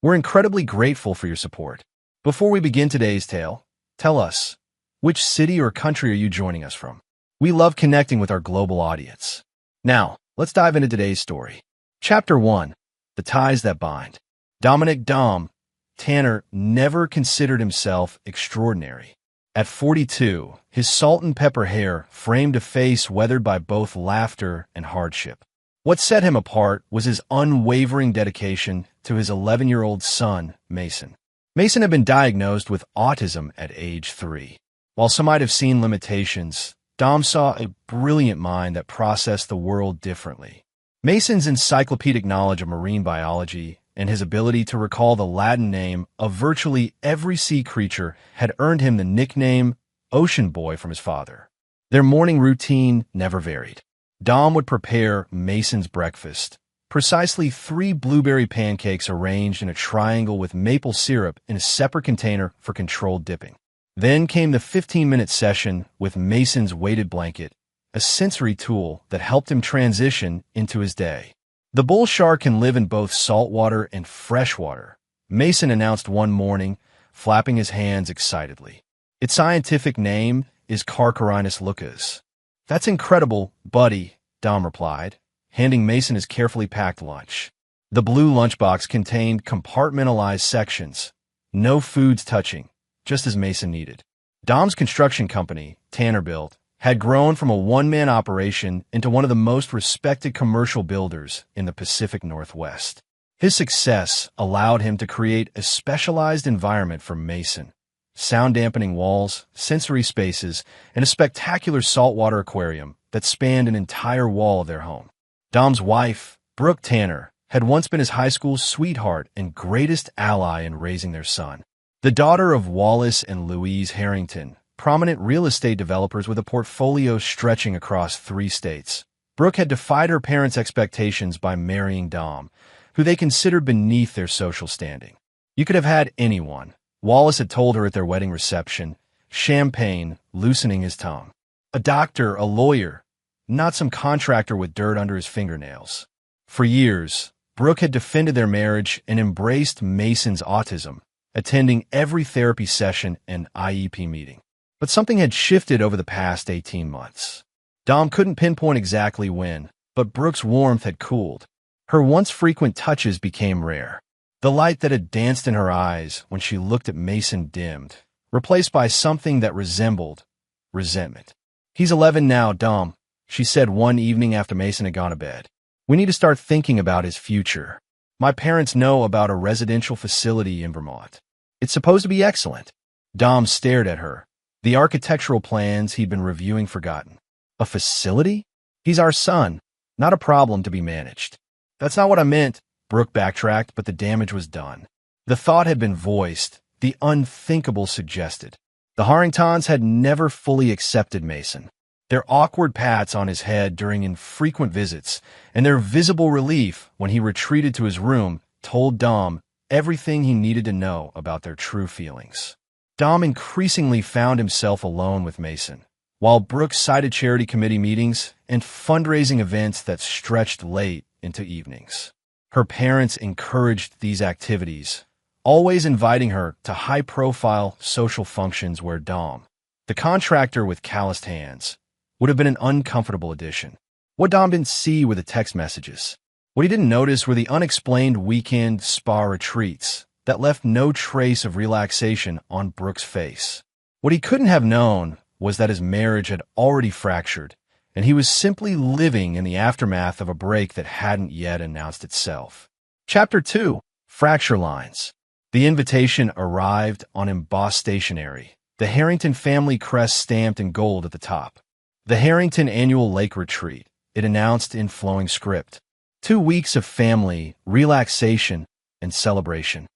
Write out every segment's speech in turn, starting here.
We're incredibly grateful for your support. Before we begin today's tale, tell us, which city or country are you joining us from? We love connecting with our global audience. Now, let's dive into today's story. Chapter 1. The Ties That Bind. Dominic Dom Tanner never considered himself extraordinary. At 42, his salt and pepper hair framed a face weathered by both laughter and hardship. What set him apart was his unwavering dedication to his 11-year-old son, Mason. Mason had been diagnosed with autism at age 3. While some might have seen limitations, Dom saw a brilliant mind that processed the world differently. Mason's encyclopedic knowledge of marine biology and his ability to recall the Latin name of virtually every sea creature had earned him the nickname Ocean Boy from his father. Their morning routine never varied. Dom would prepare Mason's breakfast, precisely 3 blueberry pancakes arranged in a triangle with maple syrup in a separate container for controlled dipping. Then came the 15-minute session with Mason's weighted blanket, a sensory tool that helped him transition into his day. The bull shark can live in both saltwater and freshwater, Mason announced one morning, flapping his hands excitedly. Its scientific name is Carcharodonus lucas. That's incredible, buddy, Dom replied, handing Mason his carefully packed lunch. The blue lunchbox contained compartmentalized sections, no foods touching, just as Mason needed. Dom's construction company, Tannerbuilt, had grown from a one-man operation into one of the most respected commercial builders in the Pacific Northwest. His success allowed him to create a specialized environment for Mason: sound-dampening walls, sensory spaces, and a spectacular saltwater aquarium that spanned an entire wall of their home. Dom's wife, Brooke Tanner, had once been his high school sweetheart and greatest ally in raising their son. The daughter of Wallace and Louise Harrington, prominent real estate developers with a portfolio stretching across 3 states, Brooke had defied her parents' expectations by marrying Dom, who they considered beneath their social standing. You could have had anyone, Wallace had told her at their wedding reception, champagne loosening his tongue. A doctor, a lawyer, not some contractor with dirt under his fingernails. For years, Brooke had defended their marriage and embraced Mason's autism, attending every therapy session and IEP meeting. But something had shifted over the past 18 months. Dom couldn't pinpoint exactly when, but Brooke's warmth had cooled. Her once frequent touches became rare. The light that had danced in her eyes when she looked at Mason dimmed, replaced by something that resembled resentment. "He's 11 now, Dom," she said one evening after Mason had gone to bed. "We need to start thinking about his future. My parents know about a residential facility in Vermont. It's supposed to be excellent." Dom stared at her, the architectural plans he'd been reviewing forgotten. "A facility? He's our son, not a problem to be managed." "That's not what I meant," Brooke backtracked, but the damage was done. The thought had been voiced, the unthinkable suggested. The Harringtons had never fully accepted Mason. Their awkward pats on his head during infrequent visits, and their visible relief when he retreated to his room, told Dom everything he needed to know about their true feelings. Dom increasingly found himself alone with Mason, while Brooke cited charity committee meetings and fundraising events that stretched late into evenings. Her parents encouraged these activities, always inviting her to high-profile social functions where Dom, the contractor with calloused hands, would have been an uncomfortable addition. What Dom didn't see were the text messages. What he didn't notice were the unexplained weekend spa retreats that left no trace of relaxation on Brooke's face. What he couldn't have known was that his marriage had already fractured, and he was simply living in the aftermath of a break that hadn't yet announced itself. Chapter 2. Fracture Lines. The invitation arrived on embossed stationery, the Harrington family crest stamped in gold at the top. The Harrington Annual Lake Retreat, it announced in flowing script. 2 weeks of family, relaxation, and celebration.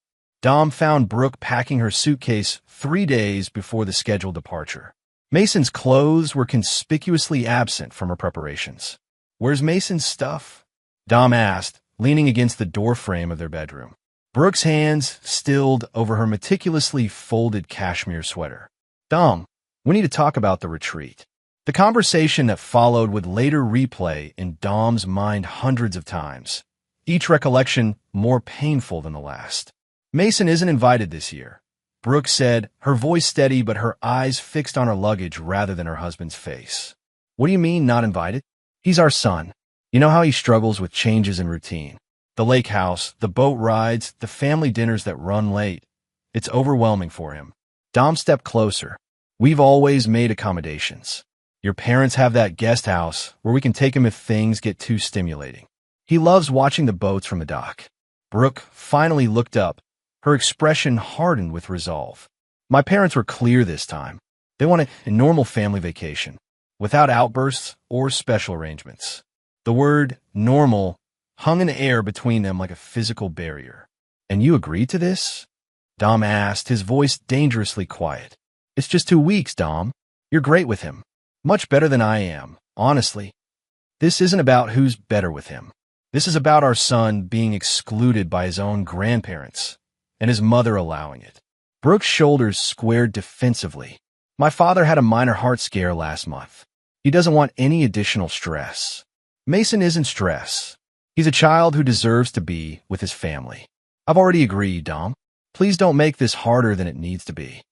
Dom found Brooke packing her suitcase 3 days before the scheduled departure. Mason's clothes were conspicuously absent from her preparations. "Where's Mason's stuff?" Dom asked, leaning against the doorframe of their bedroom. Brooke's hands stilled over her meticulously folded cashmere sweater. "Dom, we need to talk about the retreat." The conversation that followed would later replay in Dom's mind hundreds of times, each recollection more painful than the last. Mason isn't invited this year, Brooke said, her voice steady but her eyes fixed on her luggage rather than her husband's face. What do you mean, not invited? He's our son. You know how he struggles with changes in routine. The lake house, the boat rides, the family dinners that run late. It's overwhelming for him. Dom stepped closer. We've always made accommodations. Your parents have that guest house where we can take him if things get too stimulating. He loves watching the boats from the dock. Brooke finally looked up. Her expression hardened with resolve. My parents were clear this time. They wanted a normal family vacation, without outbursts or special arrangements. The word normal hung in the air between them like a physical barrier. And you agreed to this? Dom asked, his voice dangerously quiet. It's just 2 weeks, Dom. You're great with him. Much better than I am, honestly. This isn't about who's better with him. This is about our son being excluded by his own grandparents, and his mother allowing it. Brooke's shoulders squared defensively. My father had a minor heart scare last month. He doesn't want any additional stress. Mason isn't stress. He's a child who deserves to be with his family. I've already agreed, Dom. Please don't make this harder than it needs to be.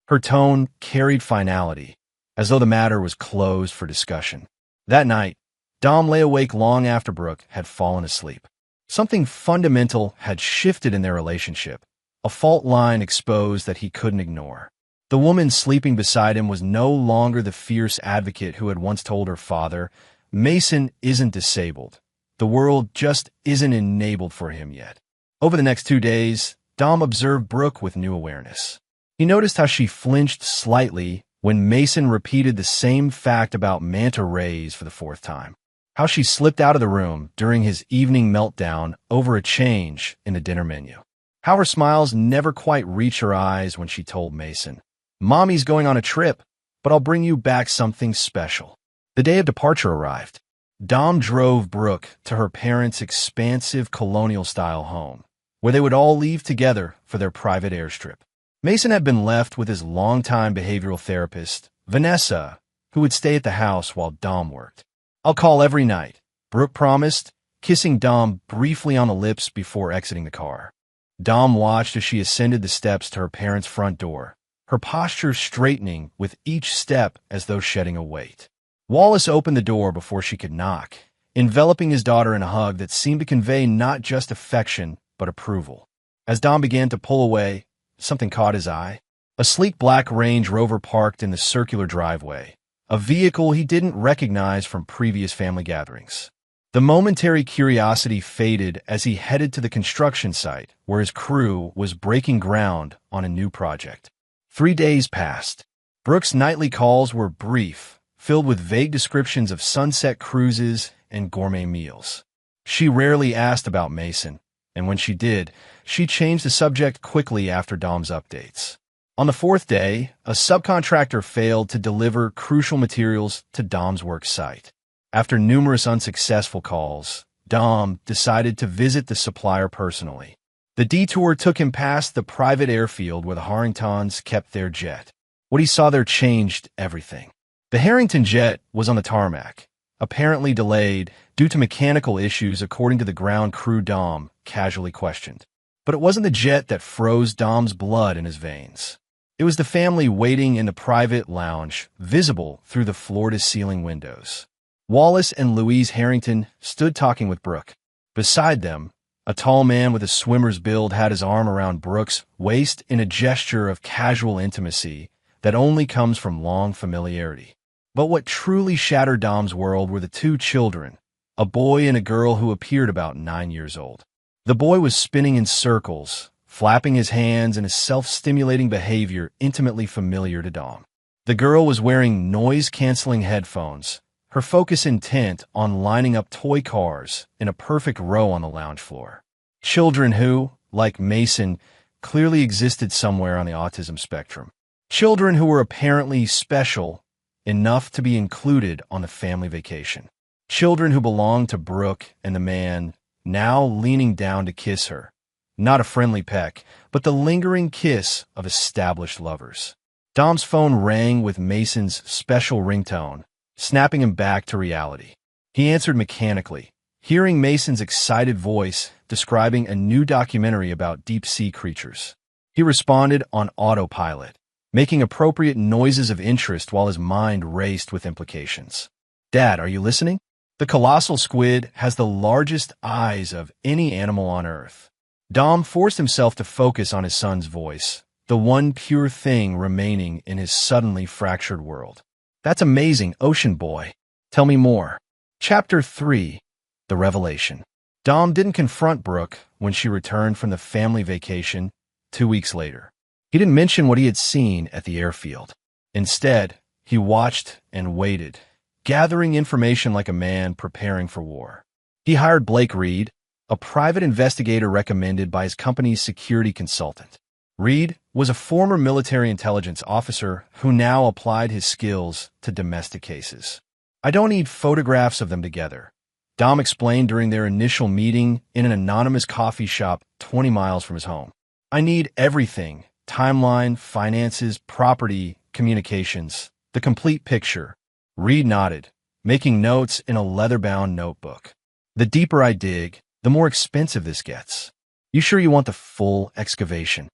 Her tone carried finality, as though the matter was closed for discussion. That night, Dom lay awake long after Brooke had fallen asleep. Something fundamental had shifted in their relationship, a fault line exposed that he couldn't ignore. The woman sleeping beside him was no longer the fierce advocate who had once told her father, Mason isn't disabled. The world just isn't enabled for him yet. Over the next 2 days, Dom observed Brooke with new awareness. He noticed how she flinched slightly when Mason repeated the same fact about manta rays for the 4th time. How she slipped out of the room during his evening meltdown over a change in the dinner menu. How her smiles never quite reached her eyes when she told Mason, Mommy's going on a trip, but I'll bring you back something special. The day of departure arrived. Dom drove Brooke to her parents' expansive colonial-style home, where they would all leave together for their private airstrip. Mason had been left with his longtime behavioral therapist, Vanessa, who would stay at the house while Dom worked. I'll call every night, Brooke promised, kissing Dom briefly on the lips before exiting the car. Dom watched as she ascended the steps to her parents' front door, her posture straightening with each step as though shedding a weight. Wallace opened the door before she could knock, enveloping his daughter in a hug that seemed to convey not just affection, but approval. As Dom began to pull away, something caught his eye. A sleek black Range Rover parked in the circular driveway, a vehicle he didn't recognize from previous family gatherings. The momentary curiosity faded as he headed to the construction site where his crew was breaking ground on a new project. 3 days passed. Brooke's nightly calls were brief, filled with vague descriptions of sunset cruises and gourmet meals. She rarely asked about Mason, and when she did, she changed the subject quickly after Dom's updates. On the 4th day, a subcontractor failed to deliver crucial materials to Dom's work site. After numerous unsuccessful calls, Dom decided to visit the supplier personally. The detour took him past the private airfield where the Harringtons kept their jet. What he saw there changed everything. The Harrington jet was on the tarmac, apparently delayed due to mechanical issues according to the ground crew Dom casually questioned. But it wasn't the jet that froze Dom's blood in his veins. It was the family waiting in the private lounge, visible through the floor-to-ceiling windows. Wallace and Louise Harrington stood talking with Brooke. Beside them, a tall man with a swimmer's build had his arm around Brooke's waist in a gesture of casual intimacy that only comes from long familiarity. But what truly shattered Dom's world were the 2 children, a boy and a girl who appeared about 9 years old. The boy was spinning in circles, flapping his hands in a self-stimulating behavior intimately familiar to Dom. The girl was wearing noise-canceling headphones, her focus intent on lining up toy cars in a perfect row on the lounge floor. Children who, like Mason, clearly existed somewhere on the autism spectrum. Children who were apparently special enough to be included on the family vacation. Children who belonged to Brooke and the man now leaning down to kiss her. Not a friendly peck, but the lingering kiss of established lovers. Dom's phone rang with Mason's special ringtone, snapping him back to reality. He answered mechanically, hearing Mason's excited voice describing a new documentary about deep-sea creatures. He responded on autopilot, making appropriate noises of interest while his mind raced with implications. "Dad, are you listening? The colossal squid has the largest eyes of any animal on Earth." Dom forced himself to focus on his son's voice, the one pure thing remaining in his suddenly fractured world. "That's amazing, Ocean Boy. Tell me more." Chapter 3. The Revelation. Dom didn't confront Brooke when she returned from the family vacation 2 weeks later. He didn't mention what he had seen at the airfield. Instead, he watched and waited, gathering information like a man preparing for war. He hired Blake Reed, a private investigator recommended by his company's security consultant. Reed was a former military intelligence officer who now applied his skills to domestic cases. "I don't need photographs of them together," Dom explained during their initial meeting in an anonymous coffee shop 20 miles from his home. "I need everything: timeline, finances, property, communications, the complete picture." Reed nodded, making notes in a leather-bound notebook. "The deeper I dig, the more expensive this gets. You sure you want the full excavation?"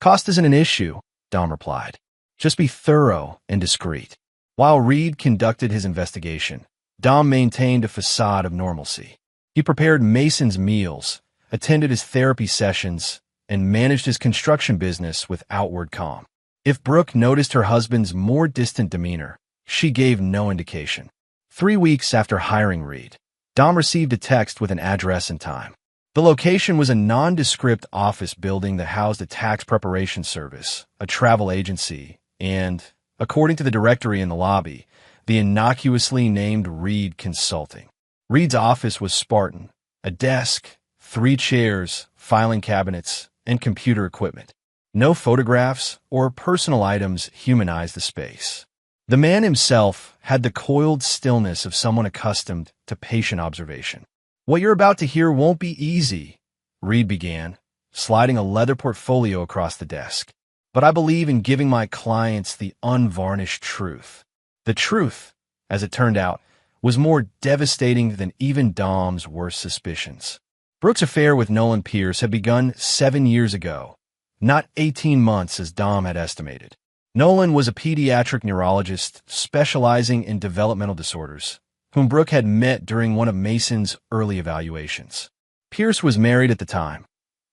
"Cost isn't an issue," Dom replied. "Just be thorough and discreet." While Reed conducted his investigation, Dom maintained a facade of normalcy. He prepared Mason's meals, attended his therapy sessions, and managed his construction business with outward calm. If Brooke noticed her husband's more distant demeanor, she gave no indication. 3 weeks after hiring Reed, Dom received a text with an address and time. The location was a nondescript office building that housed a tax preparation service, a travel agency, and, according to the directory in the lobby, the innocuously named Reed Consulting. Reed's office was Spartan: a desk, 3 chairs, filing cabinets, and computer equipment. No photographs or personal items humanized the space. The man himself had the coiled stillness of someone accustomed to patient observation. "What you're about to hear won't be easy," Reed began, sliding a leather portfolio across the desk. "But I believe in giving my clients the unvarnished truth." The truth, as it turned out, was more devastating than even Dom's worst suspicions. Brooke's affair with Nolan Pierce had begun 7 years ago, not 18 months as Dom had estimated. Nolan was a pediatric neurologist specializing in developmental disorders, whom Brooke had met during one of Mason's early evaluations. Pierce was married at the time.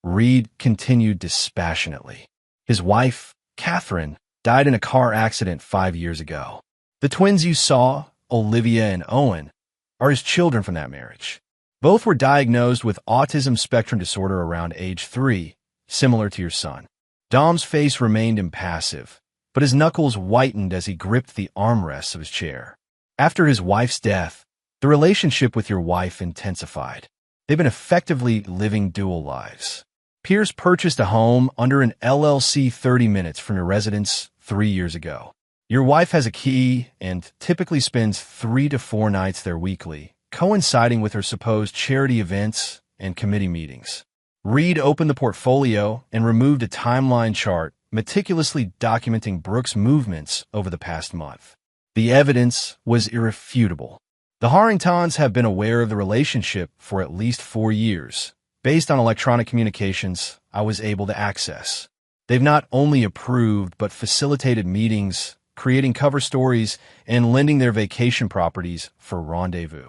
Reed continued dispassionately. His wife, Catherine, died in a car accident 5 years ago. The twins you saw, Olivia and Owen, are his children from that marriage. Both were diagnosed with autism spectrum disorder around age 3, similar to your son. Dom's face remained impassive, but his knuckles whitened as he gripped the armrests of his chair. After his wife's death, the relationship with your wife intensified. They've been effectively living dual lives. Pierce purchased a home under an LLC 30 minutes from your residence 3 years ago. Your wife has a key and typically spends 3 to 4 nights there weekly, coinciding with her supposed charity events and committee meetings. Reed opened the portfolio and removed a timeline chart meticulously documenting Brooke's movements over the past month. The evidence was irrefutable. The Harringtons have been aware of the relationship for at least 4 years, based on electronic communications I was able to access. They've not only approved but facilitated meetings, creating cover stories, and lending their vacation properties for rendezvous.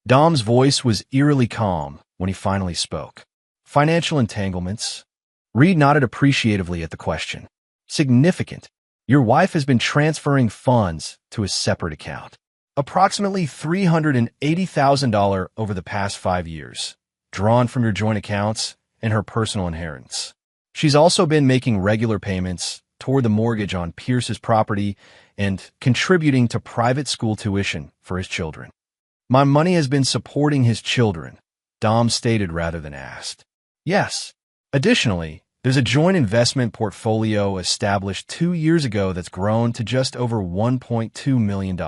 Dom's voice was eerily calm when he finally spoke. "Financial entanglements?" Reed nodded appreciatively at the question. "Significant. Your wife has been transferring funds to a separate account. Approximately $380,000 over the past 5 years, drawn from your joint accounts and her personal inheritance. She's also been making regular payments toward the mortgage on Pierce's property and contributing to private school tuition for his children." "My money has been supporting his children," Dom stated rather than asked. "Yes. Additionally, there's a joint investment portfolio established 2 years ago that's grown to just over $1.2 million.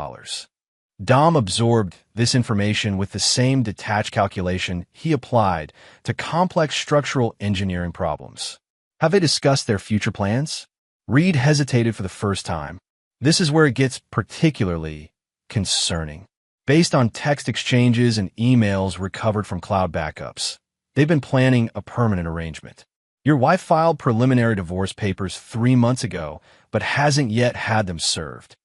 Dom absorbed this information with the same detached calculation he applied to complex structural engineering problems. "Have they discussed their future plans?" Reed hesitated for the first time. This is where it gets particularly concerning. Based on text exchanges and emails recovered from cloud backups, They've been planning a permanent arrangement. Your wife filed preliminary divorce papers 3 months ago, but hasn't yet had them served.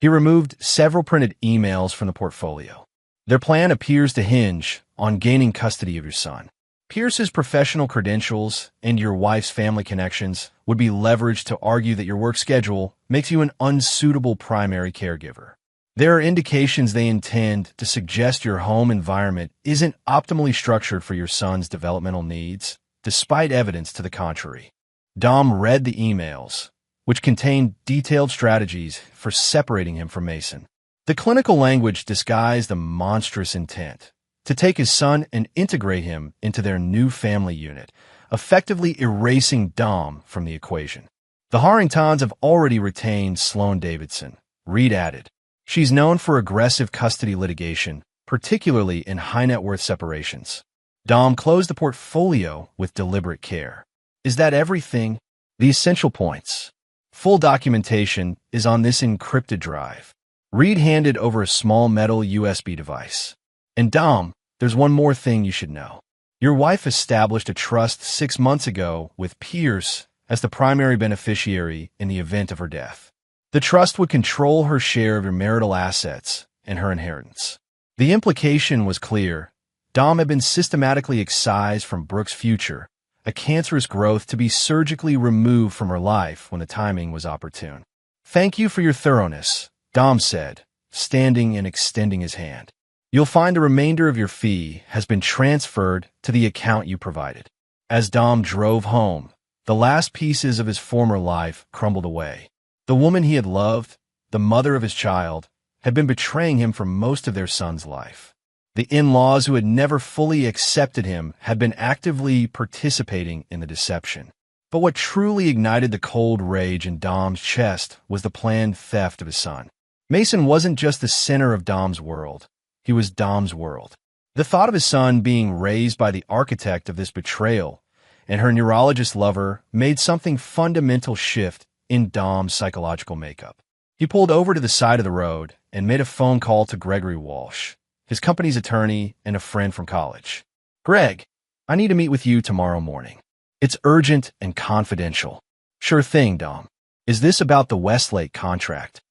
He removed several printed emails from the portfolio. Their plan appears to hinge on gaining custody of your son. Pierce's professional credentials and your wife's family connections would be leveraged to argue that your work schedule makes you an unsuitable primary caregiver. There are indications they intend to suggest your home environment isn't optimally structured for your son's developmental needs, despite evidence to the contrary. Dom read the emails, which contained detailed strategies for separating him from Mason. The clinical language disguised a monstrous intent to take his son and integrate him into their new family unit, effectively erasing Dom from the equation. The Harringtons have already retained Sloane Davidson, Reed added. She's known for aggressive custody litigation, particularly in high-net-worth separations. Dom closed the portfolio with deliberate care. Is that everything? The essential points. Full documentation is on this encrypted drive. Reed handed over a small metal USB device. And Dom, there's one more thing you should know. Your wife established a trust 6 months ago with Pierce as the primary beneficiary in the event of her death. The trust would control her share of your marital assets and her inheritance. The implication was clear. Dom had been systematically excised from Brooke's future, a cancerous growth to be surgically removed from her life when the timing was opportune. Thank you for your thoroughness, Dom said, standing and extending his hand. You'll find the remainder of your fee has been transferred to the account you provided. As Dom drove home, the last pieces of his former life crumbled away. The woman he had loved, the mother of his child, had been betraying him for most of their son's life. The in-laws who had never fully accepted him had been actively participating in the deception. But what truly ignited the cold rage in Dom's chest was the planned theft of his son. Mason wasn't just the center of Dom's world. He was Dom's world. The thought of his son being raised by the architect of this betrayal and her neurologist lover made something fundamental shift in Dom's psychological makeup. He pulled over to the side of the road and made a phone call to Gregory Walsh, his company's attorney and a friend from college. Greg, I need to meet with you tomorrow morning. It's urgent and confidential. Sure thing, Dom. Is this about the Westlake contract?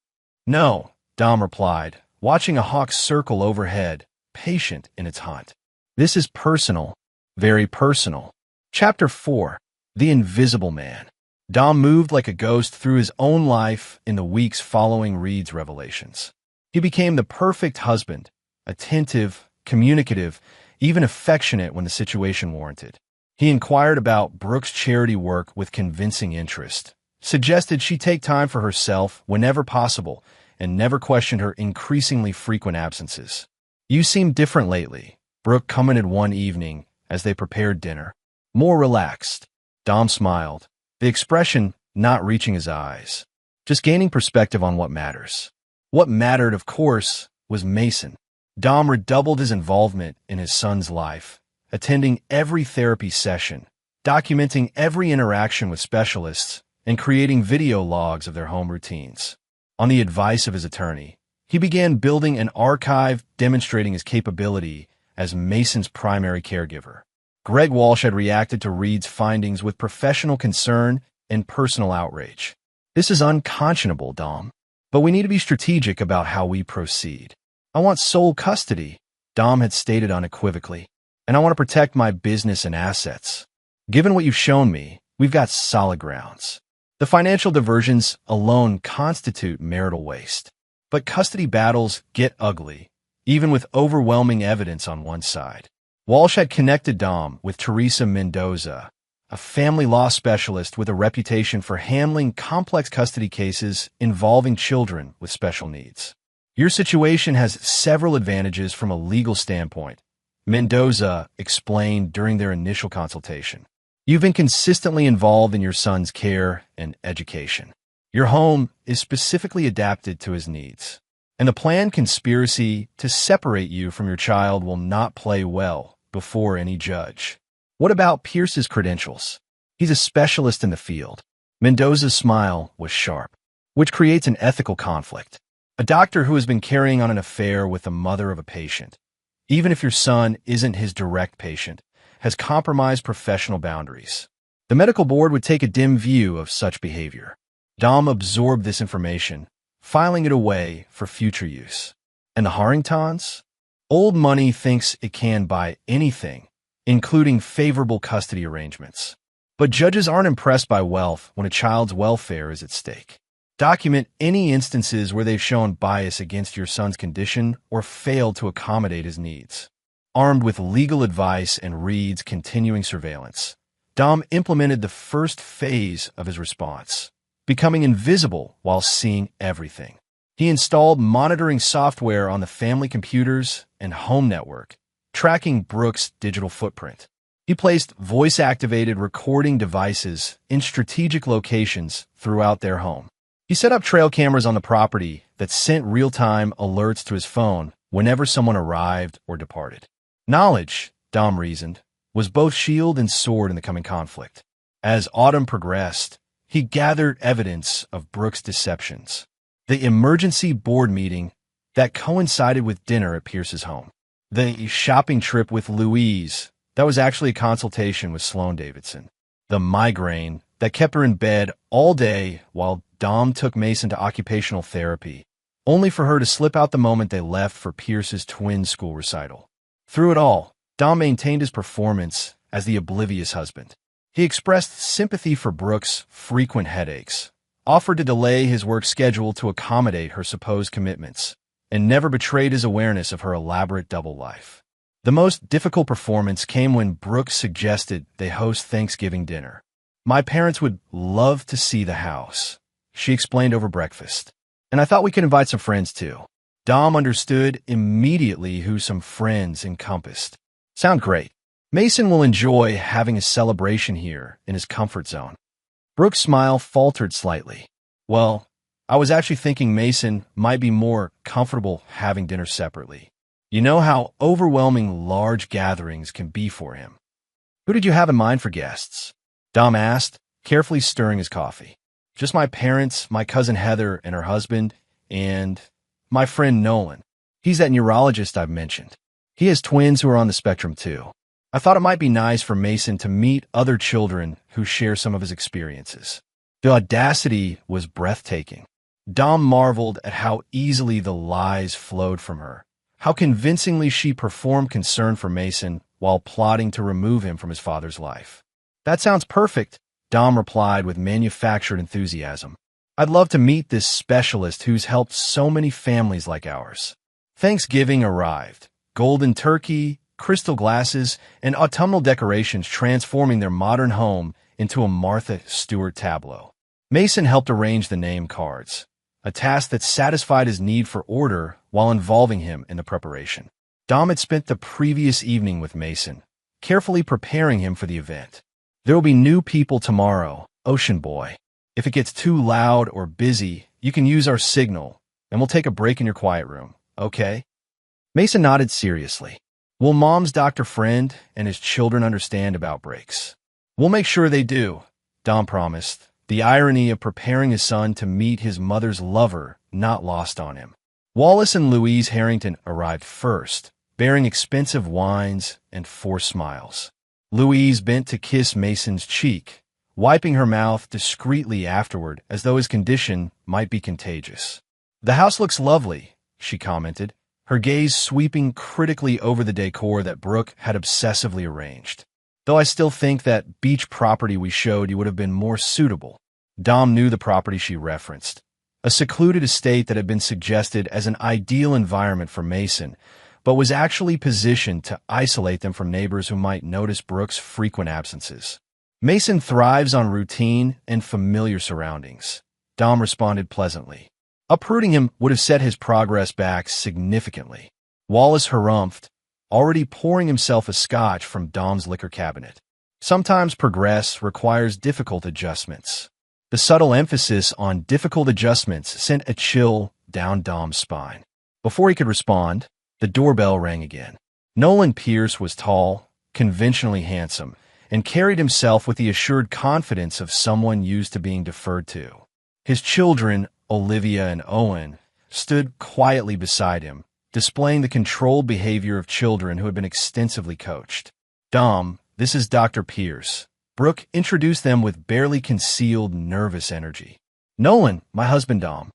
No, Dom replied, watching a hawk circle overhead, patient in its hunt. This is personal, very personal. Chapter 4, The Invisible Man. Dom moved like a ghost through his own life in the weeks following Reed's revelations. He became the perfect husband, attentive, communicative, even affectionate when the situation warranted. He inquired about Brooke's charity work with convincing interest, suggested she take time for herself whenever possible, and never questioned her increasingly frequent absences. You seem different lately, Brooke commented one evening as they prepared dinner. More relaxed. Dom smiled, the expression not reaching his eyes, just gaining perspective on what matters. What mattered, of course, was Mason. Dom redoubled his involvement in his son's life, attending every therapy session, documenting every interaction with specialists, and creating video logs of their home routines. On the advice of his attorney, he began building an archive demonstrating his capability as Mason's primary caregiver. Greg Walsh had reacted to Reed's findings with professional concern and personal outrage. This is unconscionable, Dom, but we need to be strategic about how we proceed. I want sole custody, Dom had stated unequivocally, and I want to protect my business and assets. Given what you've shown me, we've got solid grounds. The financial diversions alone constitute marital waste. But custody battles get ugly, even with overwhelming evidence on one side. Walsh had connected Dom with Teresa Mendoza, a family law specialist with a reputation for handling complex custody cases involving children with special needs. Your situation has several advantages from a legal standpoint, Mendoza explained during their initial consultation. You've been consistently involved in your son's care and education. Your home is specifically adapted to his needs, and the planned conspiracy to separate you from your child will not play well before any judge. What about Pierce's credentials? He's a specialist in the field. Mendoza's smile was sharp, which creates an ethical conflict. A doctor who has been carrying on an affair with the mother of a patient, even if your son isn't his direct patient, has compromised professional boundaries. The medical board would take a dim view of such behavior. Dom absorbed this information, filing it away for future use. And the Harringtons? Old money thinks it can buy anything, including favorable custody arrangements. But judges aren't impressed by wealth when a child's welfare is at stake. Document any instances where they've shown bias against your son's condition or failed to accommodate his needs. Armed with legal advice and Reed's continuing surveillance, Dom implemented the first phase of his response, becoming invisible while seeing everything. He installed monitoring software on the family computers and home network, tracking Brooks' digital footprint. He placed voice-activated recording devices in strategic locations throughout their home. He set up trail cameras on the property that sent real-time alerts to his phone whenever someone arrived or departed. Knowledge, Dom reasoned, was both shield and sword in the coming conflict. As autumn progressed, he gathered evidence of Brooks' deceptions. The emergency board meeting that coincided with dinner at Pierce's home. The shopping trip with Louise that was actually a consultation with Sloan Davidson. The migraine that kept her in bed all day while Dom took Mason to occupational therapy, only for her to slip out the moment they left for Pierce's twin school recital. Through it all, Dom maintained his performance as the oblivious husband. He expressed sympathy for Brooks' frequent headaches, offered to delay his work schedule to accommodate her supposed commitments, and never betrayed his awareness of her elaborate double life. The most difficult performance came when Brooks suggested they host Thanksgiving dinner. "My parents would love to see the house," she explained over breakfast. "And I thought we could invite some friends too." Dom understood immediately who some friends encompassed. "Sound great. Mason will enjoy having a celebration here in his comfort zone." Brooks' smile faltered slightly. "Well, I was actually thinking Mason might be more comfortable having dinner separately. You know how overwhelming large gatherings can be for him." "Who did you have in mind for guests?" Dom asked, carefully stirring his coffee. "Just my parents, my cousin Heather and her husband, and my friend Nolan. He's that neurologist I've mentioned. He has twins who are on the spectrum too. I thought it might be nice for Mason to meet other children who share some of his experiences." The audacity was breathtaking. Dom marveled at how easily the lies flowed from her, how convincingly she performed concern for Mason while plotting to remove him from his father's life. "That sounds perfect," Dom replied with manufactured enthusiasm. "I'd love to meet this specialist who's helped so many families like ours." Thanksgiving arrived. Golden turkey, crystal glasses, and autumnal decorations transforming their modern home into a Martha Stewart tableau. Mason helped arrange the name cards, a task that satisfied his need for order while involving him in the preparation. Dom had spent the previous evening with Mason, carefully preparing him for the event. "There will be new people tomorrow, Ocean Boy. If it gets too loud or busy, you can use our signal, and we'll take a break in your quiet room, okay?" Mason nodded seriously. "Will Mom's doctor friend and his children understand about breaks?" "We'll make sure they do," Dom promised, the irony of preparing his son to meet his mother's lover not lost on him. Wallace and Louise Harrington arrived first, bearing expensive wines and forced smiles. Louise bent to kiss Mason's cheek, wiping her mouth discreetly afterward as though his condition might be contagious. "The house looks lovely," she commented, her gaze sweeping critically over the decor that Brooke had obsessively arranged. "Though I still think that beach property we showed you would have been more suitable." Dom knew the property she referenced, a secluded estate that had been suggested as an ideal environment for Mason, but was actually positioned to isolate them from neighbors who might notice Brooks' frequent absences. "Mason thrives on routine and familiar surroundings," Dom responded pleasantly. Uprooting him would have set his progress back significantly. Wallace harumphed, already pouring himself a scotch from Dom's liquor cabinet. Sometimes progress requires difficult adjustments. The subtle emphasis on difficult adjustments sent a chill down Dom's spine. Before he could respond, the doorbell rang again. Nolan Pierce was tall, conventionally handsome, and carried himself with the assured confidence of someone used to being deferred to. His children, Olivia and Owen, stood quietly beside him, displaying the controlled behavior of children who had been extensively coached. Dom, this is Dr. Pierce. Brooke introduced them with barely concealed nervous energy. Nolan, my husband Dom.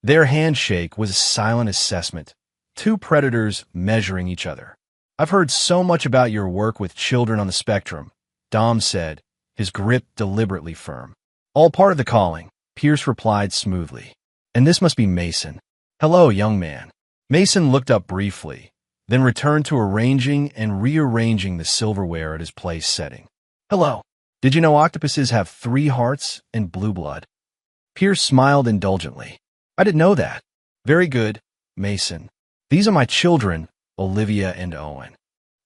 Their handshake was a silent assessment, two predators measuring each other. I've heard so much about your work with children on the spectrum, Dom said, his grip deliberately firm. All part of the calling, Pierce replied smoothly. And this must be Mason. Hello, young man. Mason looked up briefly, then returned to arranging and rearranging the silverware at his place setting. Hello. Did you know octopuses have 3 hearts and blue blood? Pierce smiled indulgently. I didn't know that. Very good, Mason. These are my children, Olivia and Owen.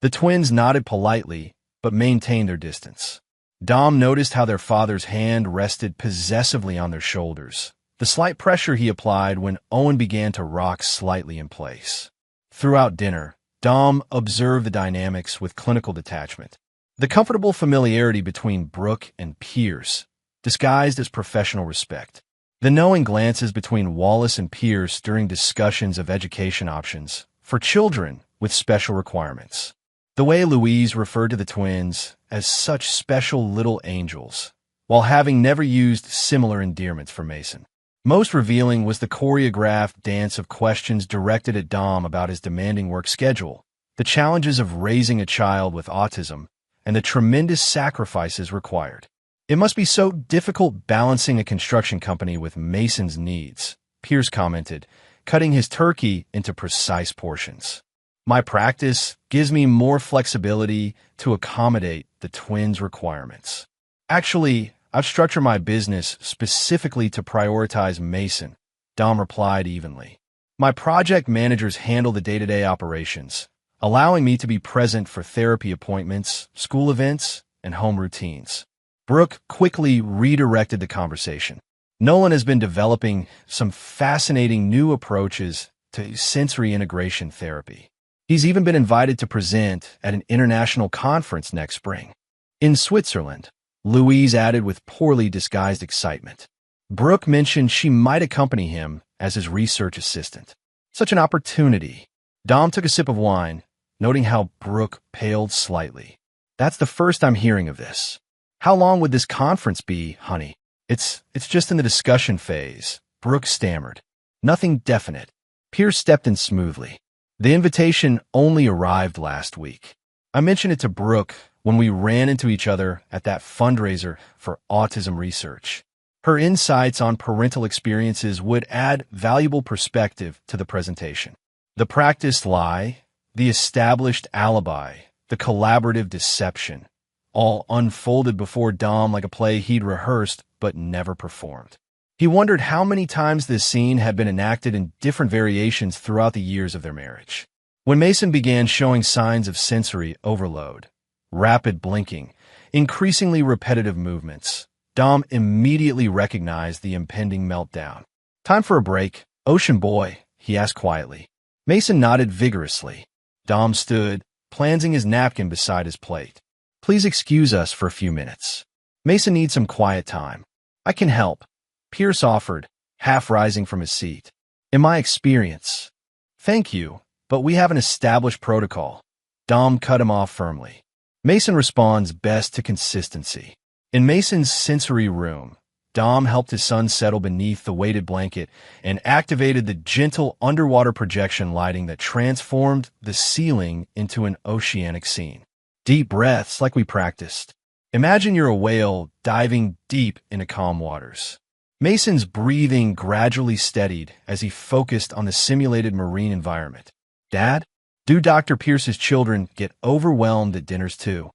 The twins nodded politely, but maintained their distance. Dom noticed how their father's hand rested possessively on their shoulders, the slight pressure he applied when Owen began to rock slightly in place. Throughout dinner, Dom observed the dynamics with clinical detachment. The comfortable familiarity between Brooke and Pierce, disguised as professional respect. The knowing glances between Wallace and Pierce during discussions of education options for children with special requirements. The way Louise referred to the twins as such special little angels, while having never used similar endearments for Mason. Most revealing was the choreographed dance of questions directed at Dom about his demanding work schedule, the challenges of raising a child with autism, and the tremendous sacrifices required. It must be so difficult balancing a construction company with Mason's needs, Pierce commented, cutting his turkey into precise portions. My practice gives me more flexibility to accommodate the twins' requirements. Actually, I've structured my business specifically to prioritize Mason, Dom replied evenly. My project managers handle the day-to-day operations, allowing me to be present for therapy appointments, school events, and home routines. Brooke quickly redirected the conversation. Nolan has been developing some fascinating new approaches to sensory integration therapy. He's even been invited to present at an international conference next spring. In Switzerland, Louise added with poorly disguised excitement. Brooke mentioned she might accompany him as his research assistant. Such an opportunity. Dom took a sip of wine, noting how Brooke paled slightly. That's the first I'm hearing of this. How long would this conference be, honey? It's just in the discussion phase, Brooke stammered. Nothing definite. Pierce stepped in smoothly. The invitation only arrived last week. I mentioned it to Brooke when we ran into each other at that fundraiser for autism research. Her insights on parental experiences would add valuable perspective to the presentation. The practiced lie, the established alibi, the collaborative deception, all unfolded before Dom like a play he'd rehearsed but never performed. He wondered how many times this scene had been enacted in different variations throughout the years of their marriage. When Mason began showing signs of sensory overload, rapid blinking, increasingly repetitive movements, Dom immediately recognized the impending meltdown. Time for a break, ocean boy, he asked quietly. Mason nodded vigorously. Dom stood, plansing his napkin beside his plate. Please excuse us for a few minutes. Mason needs some quiet time. I can help, Pierce offered, half rising from his seat. In my experience. Thank you, but we have an established protocol. Dom cut him off firmly. Mason responds best to consistency. In Mason's sensory room, Dom helped his son settle beneath the weighted blanket and activated the gentle underwater projection lighting that transformed the ceiling into an oceanic scene. Deep breaths like we practiced. Imagine you're a whale diving deep into calm waters. Mason's breathing gradually steadied as he focused on the simulated marine environment. Dad, do Dr. Pierce's children get overwhelmed at dinners too?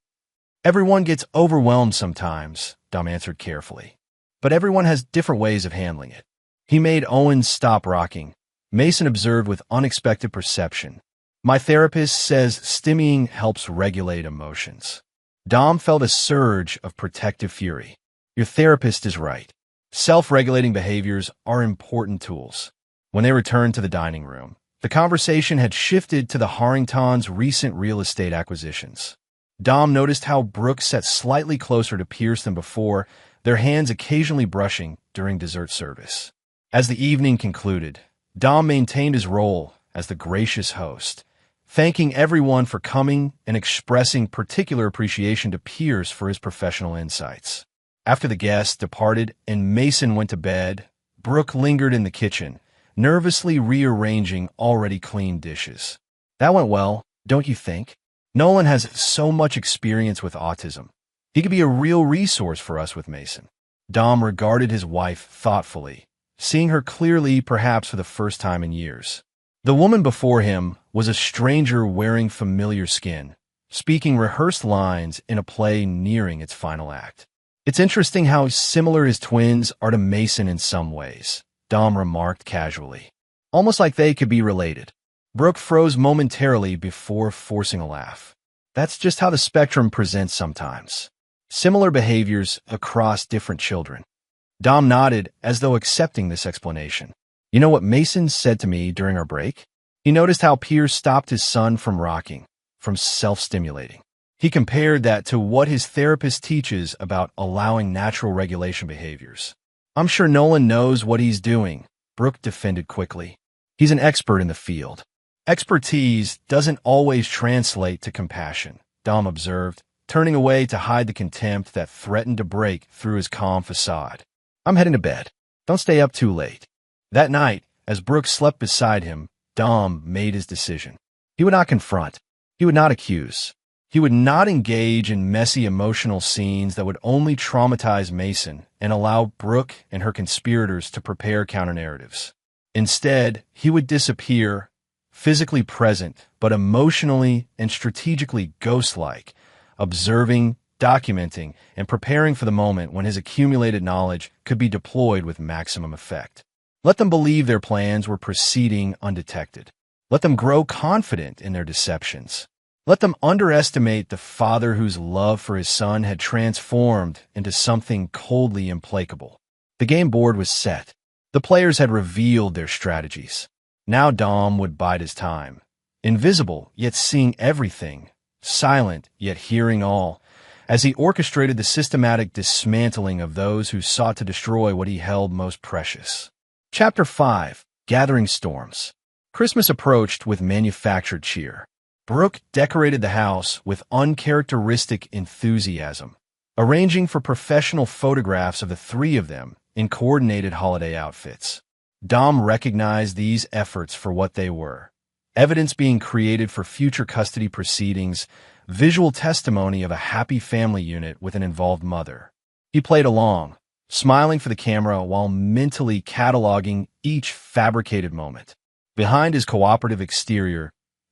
Everyone gets overwhelmed sometimes, Dom answered carefully. But everyone has different ways of handling it. He made Owen stop rocking. Mason observed with unexpected perception. My therapist says stimming helps regulate emotions. Dom felt a surge of protective fury. Your therapist is right. Self-regulating behaviors are important tools. When they returned to the dining room, the conversation had shifted to the Harringtons' recent real estate acquisitions. Dom noticed how Brooke sat slightly closer to Pierce than before, their hands occasionally brushing during dessert service. As the evening concluded, Dom maintained his role as the gracious host, thanking everyone for coming and expressing particular appreciation to Pierce for his professional insights. After the guests departed and Mason went to bed, Brooke lingered in the kitchen, nervously rearranging already clean dishes. That went well, don't you think? Nolan has so much experience with autism. He could be a real resource for us with Mason. Dom regarded his wife thoughtfully, seeing her clearly perhaps for the first time in years. The woman before him was a stranger wearing familiar skin, speaking rehearsed lines in a play nearing its final act. It's interesting how similar his twins are to Mason in some ways, Dom remarked casually. Almost like they could be related. Brooke froze momentarily before forcing a laugh. That's just how the spectrum presents sometimes. Similar behaviors across different children. Dom nodded as though accepting this explanation. You know what Mason said to me during our break? He noticed how Pierce stopped his son from rocking, from self-stimulating. He compared that to what his therapist teaches about allowing natural regulation behaviors. I'm sure Nolan knows what he's doing, Brooke defended quickly. He's an expert in the field. Expertise doesn't always translate to compassion, Dom observed, turning away to hide the contempt that threatened to break through his calm facade. I'm heading to bed. Don't stay up too late. That night, as Brooke slept beside him, Dom made his decision. He would not confront. He would not accuse. He would not engage in messy emotional scenes that would only traumatize Mason and allow Brooke and her conspirators to prepare counter-narratives. Instead, he would disappear, physically present, but emotionally and strategically ghost-like, observing, documenting, and preparing for the moment when his accumulated knowledge could be deployed with maximum effect. Let them believe their plans were proceeding undetected. Let them grow confident in their deceptions. Let them underestimate the father whose love for his son had transformed into something coldly implacable. The game board was set. The players had revealed their strategies. Now Dom would bide his time. Invisible, yet seeing everything. Silent, yet hearing all. As he orchestrated the systematic dismantling of those who sought to destroy what he held most precious. Chapter 5. Gathering Storms. Christmas approached with manufactured cheer. Brooke decorated the house with uncharacteristic enthusiasm, arranging for professional photographs of the three of them in coordinated holiday outfits. Dom recognized these efforts for what they were: evidence being created for future custody proceedings, visual testimony of a happy family unit with an involved mother. He played along, smiling for the camera while mentally cataloging each fabricated moment. Behind his cooperative exterior,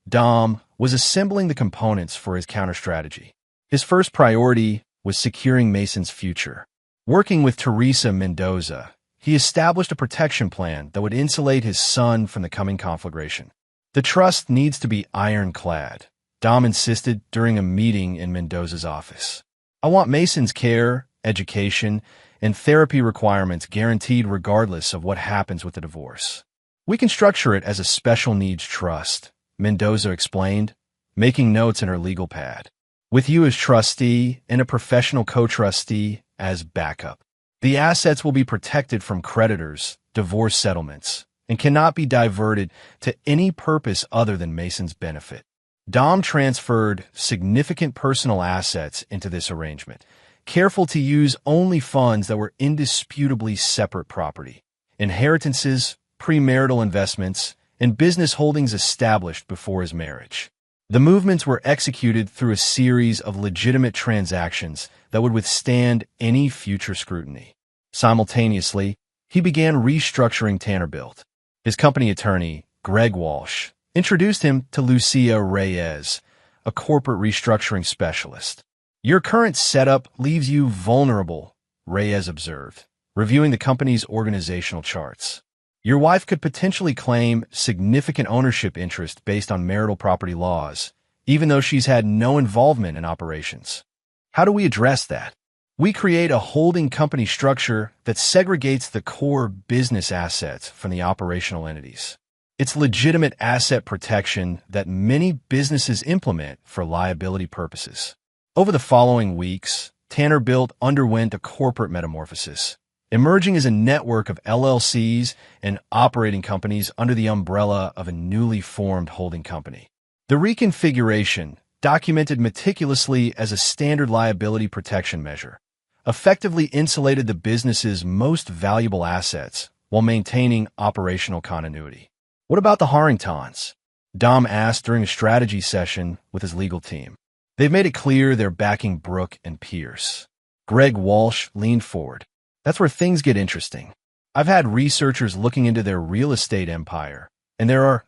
Dom was assembling the components for his counter-strategy. His first priority was securing Mason's future. Working with Teresa Mendoza, he established a protection plan that would insulate his son from the coming conflagration. The trust needs to be ironclad, Dom insisted during a meeting in Mendoza's office. I want Mason's care, education, and therapy requirements guaranteed regardless of what happens with the divorce. We can structure it as a special needs trust, Mendoza explained, making notes in her legal pad. With you as trustee and a professional co-trustee as backup. The assets will be protected from creditors, divorce settlements, and cannot be diverted to any purpose other than Mason's benefit. Dom transferred significant personal assets into this arrangement, careful to use only funds that were indisputably separate property, inheritances, premarital investments, and business holdings established before his marriage. The movements were executed through a series of legitimate transactions that would withstand any future scrutiny. Simultaneously, he began restructuring Tannerbilt. His company attorney, Greg Walsh, introduced him to Lucia Reyes, a corporate restructuring specialist. Your current setup leaves you vulnerable, Reyes observed, reviewing the company's organizational charts. Your wife could potentially claim significant ownership interest based on marital property laws, even though she's had no involvement in operations. How do we address that? We create a holding company structure that segregates the core business assets from the operational entities. It's legitimate asset protection that many businesses implement for liability purposes. Over the following weeks, Tannerbilt underwent a corporate metamorphosis, emerging as a network of LLCs and operating companies under the umbrella of a newly formed holding company. The reconfiguration, documented meticulously as a standard liability protection measure, effectively insulated the business's most valuable assets while maintaining operational continuity. What about the Harringtons? Dom asked during a strategy session with his legal team. They've made it clear they're backing Brooke and Pierce. Greg Walsh leaned forward. That's where things get interesting. I've had researchers looking into their real estate empire, and there are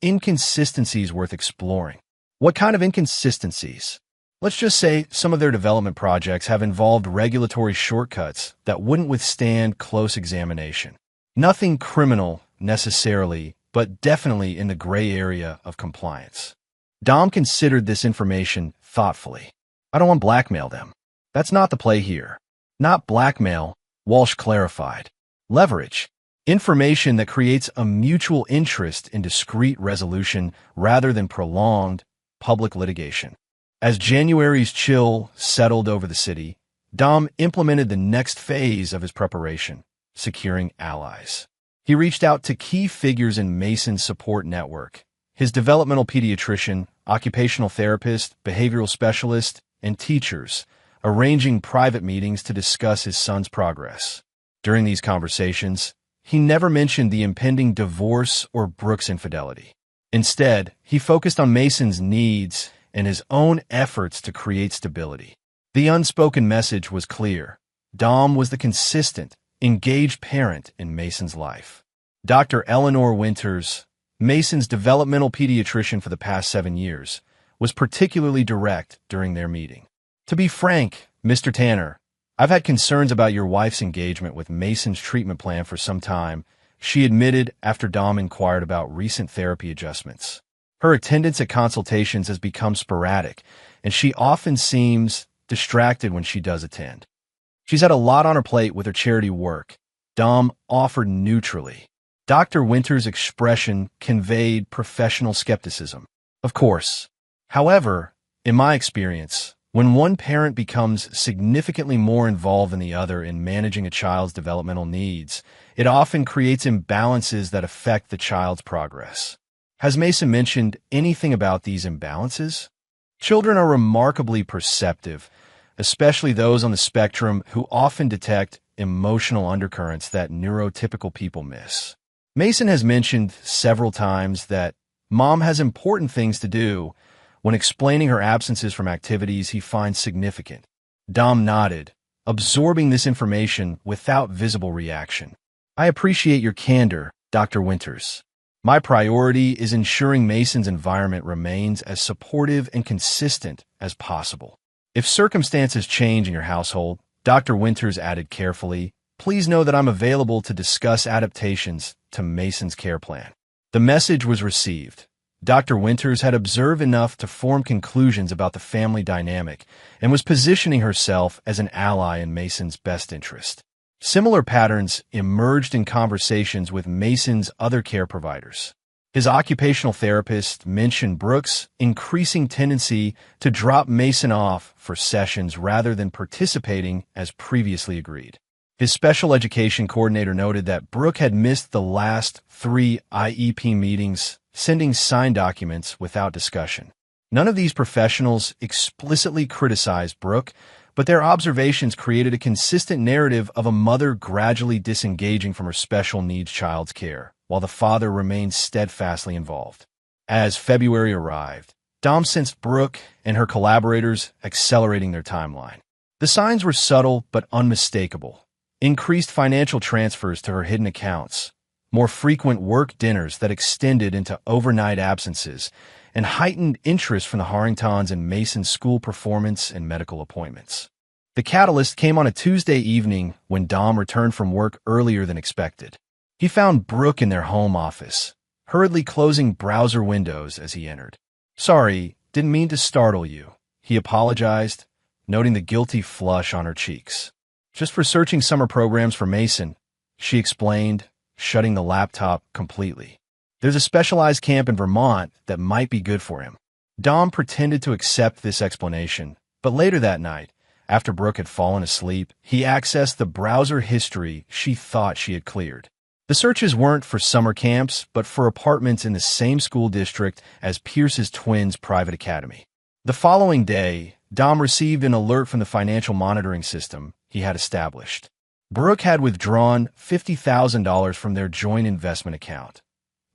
inconsistencies worth exploring. What kind of inconsistencies? Let's just say some of their development projects have involved regulatory shortcuts that wouldn't withstand close examination. Nothing criminal necessarily, but definitely in the gray area of compliance. Dom considered this information thoughtfully. I don't want to blackmail them. That's not the play here. Not blackmail, Walsh clarified. Leverage. Information that creates a mutual interest in discreet resolution rather than prolonged public litigation. As January's chill settled over the city, Dom implemented the next phase of his preparation, securing allies. He reached out to key figures in Mason's support network, his developmental pediatrician, occupational therapist, behavioral specialist, and teachers, arranging private meetings to discuss his son's progress. During these conversations, he never mentioned the impending divorce or Brooke's infidelity. Instead, he focused on Mason's needs and his own efforts to create stability. The unspoken message was clear. Dom was the consistent, engaged parent in Mason's life. Dr. Eleanor Winters, Mason's developmental pediatrician for the past 7 years, was particularly direct during their meeting. To be frank, Mr. Tanner, I've had concerns about your wife's engagement with Mason's treatment plan for some time, she admitted after Dom inquired about recent therapy adjustments. Her attendance at consultations has become sporadic, and she often seems distracted when she does attend. She's had a lot on her plate with her charity work, Dom offered neutrally. Dr. Winter's expression conveyed professional skepticism. Of course. However, in my experience, when one parent becomes significantly more involved than the other in managing a child's developmental needs, it often creates imbalances that affect the child's progress. Has Mason mentioned anything about these imbalances? Children are remarkably perceptive, especially those on the spectrum who often detect emotional undercurrents that neurotypical people miss. Mason has mentioned several times that Mom has important things to do when explaining her absences from activities he finds significant. Dom nodded, absorbing this information without visible reaction. I appreciate your candor, Dr. Winters. My priority is ensuring Mason's environment remains as supportive and consistent as possible. If circumstances change in your household, Dr. Winters added carefully, please know that I'm available to discuss adaptations to Mason's care plan. The message was received. Dr. Winters had observed enough to form conclusions about the family dynamic and was positioning herself as an ally in Mason's best interest. Similar patterns emerged in conversations with Mason's other care providers. His occupational therapist mentioned Brooke's increasing tendency to drop Mason off for sessions rather than participating as previously agreed. His special education coordinator noted that Brooke had missed the last 3 IEP meetings, sending signed documents without discussion. None of these professionals explicitly criticized Brooke, but their observations created a consistent narrative of a mother gradually disengaging from her special needs child's care, while the father remained steadfastly involved. As February arrived, Dom sensed Brooke and her collaborators accelerating their timeline. The signs were subtle but unmistakable. Increased financial transfers to her hidden accounts, more frequent work dinners that extended into overnight absences, and heightened interest from the Harringtons in Mason's school performance and medical appointments. The catalyst came on a Tuesday evening when Dom returned from work earlier than expected. He found Brooke in their home office, hurriedly closing browser windows as he entered. Sorry, didn't mean to startle you, he apologized, noting the guilty flush on her cheeks. Just for searching summer programs for Mason, she explained, shutting the laptop completely. There's a specialized camp in Vermont that might be good for him. Dom pretended to accept this explanation, but later that night, after Brooke had fallen asleep, he accessed the browser history she thought she had cleared. The searches weren't for summer camps, but for apartments in the same school district as Pierce's twins' private academy. The following day, Dom received an alert from the financial monitoring system he had established. Brooke had withdrawn $50,000 from their joint investment account.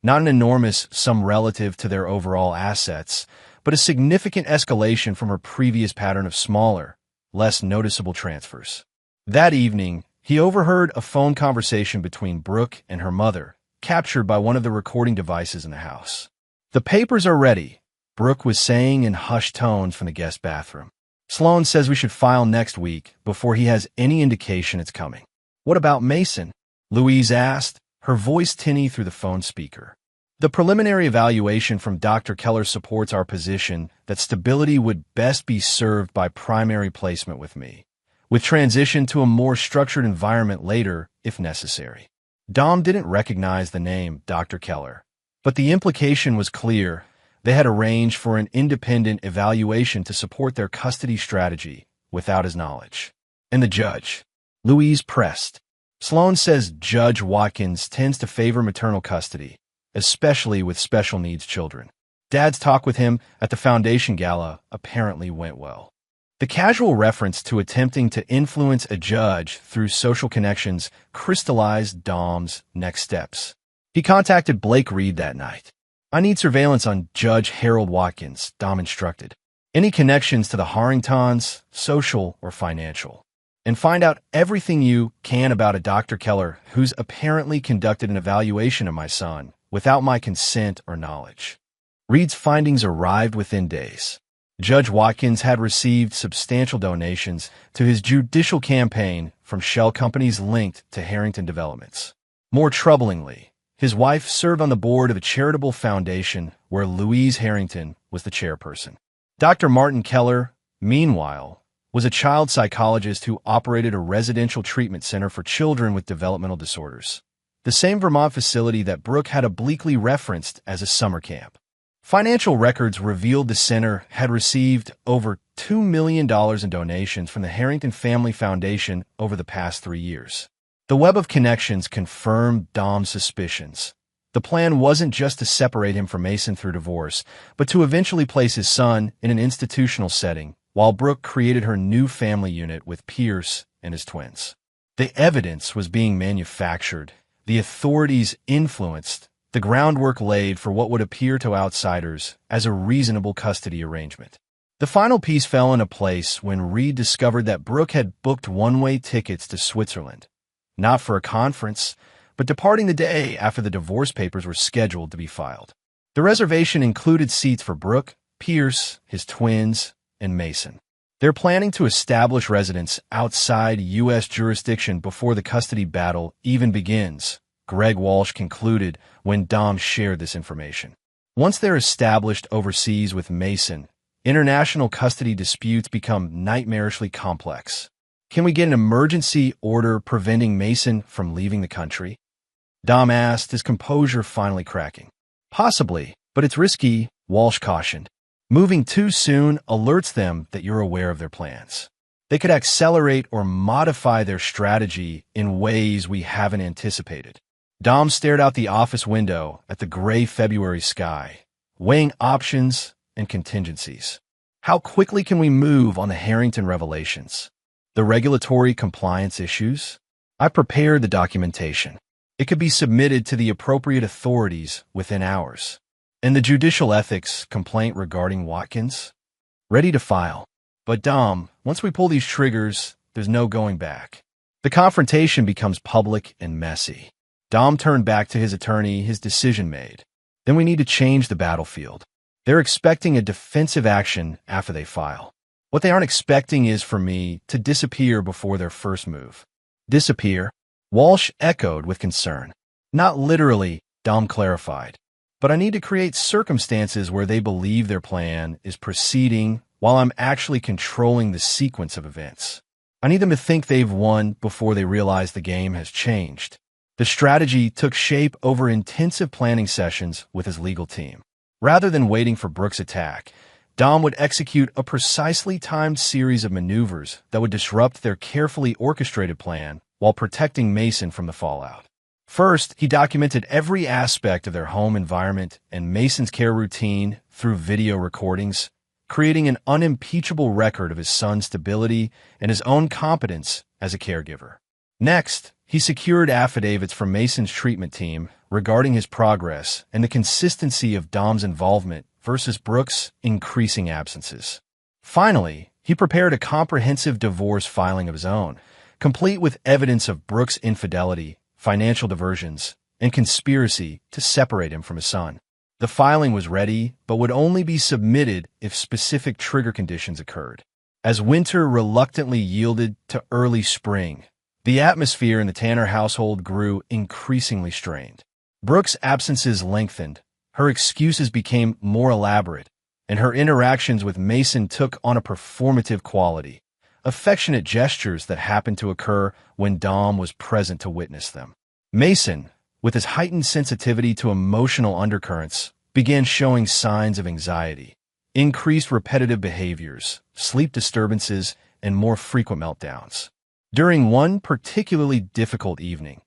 Not an enormous sum relative to their overall assets, but a significant escalation from her previous pattern of smaller, less noticeable transfers. That evening, he overheard a phone conversation between Brooke and her mother, captured by one of the recording devices in the house. "The papers are ready," Brooke was saying in hushed tones from the guest bathroom. "Sloan says we should file next week before he has any indication it's coming." "What about Mason?" Louise asked, her voice tinny through the phone speaker. "The preliminary evaluation from Dr. Keller supports our position that stability would best be served by primary placement with me, with transition to a more structured environment later if necessary." Dom didn't recognize the name Dr. Keller, but the implication was clear. They had arranged for an independent evaluation to support their custody strategy without his knowledge. "And the judge?" Louise pressed. "Sloan says Judge Watkins tends to favor maternal custody, especially with special needs children. Dad's talk with him at the foundation gala apparently went well." The casual reference to attempting to influence a judge through social connections crystallized Dom's next steps. He contacted Blake Reed that night. "I need surveillance on Judge Harold Watkins," Dom instructed. "Any connections to the Harringtons, social or financial. And find out everything you can about a Dr. Keller who's apparently conducted an evaluation of my son without my consent or knowledge." Reed's findings arrived within days. Judge Watkins had received substantial donations to his judicial campaign from shell companies linked to Harrington developments. More troublingly, his wife served on the board of a charitable foundation where Louise Harrington was the chairperson. Dr. Martin Keller, meanwhile, was a child psychologist who operated a residential treatment center for children with developmental disorders, the same Vermont facility that Brooke had obliquely referenced as a summer camp. Financial records revealed the center had received over $2 million in donations from the Harrington Family Foundation over the past 3 years. The web of connections confirmed Dom's suspicions. The plan wasn't just to separate him from Mason through divorce, but to eventually place his son in an institutional setting, while Brooke created her new family unit with Pierce and his twins. The evidence was being manufactured, the authorities influenced, the groundwork laid for what would appear to outsiders as a reasonable custody arrangement. The final piece fell into place when Reed discovered that Brooke had booked one-way tickets to Switzerland, not for a conference, but departing the day after the divorce papers were scheduled to be filed. The reservation included seats for Brooke, Pierce, his twins, and Mason. They're planning to establish residence outside U.S. jurisdiction before the custody battle even begins, Greg Walsh concluded when Dom shared this information. Once they're established overseas with Mason, international custody disputes become nightmarishly complex. Can we get an emergency order preventing Mason from leaving the country? Dom asked, his composure finally cracking. Possibly, but it's risky, Walsh cautioned. Moving too soon alerts them that you're aware of their plans. They could accelerate or modify their strategy in ways we haven't anticipated. Dom stared out the office window at the gray February sky, weighing options and contingencies. How quickly can we move on the Harrington revelations? The regulatory compliance issues? I prepared the documentation. It could be submitted to the appropriate authorities within hours. And the judicial ethics complaint regarding Watkins? Ready to file. But Dom, once we pull these triggers, there's no going back. The confrontation becomes public and messy. Dom turned back to his attorney, his decision made. Then we need to change the battlefield. They're expecting a defensive action after they file. What they aren't expecting is for me to disappear before their first move. Disappear? Walsh echoed with concern. Not literally, Dom clarified. But I need to create circumstances where they believe their plan is proceeding while I'm actually controlling the sequence of events. I need them to think they've won before they realize the game has changed. The strategy took shape over intensive planning sessions with his legal team. Rather than waiting for Brooke's attack, Dom would execute a precisely timed series of maneuvers that would disrupt their carefully orchestrated plan while protecting Mason from the fallout. First, he documented every aspect of their home environment and Mason's care routine through video recordings, creating an unimpeachable record of his son's stability and his own competence as a caregiver. Next, he secured affidavits from Mason's treatment team regarding his progress and the consistency of Dom's involvement versus Brooks' increasing absences. Finally, he prepared a comprehensive divorce filing of his own, complete with evidence of Brooks' infidelity, financial diversions, and conspiracy to separate him from his son. The filing was ready, but would only be submitted if specific trigger conditions occurred. As winter reluctantly yielded to early spring, the atmosphere in the Tanner household grew increasingly strained. Brooks' absences lengthened, her excuses became more elaborate, and her interactions with Mason took on a performative quality, affectionate gestures that happened to occur when Dom was present to witness them. Mason, with his heightened sensitivity to emotional undercurrents, began showing signs of anxiety, increased repetitive behaviors, sleep disturbances, and more frequent meltdowns. During one particularly difficult evening,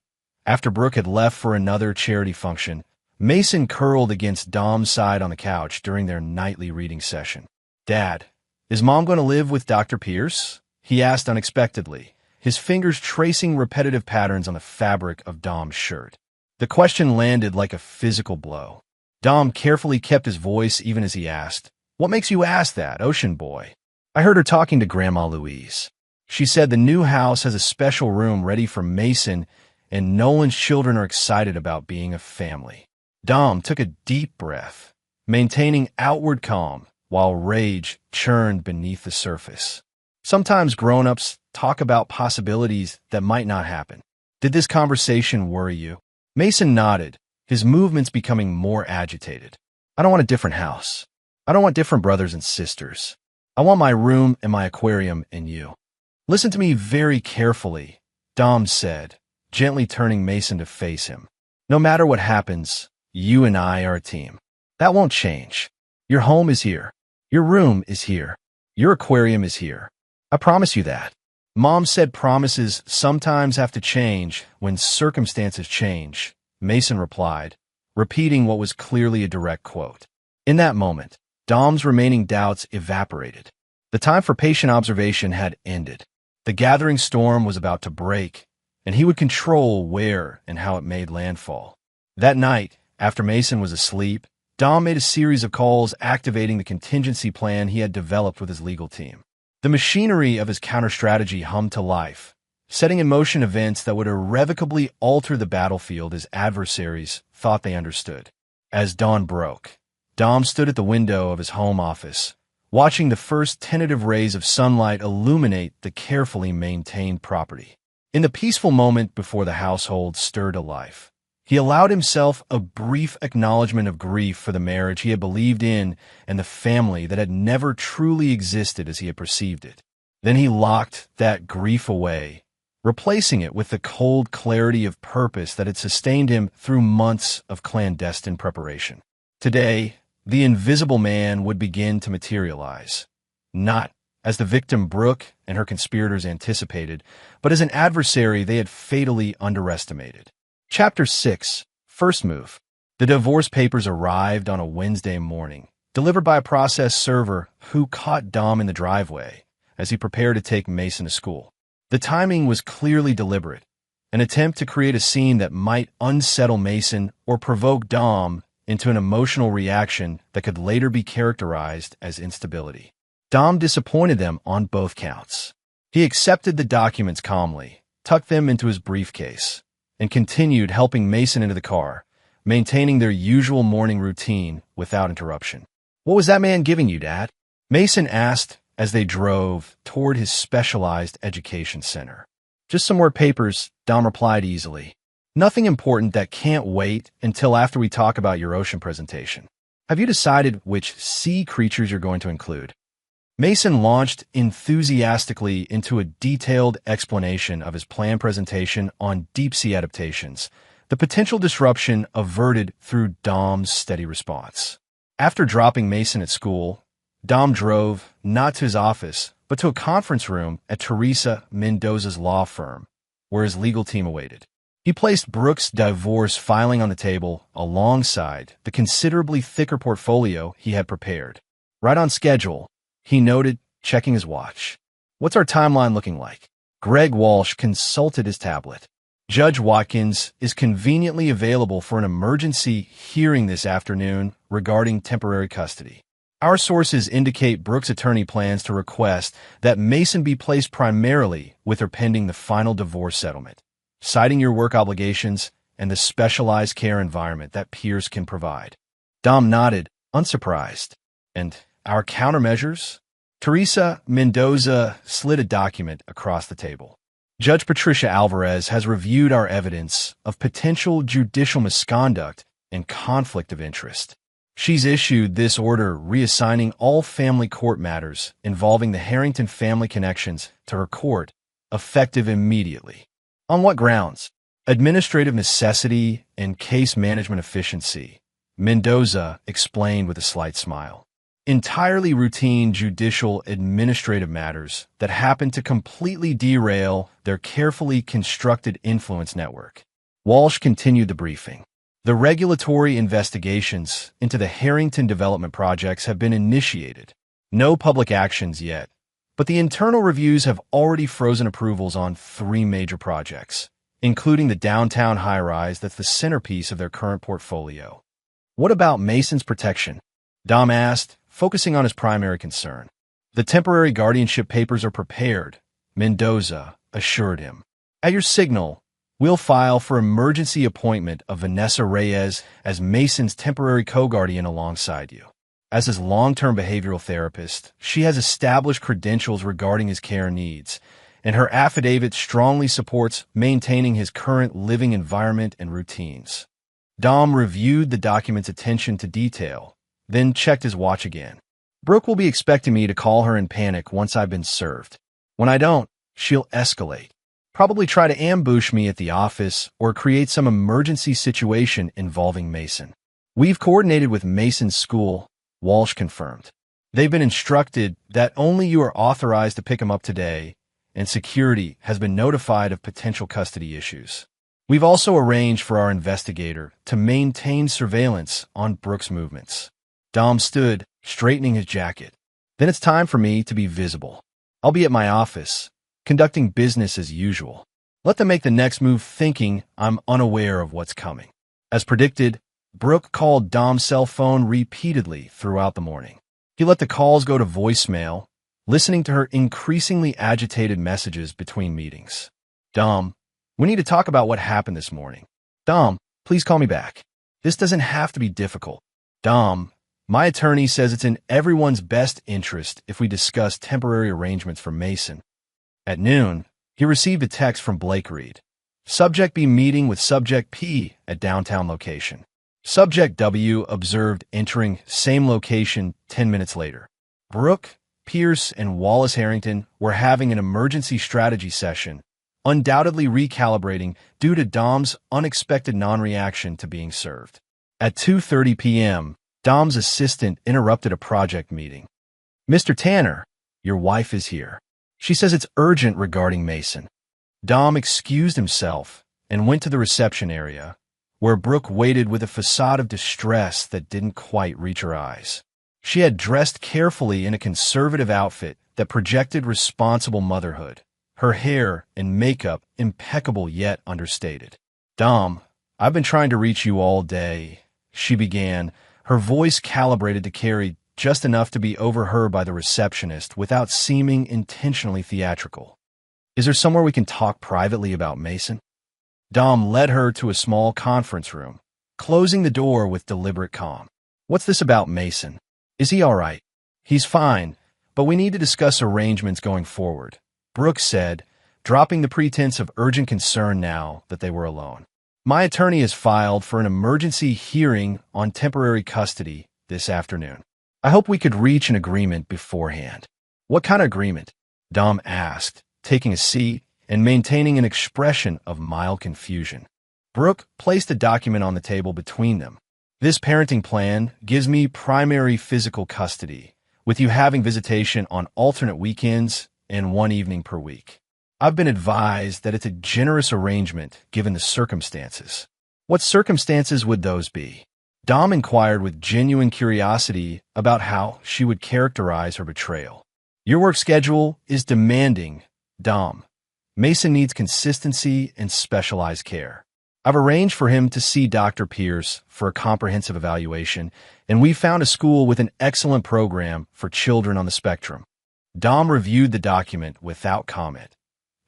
after Brooke had left for another charity function, Mason curled against Dom's side on the couch during their nightly reading session. "Dad, is Mom going to live with Dr. Pierce?" he asked unexpectedly, his fingers tracing repetitive patterns on the fabric of Dom's shirt. The question landed like a physical blow. Dom carefully kept his voice even as he asked, "What makes you ask that, Ocean Boy?" "I heard her talking to Grandma Louise. She said the new house has a special room ready for Mason, and Nolan's children are excited about being a family." Dom took a deep breath, maintaining outward calm while rage churned beneath the surface. Sometimes grown-ups talk about possibilities that might not happen. "Did this conversation worry you?" Mason nodded, his movements becoming more agitated. "I don't want a different house. I don't want different brothers and sisters. I want my room and my aquarium and you." "Listen to me very carefully," Dom said, gently turning Mason to face him. "No matter what happens, you and I are a team. That won't change. Your home is here. Your room is here. Your aquarium is here. I promise you that." "Mom said promises sometimes have to change when circumstances change," Mason replied, repeating what was clearly a direct quote. In that moment, Dom's remaining doubts evaporated. The time for patient observation had ended. The gathering storm was about to break, and he would control where and how it made landfall. That night, after Mason was asleep, Dom made a series of calls activating the contingency plan he had developed with his legal team. The machinery of his counter-strategy hummed to life, setting in motion events that would irrevocably alter the battlefield his adversaries thought they understood. As dawn broke, Dom stood at the window of his home office, watching the first tentative rays of sunlight illuminate the carefully maintained property. In the peaceful moment before the household stirred to life, he allowed himself a brief acknowledgement of grief for the marriage he had believed in and the family that had never truly existed as he had perceived it. Then he locked that grief away, replacing it with the cold clarity of purpose that had sustained him through months of clandestine preparation. Today, the invisible man would begin to materialize, not as the victim Brooke and her conspirators anticipated, but as an adversary they had fatally underestimated. Chapter 6. First Move. The divorce papers arrived on a Wednesday morning, delivered by a process server who caught Dom in the driveway as he prepared to take Mason to school. The timing was clearly deliberate, an attempt to create a scene that might unsettle Mason or provoke Dom into an emotional reaction that could later be characterized as instability. Dom disappointed them on both counts. He accepted the documents calmly, tucked them into his briefcase, and continued helping Mason into the car, maintaining their usual morning routine without interruption. "What was that man giving you, Dad?" Mason asked as they drove toward his specialized education center. "Just some more papers," Dom replied easily. "Nothing important that can't wait until after we talk about your ocean presentation. Have you decided which sea creatures you're going to include?" Mason launched enthusiastically into a detailed explanation of his planned presentation on deep-sea adaptations, the potential disruption averted through Dom's steady response. After dropping Mason at school, Dom drove not to his office, but to a conference room at Teresa Mendoza's law firm, where his legal team awaited. He placed Brooke's divorce filing on the table alongside the considerably thicker portfolio he had prepared. Right on schedule, he noted, checking his watch. What's our timeline looking like? Greg Walsh consulted his tablet. Judge Watkins is conveniently available for an emergency hearing this afternoon regarding temporary custody. Our sources indicate Brooke's attorney plans to request that Mason be placed primarily with her pending the final divorce settlement, citing your work obligations and the specialized care environment that peers can provide. Dom nodded, unsurprised. And our countermeasures? Teresa Mendoza slid a document across the table. Judge Patricia Alvarez has reviewed our evidence of potential judicial misconduct and conflict of interest. She's issued this order reassigning all family court matters involving the Harrington family connections to her court, effective immediately. On what grounds? Administrative necessity and case management efficiency, Mendoza explained with a slight smile. Entirely routine judicial administrative matters that happen to completely derail their carefully constructed influence network. Walsh continued the briefing. The regulatory investigations into the Harrington development projects have been initiated. No public actions yet, but the internal reviews have already frozen approvals on 3 major projects, including the downtown high-rise that's the centerpiece of their current portfolio. What about Mason's protection? Dom asked, focusing on his primary concern. The temporary guardianship papers are prepared, Mendoza assured him. At your signal, we'll file for emergency appointment of Vanessa Reyes as Mason's temporary co-guardian alongside you. As his long-term behavioral therapist, she has established credentials regarding his care needs, and her affidavit strongly supports maintaining his current living environment and routines. Dom reviewed the document's attention to detail, then checked his watch again. Brooke will be expecting me to call her in panic once I've been served. When I don't, she'll escalate. Probably try to ambush me at the office or create some emergency situation involving Mason. We've coordinated with Mason's school, Walsh confirmed. They've been instructed that only you are authorized to pick him up today, and security has been notified of potential custody issues. We've also arranged for our investigator to maintain surveillance on Brooke's movements. Dom stood, straightening his jacket. Then it's time for me to be visible. I'll be at my office, conducting business as usual. Let them make the next move thinking I'm unaware of what's coming. As predicted, Brooke called Dom's cell phone repeatedly throughout the morning. He let the calls go to voicemail, listening to her increasingly agitated messages between meetings. Dom, we need to talk about what happened this morning. Dom, please call me back. This doesn't have to be difficult. Dom, my attorney says it's in everyone's best interest if we discuss temporary arrangements for Mason. At noon, he received a text from Blake Reed. Subject B meeting with Subject P at downtown location. Subject W observed entering same location 10 minutes later. Brooke, Pierce, and Wallace Harrington were having an emergency strategy session, undoubtedly recalibrating due to Dom's unexpected non-reaction to being served. At 2:30 p.m., Dom's assistant interrupted a project meeting. Mr. Tanner, your wife is here. She says it's urgent regarding Mason. Dom excused himself and went to the reception area, where Brooke waited with a facade of distress that didn't quite reach her eyes. She had dressed carefully in a conservative outfit that projected responsible motherhood, her hair and makeup impeccable yet understated. Dom, I've been trying to reach you all day, she began, her voice calibrated to carry just enough to be overheard by the receptionist without seeming intentionally theatrical. Is there somewhere we can talk privately about Mason? Dom led her to a small conference room, closing the door with deliberate calm. What's this about Mason? Is he all right? He's fine, but we need to discuss arrangements going forward, Brooke said, dropping the pretense of urgent concern now that they were alone. My attorney has filed for an emergency hearing on temporary custody this afternoon. I hope we could reach an agreement beforehand. What kind of agreement? Dom asked, taking a seat and maintaining an expression of mild confusion. Brooke placed a document on the table between them. This parenting plan gives me primary physical custody, with you having visitation on alternate weekends and one evening per week. I've been advised that it's a generous arrangement given the circumstances. What circumstances would those be? Dom inquired with genuine curiosity about how she would characterize her betrayal. Your work schedule is demanding, Dom. Mason needs consistency and specialized care. I've arranged for him to see Dr. Pierce for a comprehensive evaluation, and we found a school with an excellent program for children on the spectrum. Dom reviewed the document without comment,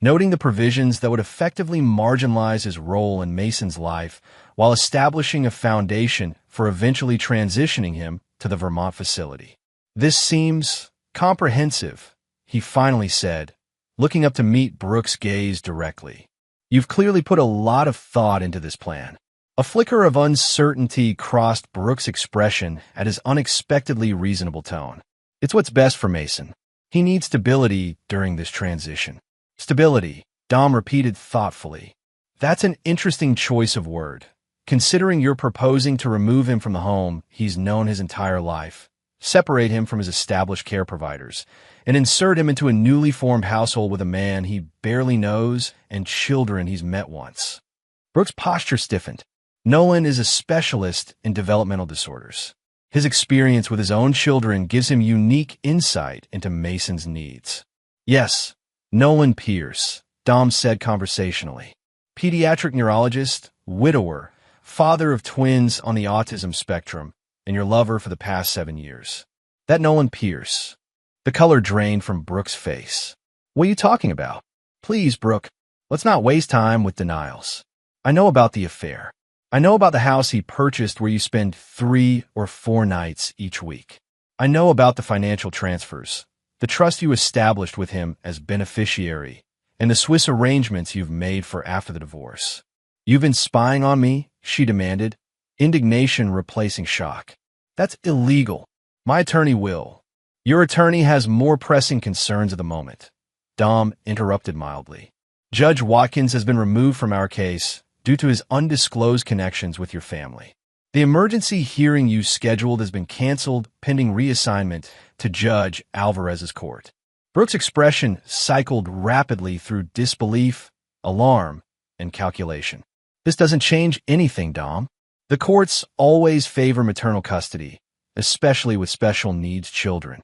noting the provisions that would effectively marginalize his role in Mason's life while establishing a foundation for eventually transitioning him to the Vermont facility. This seems comprehensive, he finally said, looking up to meet Brooks' gaze directly. You've clearly put a lot of thought into this plan. A flicker of uncertainty crossed Brooks' expression at his unexpectedly reasonable tone. It's what's best for Mason. He needs stability during this transition. Stability, Dom repeated thoughtfully. That's an interesting choice of word, considering you're proposing to remove him from the home he's known his entire life, separate him from his established care providers, and insert him into a newly formed household with a man he barely knows and children he's met once. Brooks' posture stiffened. Nolan is a specialist in developmental disorders. His experience with his own children gives him unique insight into Mason's needs. Yes, Nolan Pierce, Dom said conversationally. Pediatric neurologist, widower, father of twins on the autism spectrum, and your lover for the past 7 years. That Nolan Pierce. The color drained from Brooks' face. What are you talking about? Please, Brooke, let's not waste time with denials. I know about the affair. I know about the house he purchased where you spend 3 or 4 nights each week. I know about the financial transfers, the trust you established with him as beneficiary, and the Swiss arrangements you've made for after the divorce. You've been spying on me, she demanded, indignation replacing shock. That's illegal. My attorney will. Your attorney has more pressing concerns at the moment. Dom interrupted mildly. Judge Watkins has been removed from our case due to his undisclosed connections with your family. The emergency hearing you scheduled has been canceled pending reassignment to Judge Alvarez's court. Brooks' expression cycled rapidly through disbelief, alarm, and calculation. This doesn't change anything, Dom. The courts always favor maternal custody, especially with special needs children.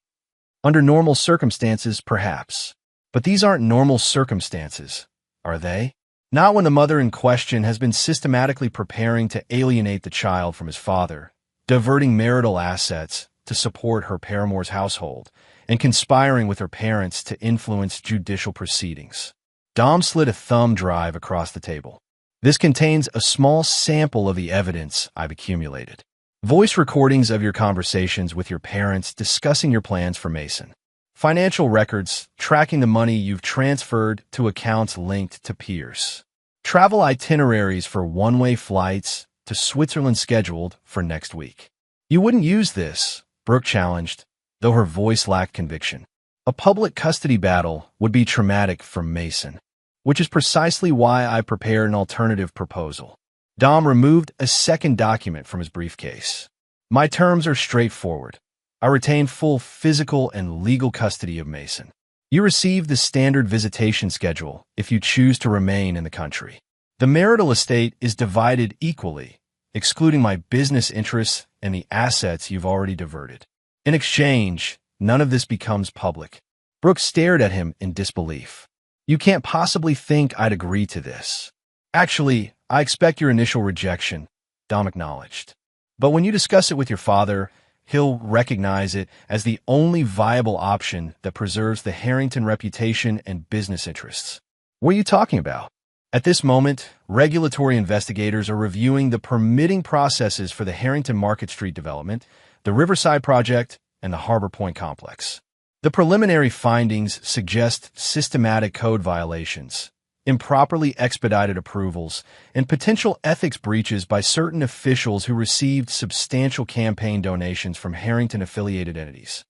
Under normal circumstances, perhaps. But these aren't normal circumstances, are they? Not when the mother in question has been systematically preparing to alienate the child from his father, diverting marital assets to support her paramour's household, and conspiring with her parents to influence judicial proceedings. Dom slid a thumb drive across the table. This contains a small sample of the evidence I've accumulated. Voice recordings of your conversations with your parents discussing your plans for Mason. Financial records tracking the money you've transferred to accounts linked to Pierce. Travel itineraries for one-way flights to Switzerland scheduled for next week. You wouldn't use this, Brooke challenged, though her voice lacked conviction. A public custody battle would be traumatic for Mason, which is precisely why I prepared an alternative proposal. Dom removed a second document from his briefcase. My terms are straightforward. I retain full physical and legal custody of Mason. You receive the standard visitation schedule if you choose to remain in the country. The marital estate is divided equally, excluding my business interests and the assets you've already diverted. In exchange, none of this becomes public. Brooks stared at him in disbelief. You can't possibly think I'd agree to this. Actually, I expect your initial rejection, Dom acknowledged. But when you discuss it with your father, he'll recognize it as the only viable option that preserves the Harrington reputation and business interests. What are you talking about? At this moment, regulatory investigators are reviewing the permitting processes for the Harrington Market Street development, the Riverside project, and the Harbor Point complex. The preliminary findings suggest systematic code violations, improperly expedited approvals, and potential ethics breaches by certain officials who received substantial campaign donations from Harrington-affiliated entities.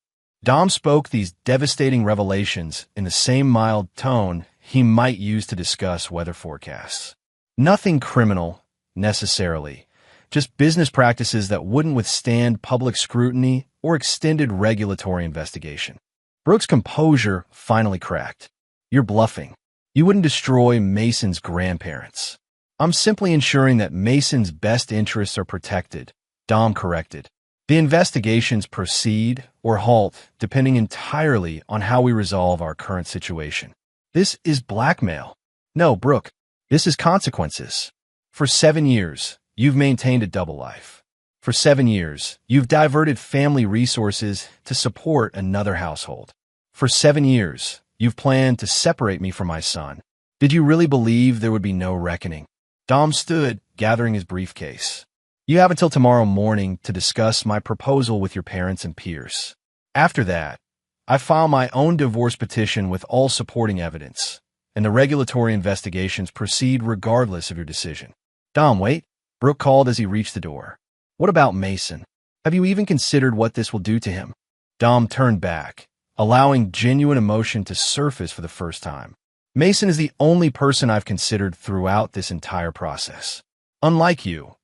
Dom spoke these devastating revelations in the same mild tone he might use to discuss weather forecasts. Nothing criminal, necessarily, just business practices that wouldn't withstand public scrutiny or extended regulatory investigation. Brooks' composure finally cracked. You're bluffing. You wouldn't destroy Mason's grandparents. I'm simply ensuring that Mason's best interests are protected, Dom corrected. The investigations proceed or halt depending entirely on how we resolve our current situation. This is blackmail. No, Brooke, this is consequences. For 7 years, you've maintained a double life. For 7 years, you've diverted family resources to support another household. For 7 years, you've planned to separate me from my son. Did you really believe there would be no reckoning? Dom stood, gathering his briefcase. You have until tomorrow morning to discuss my proposal with your parents and peers. After that, I file my own divorce petition with all supporting evidence, and the regulatory investigations proceed regardless of your decision. Dom, wait, Brooke called as he reached the door. What about Mason? Have you even considered what this will do to him? Dom turned back, allowing genuine emotion to surface for the first time. Mason is the only person I've considered throughout this entire process. Unlike you,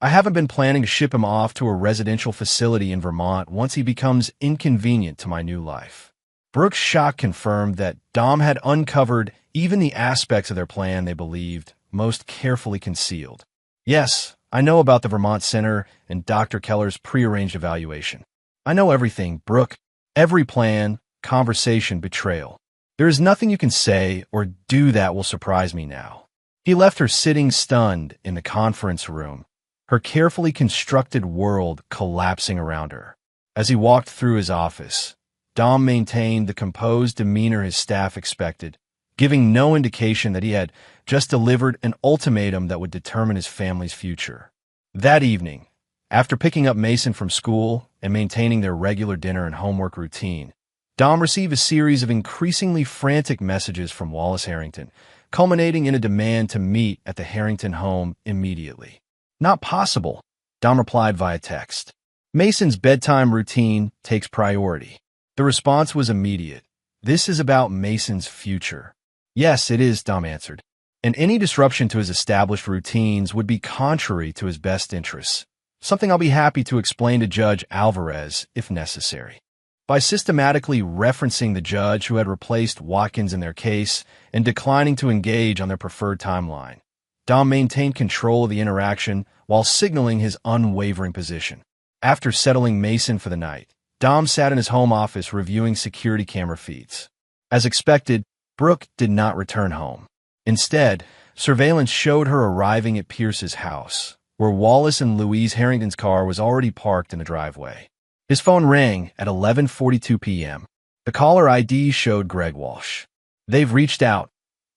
I haven't been planning to ship him off to a residential facility in Vermont once he becomes inconvenient to my new life. Brooke's shock confirmed that Dom had uncovered even the aspects of their plan they believed most carefully concealed. Yes, I know about the Vermont Center and Dr. Keller's prearranged evaluation. I know everything, Brooke. Every plan, conversation, betrayal. There is nothing you can say or do that will surprise me now. He left her sitting stunned in the conference room, her carefully constructed world collapsing around her. As he walked through his office, Dom maintained the composed demeanor his staff expected, giving no indication that he had just delivered an ultimatum that would determine his family's future. That evening, after picking up Mason from school and maintaining their regular dinner and homework routine, Dom received a series of increasingly frantic messages from Wallace Harrington, culminating in a demand to meet at the Harrington home immediately. Not possible, Dom replied via text. Mason's bedtime routine takes priority. The response was immediate. This is about Mason's future. Yes, it is, Dom answered. And any disruption to his established routines would be contrary to his best interests, something I'll be happy to explain to Judge Alvarez if necessary. By systematically referencing the judge who had replaced Watkins in their case and declining to engage on their preferred timeline, Dom maintained control of the interaction while signaling his unwavering position. After settling Mason for the night, Dom sat in his home office reviewing security camera feeds. As expected, Brooke did not return home. Instead, surveillance showed her arriving at Pierce's house, where Wallace and Louise Harrington's car was already parked in the driveway. His phone rang at 11:42 p.m. The caller ID showed Greg Walsh. They've reached out,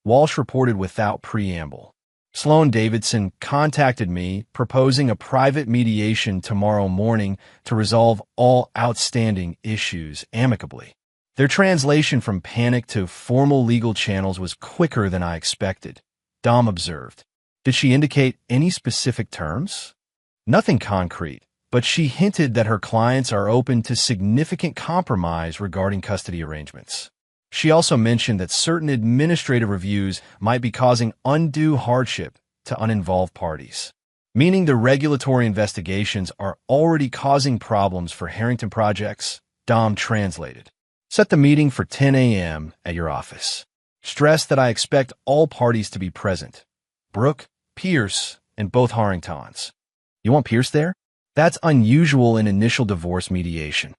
Walsh reported without preamble. Sloan Davidson contacted me, proposing a private mediation tomorrow morning to resolve all outstanding issues amicably. Their translation from panic to formal legal channels was quicker than I expected, Dom observed. Did she indicate any specific terms? Nothing concrete, but she hinted that her clients are open to significant compromise regarding custody arrangements. She also mentioned that certain administrative reviews might be causing undue hardship to uninvolved parties, meaning the regulatory investigations are already causing problems for Harrington projects, Dom translated. Set the meeting for 10 a.m. at your office. Stress that I expect all parties to be present. Brooke, Pierce, and both Harringtons. You want Pierce there? That's unusual in initial divorce mediation.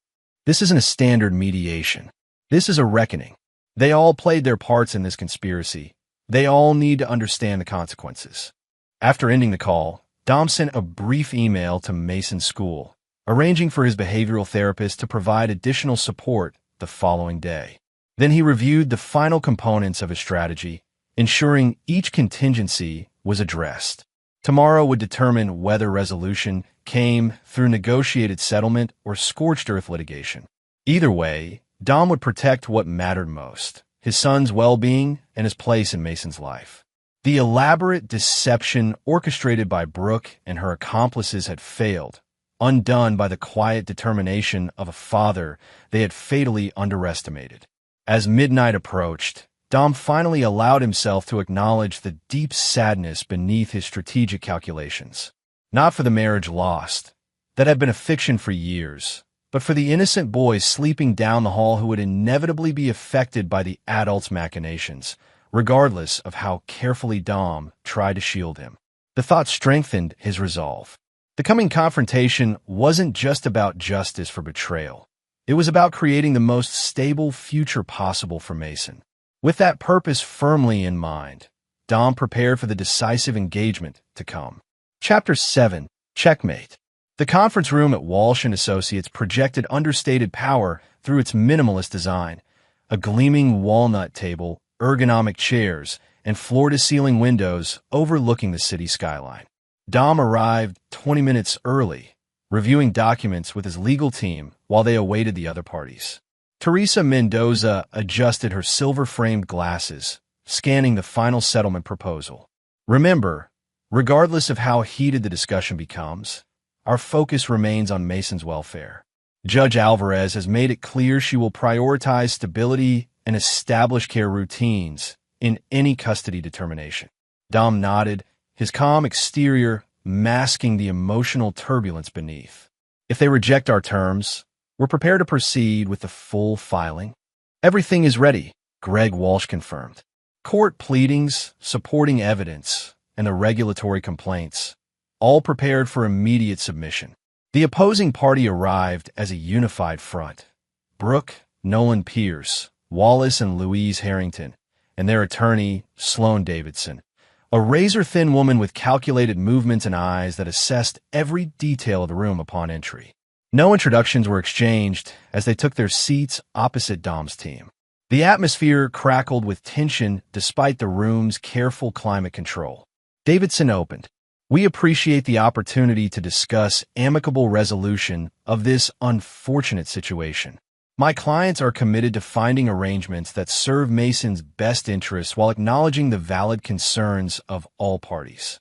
This isn't a standard mediation. This is a reckoning. They all played their parts in this conspiracy. They all need to understand the consequences. After ending the call, Dom sent a brief email to Mason's school, arranging for his behavioral therapist to provide additional support the following day. Then he reviewed the final components of his strategy, ensuring each contingency was addressed. Tomorrow would determine whether resolution came through negotiated settlement or scorched earth litigation. Either way, Dom would protect what mattered most, his son's well-being and his place in Mason's life. The elaborate deception orchestrated by Brooke and her accomplices had failed, undone by the quiet determination of a father they had fatally underestimated. As midnight approached, Dom finally allowed himself to acknowledge the deep sadness beneath his strategic calculations. Not for the marriage lost, that had been a fiction for years, but for the innocent boys sleeping down the hall who would inevitably be affected by the adults' machinations, regardless of how carefully Dom tried to shield him. The thought strengthened his resolve. The coming confrontation wasn't just about justice for betrayal. It was about creating the most stable future possible for Mason. With that purpose firmly in mind, Dom prepared for the decisive engagement to come. Chapter 7. Checkmate. The conference room at Walsh & Associates projected understated power through its minimalist design. A gleaming walnut table, ergonomic chairs, and floor-to-ceiling windows overlooking the city skyline. Dom arrived 20 minutes early, reviewing documents with his legal team while they awaited the other parties. Teresa Mendoza adjusted her silver-framed glasses, scanning the final settlement proposal. Remember, regardless of how heated the discussion becomes, our focus remains on Mason's welfare. Judge Alvarez has made it clear she will prioritize stability and establish care routines in any custody determination. Dom nodded, his calm exterior masking the emotional turbulence beneath. If they reject our terms, we're prepared to proceed with the full filing. Everything is ready, Greg Walsh confirmed. Court pleadings, supporting evidence, and the regulatory complaints, all prepared for immediate submission. The opposing party arrived as a unified front. Brooke, Nolan Pierce, Wallace and Louise Harrington, and their attorney, Sloan Davidson, a razor-thin woman with calculated movements and eyes that assessed every detail of the room upon entry. No introductions were exchanged as they took their seats opposite Dom's team. The atmosphere crackled with tension despite the room's careful climate control. Davidson opened. We appreciate the opportunity to discuss amicable resolution of this unfortunate situation. My clients are committed to finding arrangements that serve Mason's best interests while acknowledging the valid concerns of all parties.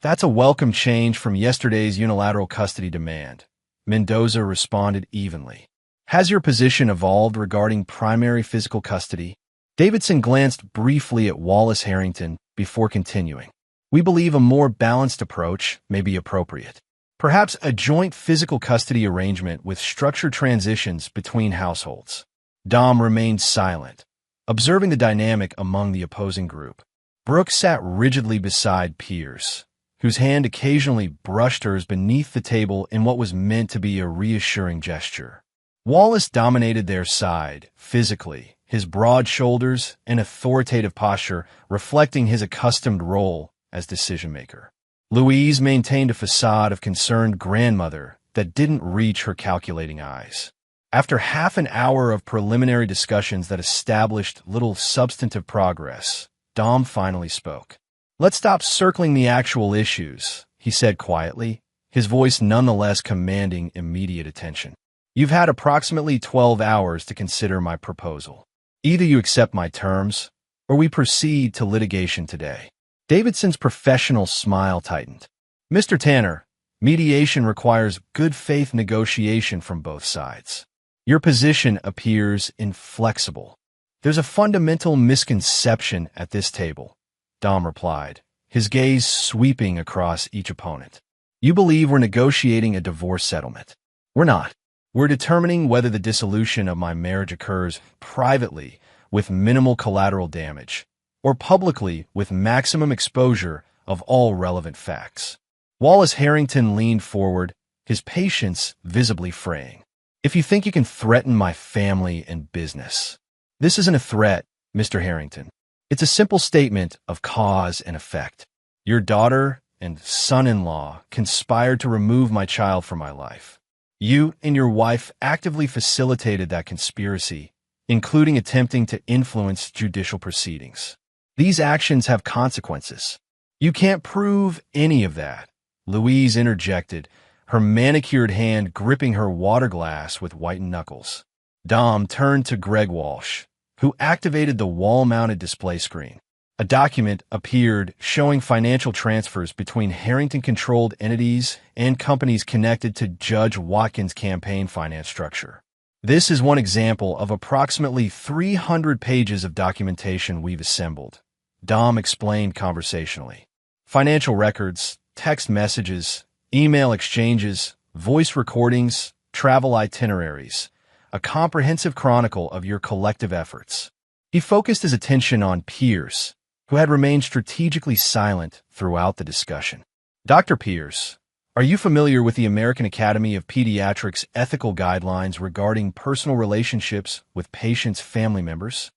That's a welcome change from yesterday's unilateral custody demand. Mendoza responded evenly. Has your position evolved regarding primary physical custody? Davidson glanced briefly at Wallace Harrington before continuing. We believe a more balanced approach may be appropriate. Perhaps a joint physical custody arrangement with structured transitions between households. Dom remained silent, observing the dynamic among the opposing group. Brooke sat rigidly beside Pierce, whose hand occasionally brushed hers beneath the table in what was meant to be a reassuring gesture. Wallace dominated their side, physically, his broad shoulders and authoritative posture reflecting his accustomed role as decision-maker. Louise maintained a facade of concerned grandmother that didn't reach her calculating eyes. After half an hour of preliminary discussions that established little substantive progress, Dom finally spoke. Let's stop circling the actual issues, he said quietly, his voice nonetheless commanding immediate attention. You've had approximately 12 hours to consider my proposal. Either you accept my terms, or we proceed to litigation today. Davidson's professional smile tightened. Mr. Tanner, mediation requires good faith negotiation from both sides. Your position appears inflexible. There's a fundamental misconception at this table, Dom replied, his gaze sweeping across each opponent. You believe we're negotiating a divorce settlement. We're not. We're determining whether the dissolution of my marriage occurs privately with minimal collateral damage, or publicly with maximum exposure of all relevant facts. Wallace Harrington leaned forward, his patience visibly fraying. If you think you can threaten my family and business. This isn't a threat, Mr. Harrington. It's a simple statement of cause and effect. Your daughter and son-in-law conspired to remove my child from my life. You and your wife actively facilitated that conspiracy, including attempting to influence judicial proceedings. These actions have consequences. You can't prove any of that, Louise interjected, her manicured hand gripping her water glass with whitened knuckles. Dom turned to Greg Walsh, who activated the wall-mounted display screen. A document appeared showing financial transfers between Harrington-controlled entities and companies connected to Judge Watkins' campaign finance structure. This is one example of approximately 300 pages of documentation we've assembled, Dom explained conversationally. Financial records, text messages, email exchanges, voice recordings, travel itineraries, a comprehensive chronicle of your collective efforts. He focused his attention on Pierce, who had remained strategically silent throughout the discussion. Dr. Pierce, are you familiar with the American Academy of Pediatrics ethical guidelines regarding personal relationships with patients' family members?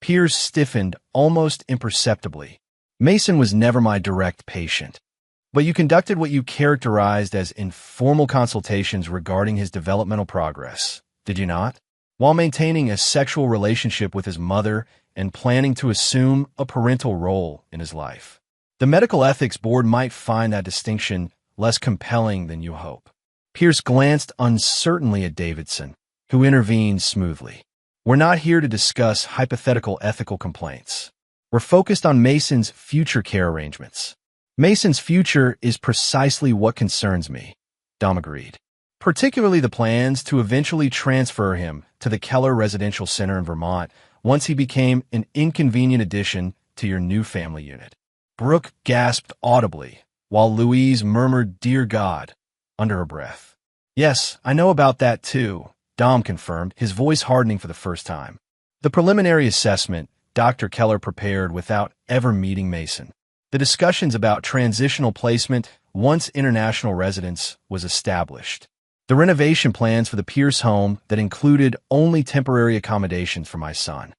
Pierce stiffened almost imperceptibly. Mason was never my direct patient, but you conducted what you characterized as informal consultations regarding his developmental progress, did you not? While maintaining a sexual relationship with his mother and planning to assume a parental role in his life. The Medical Ethics Board might find that distinction less compelling than you hope. Pierce glanced uncertainly at Davidson, who intervened smoothly. We're not here to discuss hypothetical ethical complaints. We're focused on Mason's future care arrangements. Mason's future is precisely what concerns me, Dom agreed. Particularly the plans to eventually transfer him to the Keller Residential Center in Vermont once he became an inconvenient addition to your new family unit. Brooke gasped audibly, while Louise murmured, "Dear God," under her breath. "Yes, I know about that too," Dom confirmed, his voice hardening for the first time. The preliminary assessment Dr. Keller prepared without ever meeting Mason. The discussions about transitional placement once international residence was established. The renovation plans for the Pierce home that included only temporary accommodations for my son.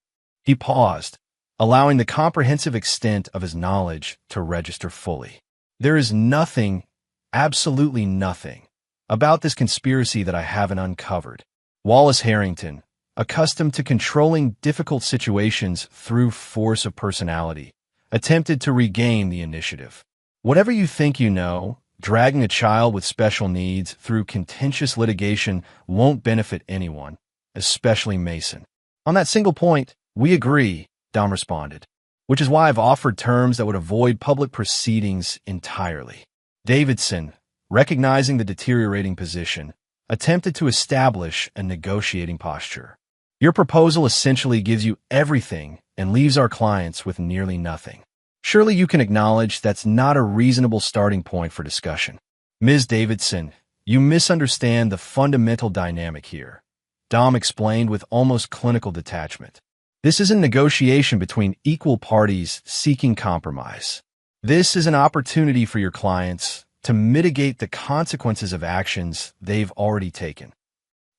He paused, allowing the comprehensive extent of his knowledge to register fully. There is nothing, absolutely nothing, about this conspiracy that I haven't uncovered. Wallace Harrington, accustomed to controlling difficult situations through force of personality, attempted to regain the initiative. Whatever you think you know, dragging a child with special needs through contentious litigation won't benefit anyone, especially Mason. On that single point, we agree, Dom responded, which is why I've offered terms that would avoid public proceedings entirely. Davidson, recognizing the deteriorating position, attempted to establish a negotiating posture. Your proposal essentially gives you everything and leaves our clients with nearly nothing. Surely you can acknowledge that's not a reasonable starting point for discussion. Ms. Davidson, you misunderstand the fundamental dynamic here, Dom explained with almost clinical detachment. This is a negotiation between equal parties seeking compromise. This is an opportunity for your clients to mitigate the consequences of actions they've already taken.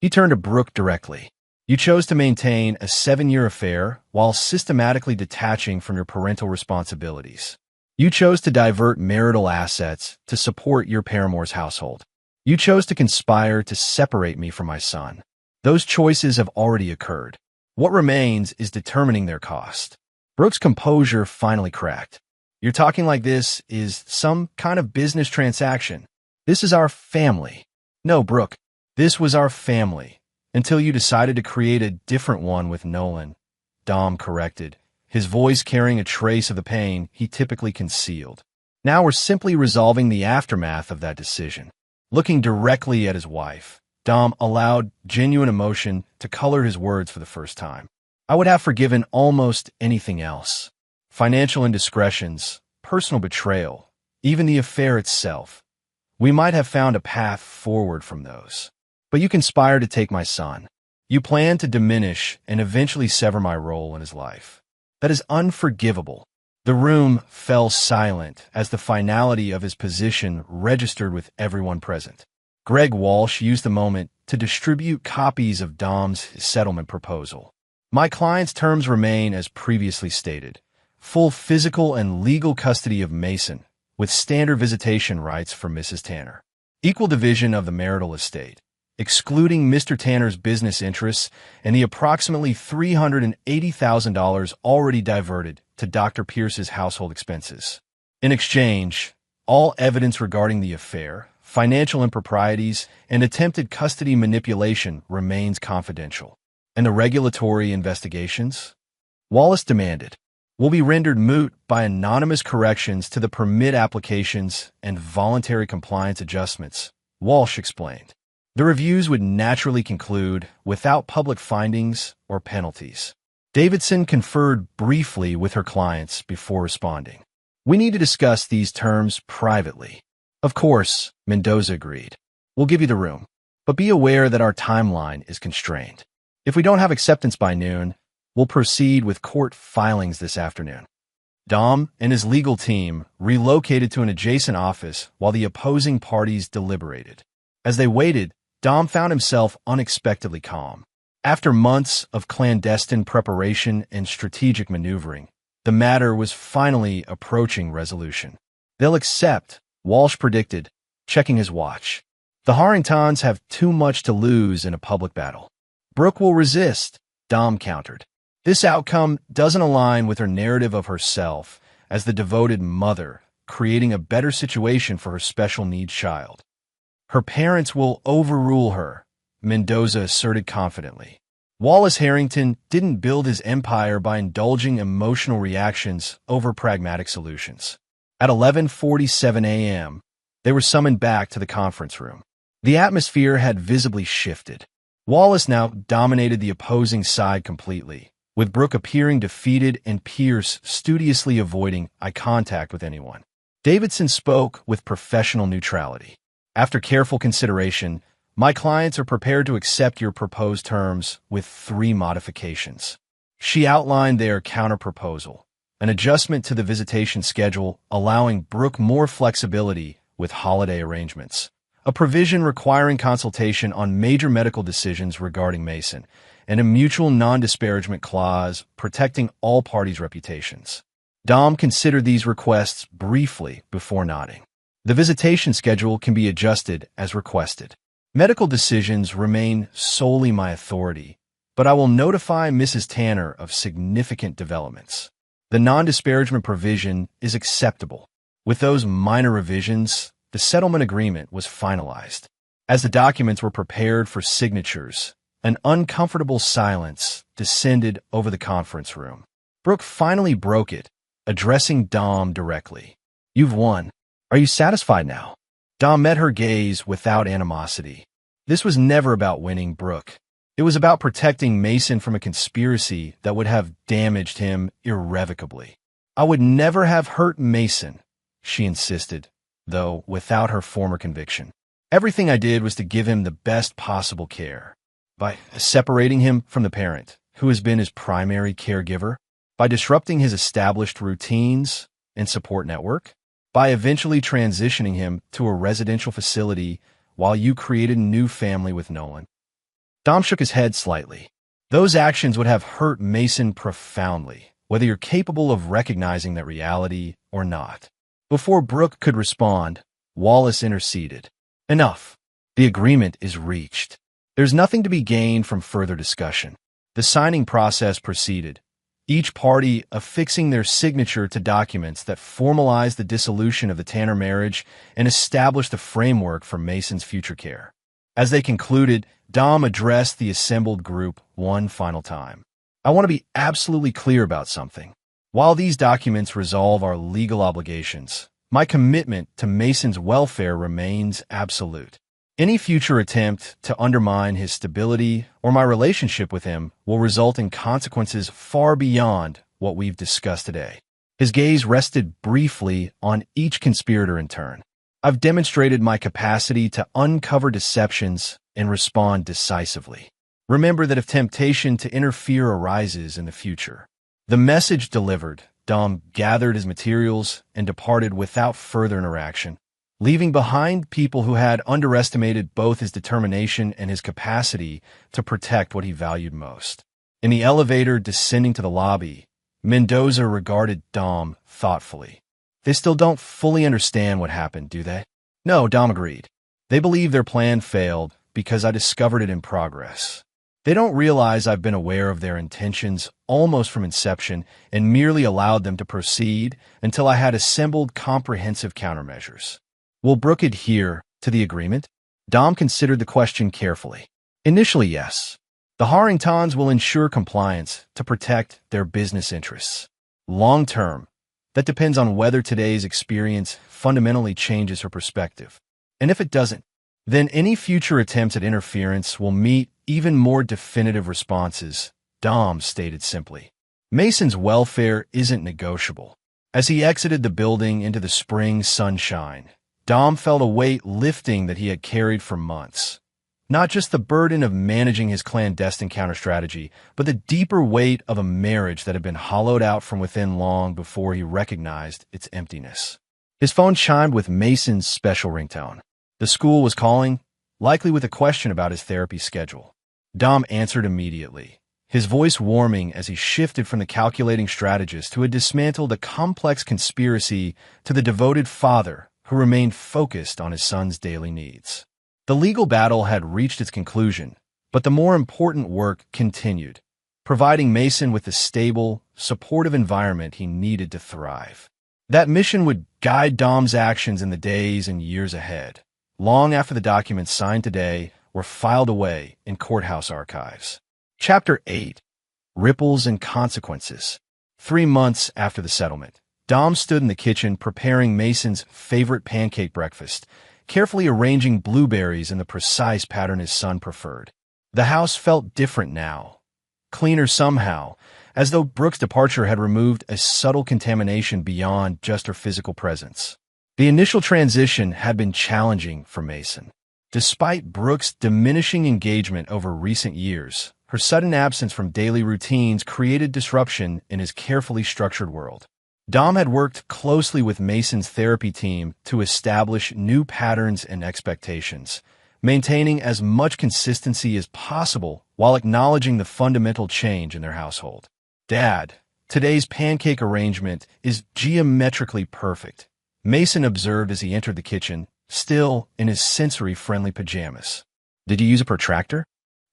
He turned to Brooke directly. You chose to maintain a 7-year affair while systematically detaching from your parental responsibilities. You chose to divert marital assets to support your paramour's household. You chose to conspire to separate me from my son. Those choices have already occurred. What remains is determining their cost. Brooke's composure finally cracked. You're talking like this is some kind of business transaction. This is our family. No, Brooke, this was our family. Until you decided to create a different one with Nolan, Dom corrected, his voice carrying a trace of the pain he typically concealed. Now we're simply resolving the aftermath of that decision. Looking directly at his wife, Dom allowed genuine emotion to color his words for the first time. I would have forgiven almost anything else. Financial indiscretions, personal betrayal, even the affair itself. We might have found a path forward from those. But you conspire to take my son. You plan to diminish and eventually sever my role in his life. That is unforgivable. The room fell silent as the finality of his position registered with everyone present. Greg Walsh used the moment to distribute copies of Dom's settlement proposal. My client's terms remain as previously stated. Full physical and legal custody of Mason, with standard visitation rights for Mrs. Tanner. Equal division of the marital estate, excluding Mr. Tanner's business interests and the approximately $380,000 already diverted to Dr. Pierce's household expenses. In exchange, all evidence regarding the affair, financial improprieties, and attempted custody manipulation remains confidential. And the regulatory investigations? Wallace demanded, will be rendered moot by anonymous corrections to the permit applications and voluntary compliance adjustments, Walsh explained. The reviews would naturally conclude without public findings or penalties. Davidson conferred briefly with her clients before responding. We need to discuss these terms privately. Of course, Mendoza agreed. We'll give you the room, but be aware that our timeline is constrained. If we don't have acceptance by noon, we'll proceed with court filings this afternoon. Dom and his legal team relocated to an adjacent office while the opposing parties deliberated. As they waited, Dom found himself unexpectedly calm. After months of clandestine preparation and strategic maneuvering, the matter was finally approaching resolution. They'll accept, Walsh predicted, checking his watch. The Harringtons have too much to lose in a public battle. Brooke will resist, Dom countered. This outcome doesn't align with her narrative of herself as the devoted mother, creating a better situation for her special needs child. Her parents will overrule her, Mendoza asserted confidently. Wallace Harrington didn't build his empire by indulging emotional reactions over pragmatic solutions. At 11:47 a.m., they were summoned back to the conference room. The atmosphere had visibly shifted. Wallace now dominated the opposing side completely, with Brooke appearing defeated and Pierce studiously avoiding eye contact with anyone. Davidson spoke with professional neutrality. After careful consideration, my clients are prepared to accept your proposed terms with 3 modifications. She outlined their counterproposal, an adjustment to the visitation schedule allowing Brooke more flexibility with holiday arrangements, a provision requiring consultation on major medical decisions regarding Mason, and a mutual non-disparagement clause protecting all parties' reputations. Dom considered these requests briefly before nodding. The visitation schedule can be adjusted as requested. Medical decisions remain solely my authority, but I will notify Mrs. Tanner of significant developments. The non-disparagement provision is acceptable. With those minor revisions, the settlement agreement was finalized. As the documents were prepared for signatures, an uncomfortable silence descended over the conference room. Brooke finally broke it, addressing Dom directly. You've won. Are you satisfied now? Dom met her gaze without animosity. This was never about winning, Brooke. It was about protecting Mason from a conspiracy that would have damaged him irrevocably. I would never have hurt Mason, she insisted, though without her former conviction. Everything I did was to give him the best possible care. By separating him from the parent, who has been his primary caregiver, by disrupting his established routines and support network, by eventually transitioning him to a residential facility while you created a new family with Nolan. Dom shook his head slightly. Those actions would have hurt Mason profoundly, whether you're capable of recognizing that reality or not. Before Brooke could respond, Wallace interceded. Enough. The agreement is reached. There's nothing to be gained from further discussion. The signing process proceeded, each party affixing their signature to documents that formalized the dissolution of the Tanner marriage and established a framework for Mason's future care. As they concluded, Dom addressed the assembled group one final time. I want to be absolutely clear about something. While these documents resolve our legal obligations, my commitment to Mason's welfare remains absolute. Any future attempt to undermine his stability or my relationship with him will result in consequences far beyond what we've discussed today. His gaze rested briefly on each conspirator in turn. I've demonstrated my capacity to uncover deceptions and respond decisively. Remember that if temptation to interfere arises in the future. The message delivered, Dom gathered his materials and departed without further interaction, leaving behind people who had underestimated both his determination and his capacity to protect what he valued most. In the elevator descending to the lobby, Mendoza regarded Dom thoughtfully. They still don't fully understand what happened, do they? No, Dom agreed. They believe their plan failed because I discovered it in progress. They don't realize I've been aware of their intentions almost from inception and merely allowed them to proceed until I had assembled comprehensive countermeasures. Will Brooke adhere to the agreement? Dom considered the question carefully. Initially, yes. The Harringtons will ensure compliance to protect their business interests. Long term, that depends on whether today's experience fundamentally changes her perspective. And if it doesn't, then any future attempts at interference will meet even more definitive responses, Dom stated simply. Mason's welfare isn't negotiable. As he exited the building into the spring sunshine, Dom felt a weight lifting that he had carried for months. Not just the burden of managing his clandestine counter-strategy, but the deeper weight of a marriage that had been hollowed out from within long before he recognized its emptiness. His phone chimed with Mason's special ringtone. The school was calling, likely with a question about his therapy schedule. Dom answered immediately, his voice warming as he shifted from the calculating strategist who had dismantled a complex conspiracy to the devoted father who remained focused on his son's daily needs. The legal battle had reached its conclusion, but the more important work continued, providing Mason with the stable, supportive environment he needed to thrive. That mission would guide Dom's actions in the days and years ahead, long after the documents signed today were filed away in courthouse archives. Chapter 8. Ripples and Consequences. 3 months after the settlement, Dom stood in the kitchen preparing Mason's favorite pancake breakfast, carefully arranging blueberries in the precise pattern his son preferred. The house felt different now, cleaner somehow, as though Brooke's departure had removed a subtle contamination beyond just her physical presence. The initial transition had been challenging for Mason. Despite Brooke's diminishing engagement over recent years, her sudden absence from daily routines created disruption in his carefully structured world. Dom had worked closely with Mason's therapy team to establish new patterns and expectations, maintaining as much consistency as possible while acknowledging the fundamental change in their household. "Dad, today's pancake arrangement is geometrically perfect," Mason observed as he entered the kitchen, still in his sensory-friendly pajamas. "Did you use a protractor?"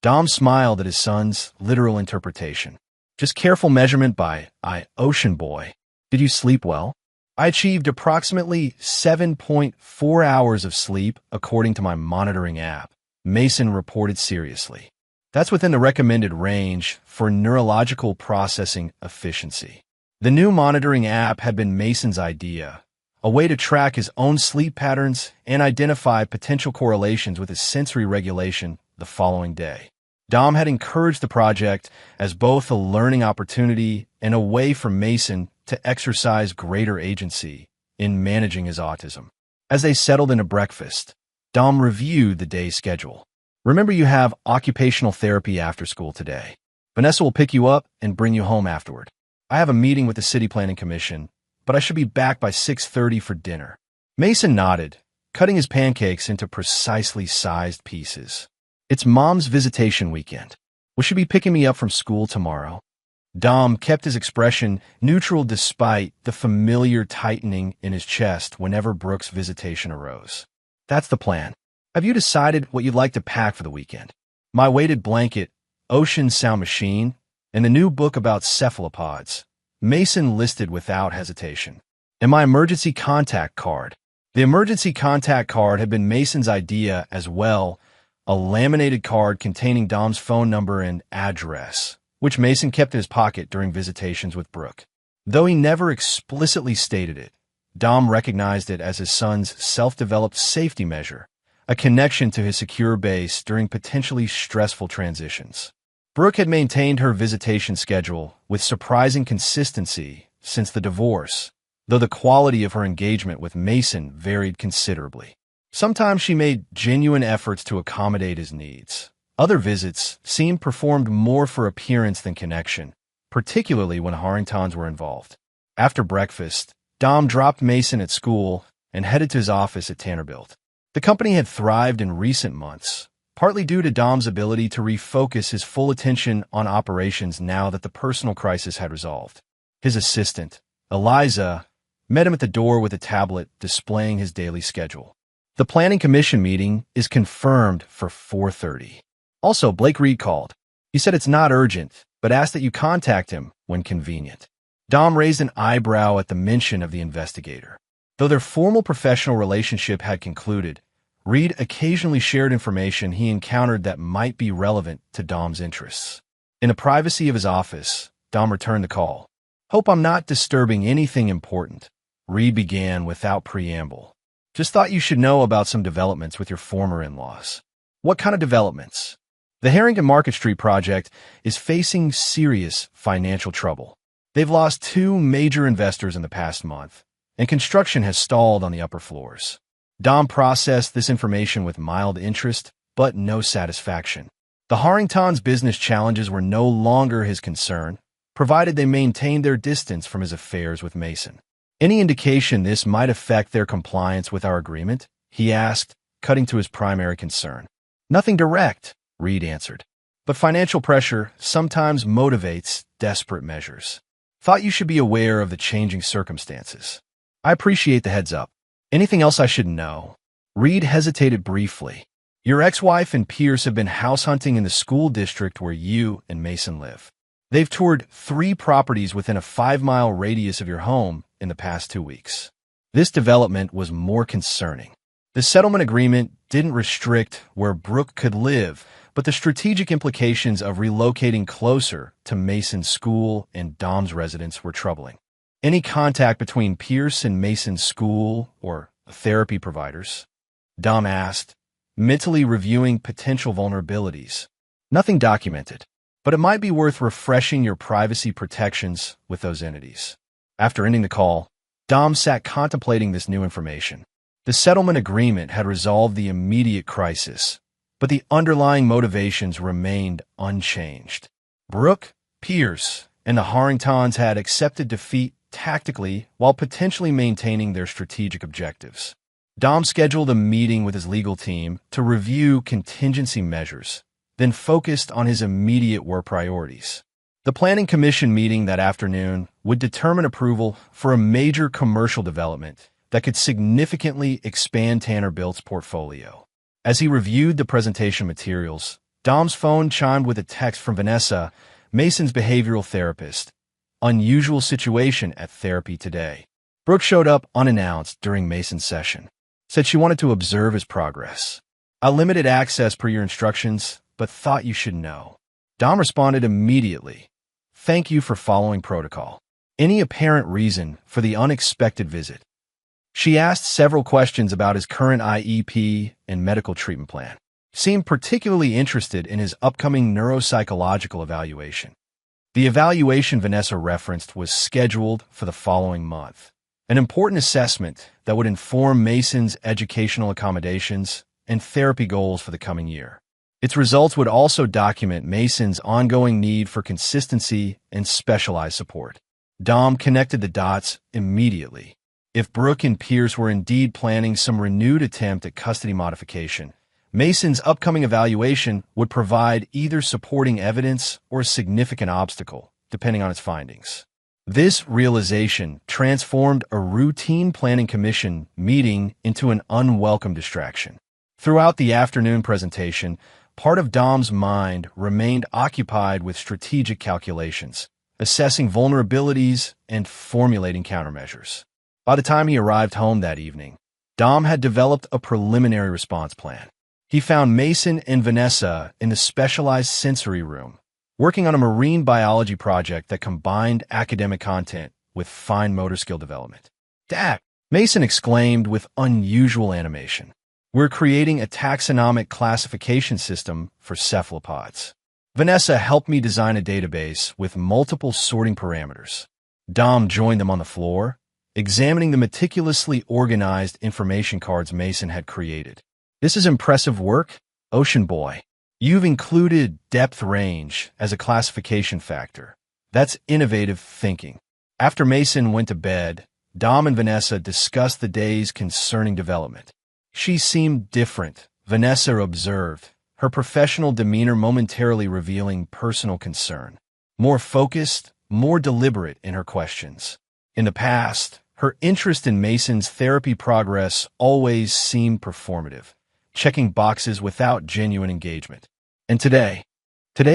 Dom smiled at his son's literal interpretation. "Just careful measurement by Ocean Boy. Did you sleep well?" "I achieved approximately 7.4 hours of sleep according to my monitoring app," Mason reported seriously. "That's within the recommended range for neurological processing efficiency." The new monitoring app had been Mason's idea, a way to track his own sleep patterns and identify potential correlations with his sensory regulation the following day. Dom had encouraged the project as both a learning opportunity and a way for Mason to exercise greater agency in managing his autism. As they settled into breakfast, Dom reviewed the day's schedule. "Remember, you have occupational therapy after school today. Vanessa will pick you up and bring you home afterward. I have a meeting with the City Planning Commission, but I should be back by 6:30 for dinner." Mason nodded, cutting his pancakes into precisely sized pieces. "It's Mom's visitation weekend. Will she be picking me up from school tomorrow?" Dom kept his expression neutral despite the familiar tightening in his chest whenever Brooke's visitation arose. "That's the plan. Have you decided what you'd like to pack for the weekend?" "My weighted blanket, ocean sound machine, and the new book about cephalopods," Mason listed without hesitation. "And my emergency contact card." The emergency contact card had been Mason's idea as well, a laminated card containing Dom's phone number and address, which Mason kept in his pocket during visitations with Brooke. Though he never explicitly stated it, Dom recognized it as his son's self-developed safety measure, a connection to his secure base during potentially stressful transitions. Brooke had maintained her visitation schedule with surprising consistency since the divorce, though the quality of her engagement with Mason varied considerably. Sometimes she made genuine efforts to accommodate his needs. Other visits seemed performed more for appearance than connection, particularly when Harringtons were involved. After breakfast, Dom dropped Mason at school and headed to his office at Tannerbilt. The company had thrived in recent months, partly due to Dom's ability to refocus his full attention on operations now that the personal crisis had resolved. His assistant, Eliza, met him at the door with a tablet displaying his daily schedule. "The Planning Commission meeting is confirmed for 4:30. Also, Blake Reed called. He said it's not urgent, but asked that you contact him when convenient." Dom raised an eyebrow at the mention of the investigator. Though their formal professional relationship had concluded, Reed occasionally shared information he encountered that might be relevant to Dom's interests. In the privacy of his office, Dom returned the call. "Hope I'm not disturbing anything important," Reed began without preamble. "Just thought you should know about some developments with your former in-laws." "What kind of developments?" "The Harrington Market Street project is facing serious financial trouble. They've lost 2 major investors in the past month, and construction has stalled on the upper floors." Dom processed this information with mild interest, but no satisfaction. The Harringtons' business challenges were no longer his concern, provided they maintained their distance from his affairs with Mason. Any indication this might affect their compliance with our agreement? He asked, cutting to his primary concern. Nothing direct, Reed answered. But financial pressure sometimes motivates desperate measures. Thought you should be aware of the changing circumstances. I appreciate the heads up. Anything else I should know? Reed hesitated briefly. Your ex-wife and Pierce have been house hunting in the school district where you and Mason live. They've toured 3 properties within a 5-mile radius of your home in the past 2 weeks. This development was more concerning. The settlement agreement didn't restrict where Brooke could live, but the strategic implications of relocating closer to Mason's school and Dom's residence were troubling. Any contact between Pierce and Mason's school or therapy providers? Dom asked, mentally reviewing potential vulnerabilities. Nothing documented, but it might be worth refreshing your privacy protections with those entities. After ending the call, Dom sat contemplating this new information. The settlement agreement had resolved the immediate crisis, but the underlying motivations remained unchanged. Brooke, Pierce, and the Harringtons had accepted defeat tactically while potentially maintaining their strategic objectives. Dom scheduled a meeting with his legal team to review contingency measures, then focused on his immediate work priorities. The Planning Commission meeting that afternoon would determine approval for a major commercial development that could significantly expand Tanner-Built's portfolio. As he reviewed the presentation materials, Dom's phone chimed with a text from Vanessa, Mason's behavioral therapist. Unusual situation at therapy today. Brooke showed up unannounced during Mason's session. Said she wanted to observe his progress. I limited access per your instructions, but thought you should know. Dom responded immediately. Thank you for following protocol. Any apparent reason for the unexpected visit? She asked several questions about his current IEP and medical treatment plan. Seemed particularly interested in his upcoming neuropsychological evaluation. The evaluation Vanessa referenced was scheduled for the following month. An important assessment that would inform Mason's educational accommodations and therapy goals for the coming year. Its results would also document Mason's ongoing need for consistency and specialized support. Dom connected the dots immediately. If Brooke and Pierce were indeed planning some renewed attempt at custody modification, Mason's upcoming evaluation would provide either supporting evidence or a significant obstacle, depending on its findings. This realization transformed a routine planning commission meeting into an unwelcome distraction. Throughout the afternoon presentation, part of Dom's mind remained occupied with strategic calculations, assessing vulnerabilities and formulating countermeasures. By the time he arrived home that evening, Dom had developed a preliminary response plan. He found Mason and Vanessa in the specialized sensory room, working on a marine biology project that combined academic content with fine motor skill development. Dad, Mason exclaimed with unusual animation. We're creating a taxonomic classification system for cephalopods. Vanessa helped me design a database with multiple sorting parameters. Dom joined them on the floor, examining the meticulously organized information cards Mason had created. This is impressive work, Ocean Boy. You've included depth range as a classification factor. That's innovative thinking. After Mason went to bed, Dom and Vanessa discussed the day's concerning development. She seemed different, Vanessa observed, her professional demeanor momentarily revealing personal concern. More focused, more deliberate in her questions. In the past, her interest in Mason's therapy progress always seemed performative, checking boxes without genuine engagement. And today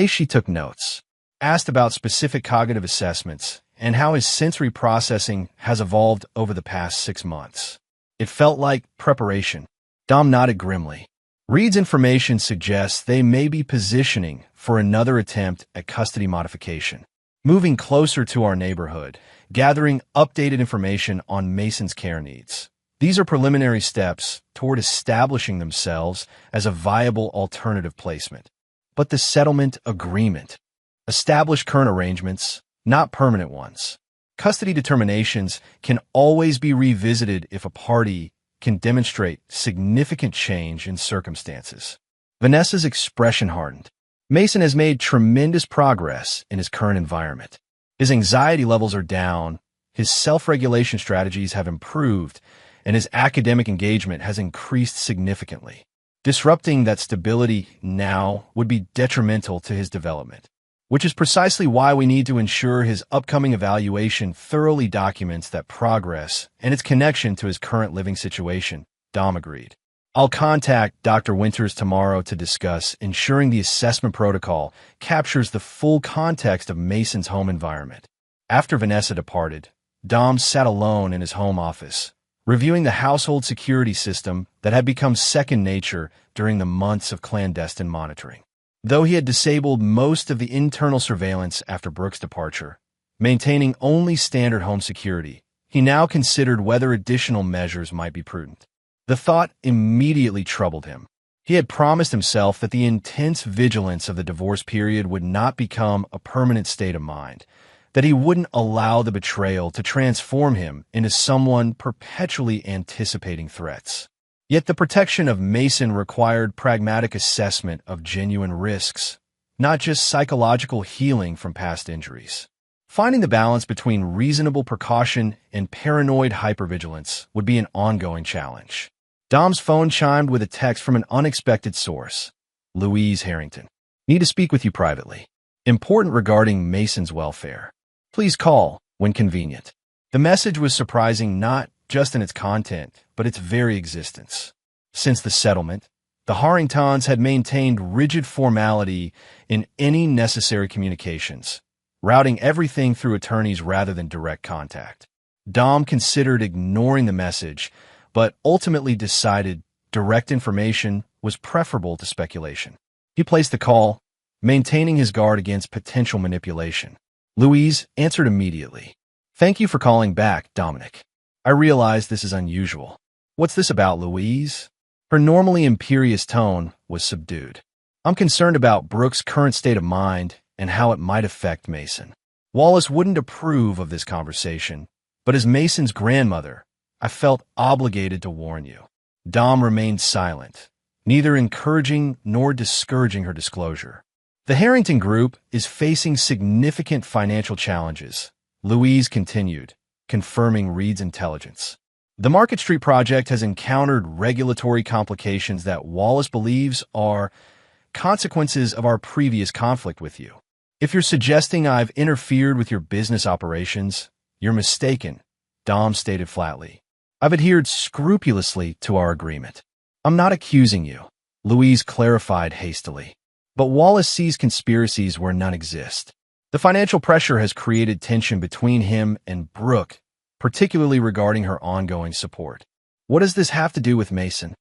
she took notes, asked about specific cognitive assessments and how his sensory processing has evolved over the past 6 months. It felt like preparation. Dom nodded grimly. Reed's information suggests they may be positioning for another attempt at custody modification, moving closer to our neighborhood, gathering updated information on Mason's care needs. These are preliminary steps toward establishing themselves as a viable alternative placement. But the settlement agreement. Establish current arrangements, not permanent ones. Custody determinations can always be revisited if a party can demonstrate significant change in circumstances. Vanessa's expression hardened. Mason has made tremendous progress in his current environment. His anxiety levels are down, his self-regulation strategies have improved, and his academic engagement has increased significantly. Disrupting that stability now would be detrimental to his development, which is precisely why we need to ensure his upcoming evaluation thoroughly documents that progress and its connection to his current living situation, Dom agreed. I'll contact Dr. Winters tomorrow to discuss ensuring the assessment protocol captures the full context of Mason's home environment. After Vanessa departed, Dom sat alone in his home office, reviewing the household security system that had become second nature during the months of clandestine monitoring. Though he had disabled most of the internal surveillance after Brooks' departure, maintaining only standard home security, he now considered whether additional measures might be prudent. The thought immediately troubled him. He had promised himself that the intense vigilance of the divorce period would not become a permanent state of mind, that he wouldn't allow the betrayal to transform him into someone perpetually anticipating threats. Yet the protection of Mason required pragmatic assessment of genuine risks, not just psychological healing from past injuries. Finding the balance between reasonable precaution and paranoid hypervigilance would be an ongoing challenge. Dom's phone chimed with a text from an unexpected source. Louise Harrington. Need to speak with you privately. Important regarding Mason's welfare. Please call when convenient. The message was surprising not just in its content, but its very existence. Since the settlement, the Harringtons had maintained rigid formality in any necessary communications, routing everything through attorneys rather than direct contact. Dom considered ignoring the message, but ultimately decided direct information was preferable to speculation. He placed the call, maintaining his guard against potential manipulation. Louise answered immediately. Thank you for calling back, Dominic. I realize this is unusual. What's this about, Louise? Her normally imperious tone was subdued. I'm concerned about Brooks' current state of mind and how it might affect Mason. Wallace wouldn't approve of this conversation, but as Mason's grandmother, I felt obligated to warn you. Dom remained silent, neither encouraging nor discouraging her disclosure. The Harrington Group is facing significant financial challenges, Louise continued, confirming Reed's intelligence. The Market Street project has encountered regulatory complications that Wallace believes are consequences of our previous conflict with you. If you're suggesting I've interfered with your business operations, you're mistaken, Dom stated flatly. I've adhered scrupulously to our agreement. I'm not accusing you, Louise clarified hastily. But Wallace sees conspiracies where none exist. The financial pressure has created tension between him and Brooke, particularly regarding her ongoing support. What does this have to do with Mason?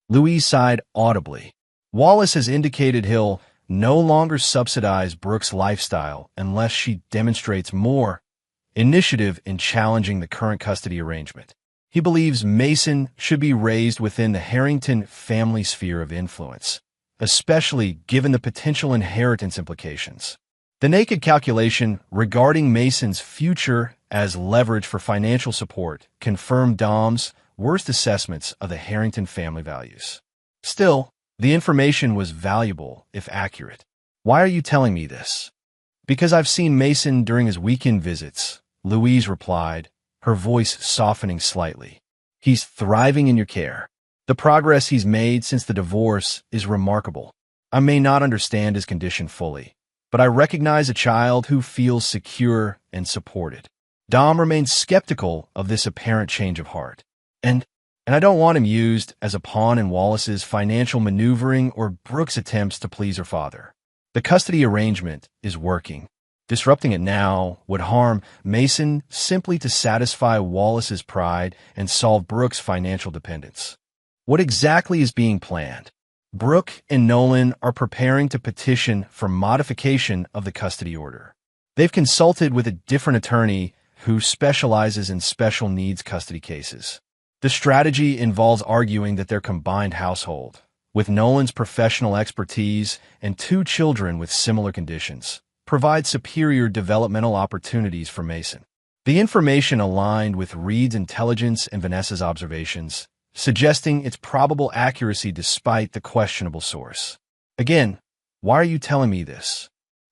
Louise sighed audibly. Wallace has indicated he'll no longer subsidize Brooke's lifestyle unless she demonstrates more initiative in challenging the current custody arrangement. He believes Mason should be raised within the Harrington family sphere of influence, especially given the potential inheritance implications. The naked calculation regarding Mason's future as leverage for financial support confirmed Dom's worst assessments of the Harrington family values. Still, the information was valuable, if accurate. Why are you telling me this? Because I've seen Mason during his weekend visits, Louise replied, her voice softening slightly. He's thriving in your care. The progress he's made since the divorce is remarkable. I may not understand his condition fully, but I recognize a child who feels secure and supported. Dom remains skeptical of this apparent change of heart. And I don't want him used as a pawn in Wallace's financial maneuvering or Brooke's attempts to please her father. The custody arrangement is working. Disrupting it now would harm Mason simply to satisfy Wallace's pride and solve Brooke's financial dependence. What exactly is being planned? Brooke and Nolan are preparing to petition for modification of the custody order. They've consulted with a different attorney who specializes in special needs custody cases. The strategy involves arguing that their combined household, with Nolan's professional expertise and 2 children with similar conditions, provides superior developmental opportunities for Mason. The information aligned with Reed's intelligence and Vanessa's observations, suggesting its probable accuracy despite the questionable source. Again, why are you telling me this?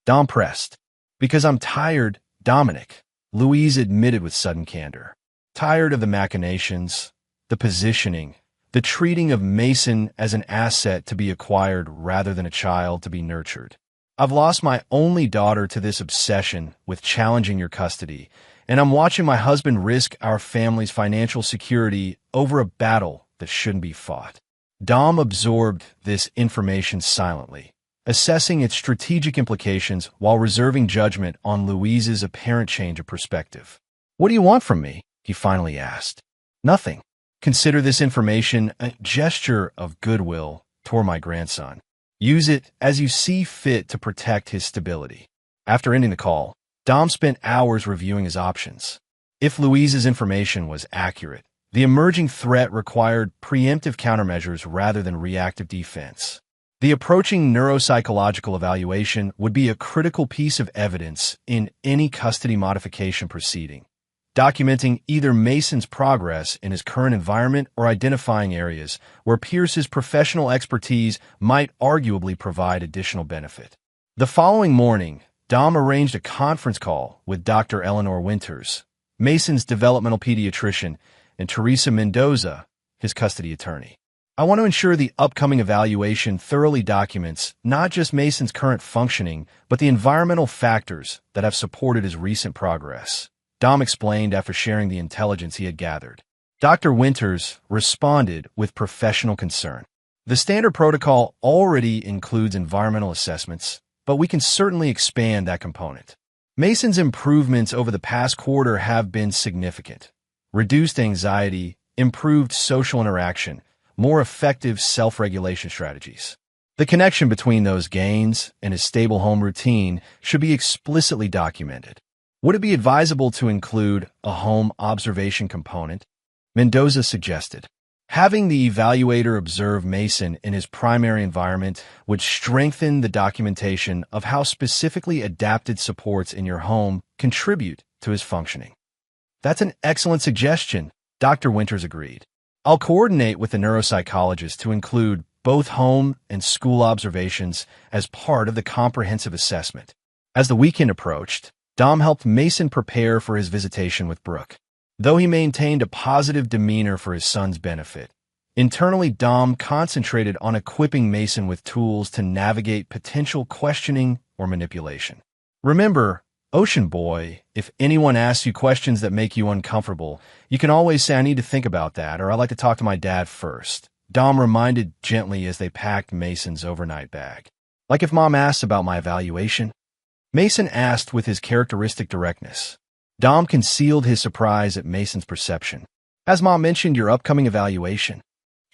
Dom pressed. Because I'm tired, Dominic, Louise admitted with sudden candor. Tired of the machinations, the positioning, the treating of Mason as an asset to be acquired rather than a child to be nurtured. I've lost my only daughter to this obsession with challenging your custody, and I'm watching my husband risk our family's financial security over a battle that shouldn't be fought. Dom absorbed this information silently, assessing its strategic implications while reserving judgment on Louise's apparent change of perspective. What do you want from me? He finally asked. Nothing. Consider this information a gesture of goodwill toward my grandson. Use it as you see fit to protect his stability. After ending the call, Dom spent hours reviewing his options. If Louise's information was accurate, the emerging threat required preemptive countermeasures rather than reactive defense. The approaching neuropsychological evaluation would be a critical piece of evidence in any custody modification proceeding, documenting either Mason's progress in his current environment or identifying areas where Pierce's professional expertise might arguably provide additional benefit. The following morning, Dom arranged a conference call with Dr. Eleanor Winters, Mason's developmental pediatrician, and Teresa Mendoza, his custody attorney. I want to ensure the upcoming evaluation thoroughly documents not just Mason's current functioning, but the environmental factors that have supported his recent progress, Dom explained after sharing the intelligence he had gathered. Dr. Winters responded with professional concern. The standard protocol already includes environmental assessments, but we can certainly expand that component. Mason's improvements over the past quarter have been significant. Reduced anxiety, improved social interaction, more effective self-regulation strategies. The connection between those gains and his stable home routine should be explicitly documented. Would it be advisable to include a home observation component? Mendoza suggested. Having the evaluator observe Mason in his primary environment would strengthen the documentation of how specifically adapted supports in your home contribute to his functioning. That's an excellent suggestion, Dr. Winters agreed. I'll coordinate with the neuropsychologist to include both home and school observations as part of the comprehensive assessment. As the weekend approached, Dom helped Mason prepare for his visitation with Brooke. Though he maintained a positive demeanor for his son's benefit, internally Dom concentrated on equipping Mason with tools to navigate potential questioning or manipulation. Remember, Ocean Boy, if anyone asks you questions that make you uncomfortable, you can always say, I need to think about that, or I'd like to talk to my dad first. Dom reminded gently as they packed Mason's overnight bag. Like if Mom asks about my evaluation? Mason asked with his characteristic directness. Dom concealed his surprise at Mason's perception. Has Mom mentioned your upcoming evaluation?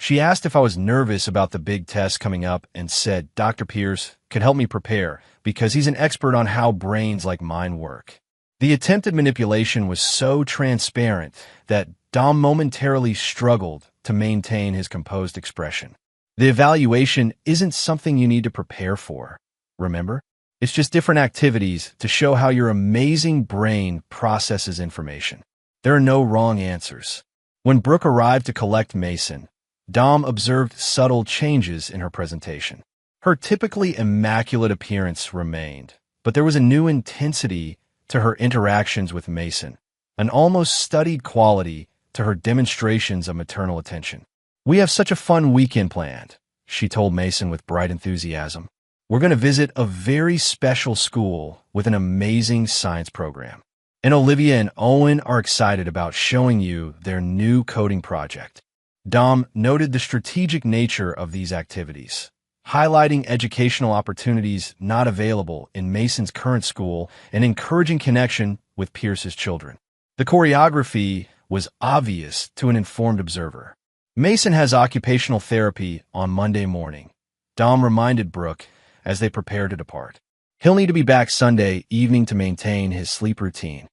She asked if I was nervous about the big test coming up and said Dr. Pierce could help me prepare because he's an expert on how brains like mine work. The attempted manipulation was so transparent that Dom momentarily struggled to maintain his composed expression. The evaluation isn't something you need to prepare for, remember? It's just different activities to show how your amazing brain processes information. There are no wrong answers. When Brooke arrived to collect Mason, Dom observed subtle changes in her presentation. Her typically immaculate appearance remained, but there was a new intensity to her interactions with Mason, an almost studied quality to her demonstrations of maternal attention. We have such a fun weekend planned, she told Mason with bright enthusiasm. We're going to visit a very special school with an amazing science program. And Olivia and Owen are excited about showing you their new coding project. Dom noted the strategic nature of these activities, highlighting educational opportunities not available in Mason's current school and encouraging connection with Pierce's children. The choreography was obvious to an informed observer. Mason has occupational therapy on Monday morning, Dom reminded Brooke as they prepared to depart. He'll need to be back Sunday evening to maintain his sleep routine.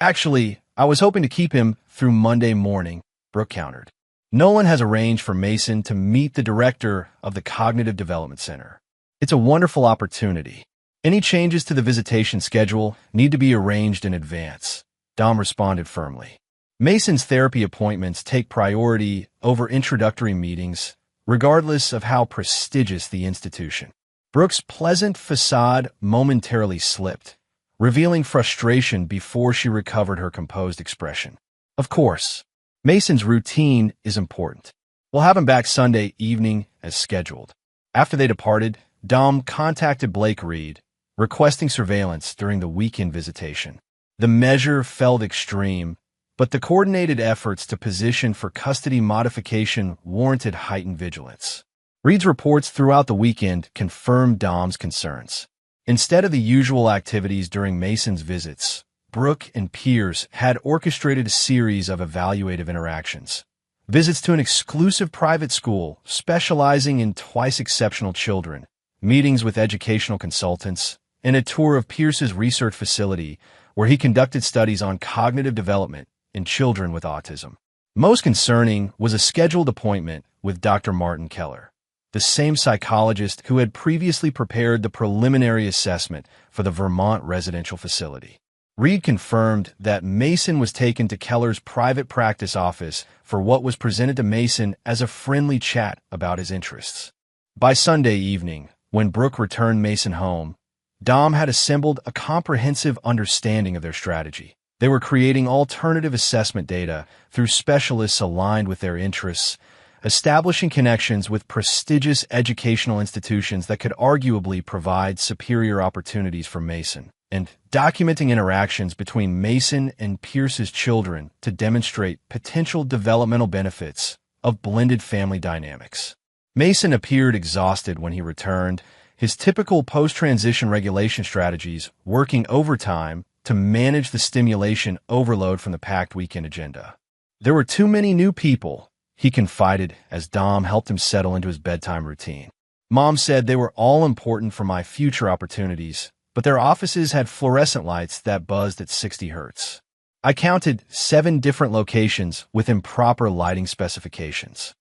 Actually, I was hoping to keep him through Monday morning, Brooke countered. Nolan has arranged for Mason to meet the director of the Cognitive Development Center. It's a wonderful opportunity. Any changes to the visitation schedule need to be arranged in advance, Dom responded firmly. Mason's therapy appointments take priority over introductory meetings, regardless of how prestigious the institution. Brooke's pleasant facade momentarily slipped, revealing frustration before she recovered her composed expression. Of course, Mason's routine is important. We'll have him back Sunday evening as scheduled. After they departed, Dom contacted Blake Reed, requesting surveillance during the weekend visitation. The measure felt extreme, but the coordinated efforts to position for custody modification warranted heightened vigilance. Reed's reports throughout the weekend confirmed Dom's concerns. Instead of the usual activities during Mason's visits, Brooke and Pierce had orchestrated a series of evaluative interactions. Visits to an exclusive private school specializing in twice exceptional children, meetings with educational consultants, and a tour of Pierce's research facility where he conducted studies on cognitive development in children with autism. Most concerning was a scheduled appointment with Dr. Martin Keller, the same psychologist who had previously prepared the preliminary assessment for the Vermont residential facility. Reed confirmed that Mason was taken to Keller's private practice office for what was presented to Mason as a friendly chat about his interests. By Sunday evening, when Brooke returned Mason home, Dom had assembled a comprehensive understanding of their strategy. They were creating alternative assessment data through specialists aligned with their interests, establishing connections with prestigious educational institutions that could arguably provide superior opportunities for Mason, and documenting interactions between Mason and Pierce's children to demonstrate potential developmental benefits of blended family dynamics. Mason appeared exhausted when he returned, his typical post-transition regulation strategies working overtime to manage the stimulation overload from the packed weekend agenda. There were too many new people, he confided as Dom helped him settle into his bedtime routine. Mom said they were all important for my future opportunities, but their offices had fluorescent lights that buzzed at 60 hertz. I counted 7 different locations with improper lighting specifications.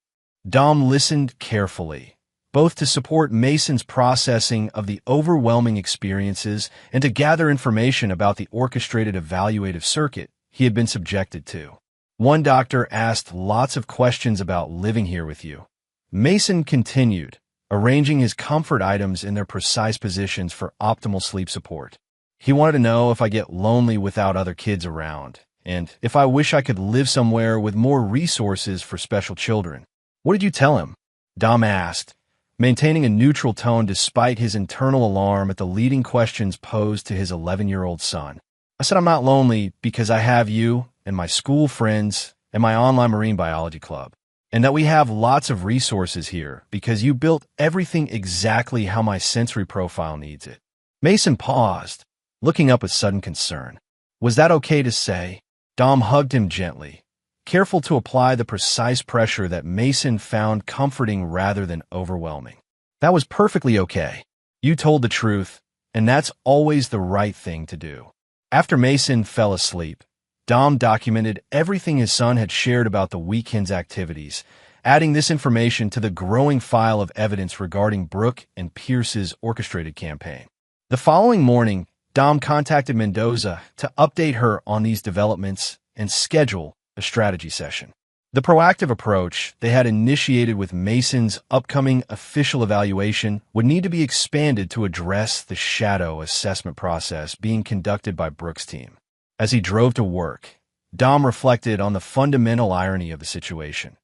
Dom listened carefully, both to support Mason's processing of the overwhelming experiences and to gather information about the orchestrated evaluative circuit he had been subjected to. One doctor asked lots of questions about living here with you. Mason continued, arranging his comfort items in their precise positions for optimal sleep support. He wanted to know if I get lonely without other kids around, and if I wish I could live somewhere with more resources for special children. What did you tell him? Dom asked, maintaining a neutral tone despite his internal alarm at the leading questions posed to his 11-year-old son. I said I'm not lonely because I have you and my school friends and my online marine biology club, and that we have lots of resources here because you built everything exactly how my sensory profile needs it. Mason paused, looking up with sudden concern. Was that okay to say? Dom hugged him gently, careful to apply the precise pressure that Mason found comforting rather than overwhelming. That was perfectly okay. You told the truth, and that's always the right thing to do. After Mason fell asleep, Dom documented everything his son had shared about the weekend's activities, adding this information to the growing file of evidence regarding Brooke and Pierce's orchestrated campaign. The following morning, Dom contacted Mendoza to update her on these developments and schedule a strategy session. The proactive approach they had initiated with Mason's upcoming official evaluation would need to be expanded to address the shadow assessment process being conducted by Brooke's team. As he drove to work, Dom reflected on the fundamental irony of the situation.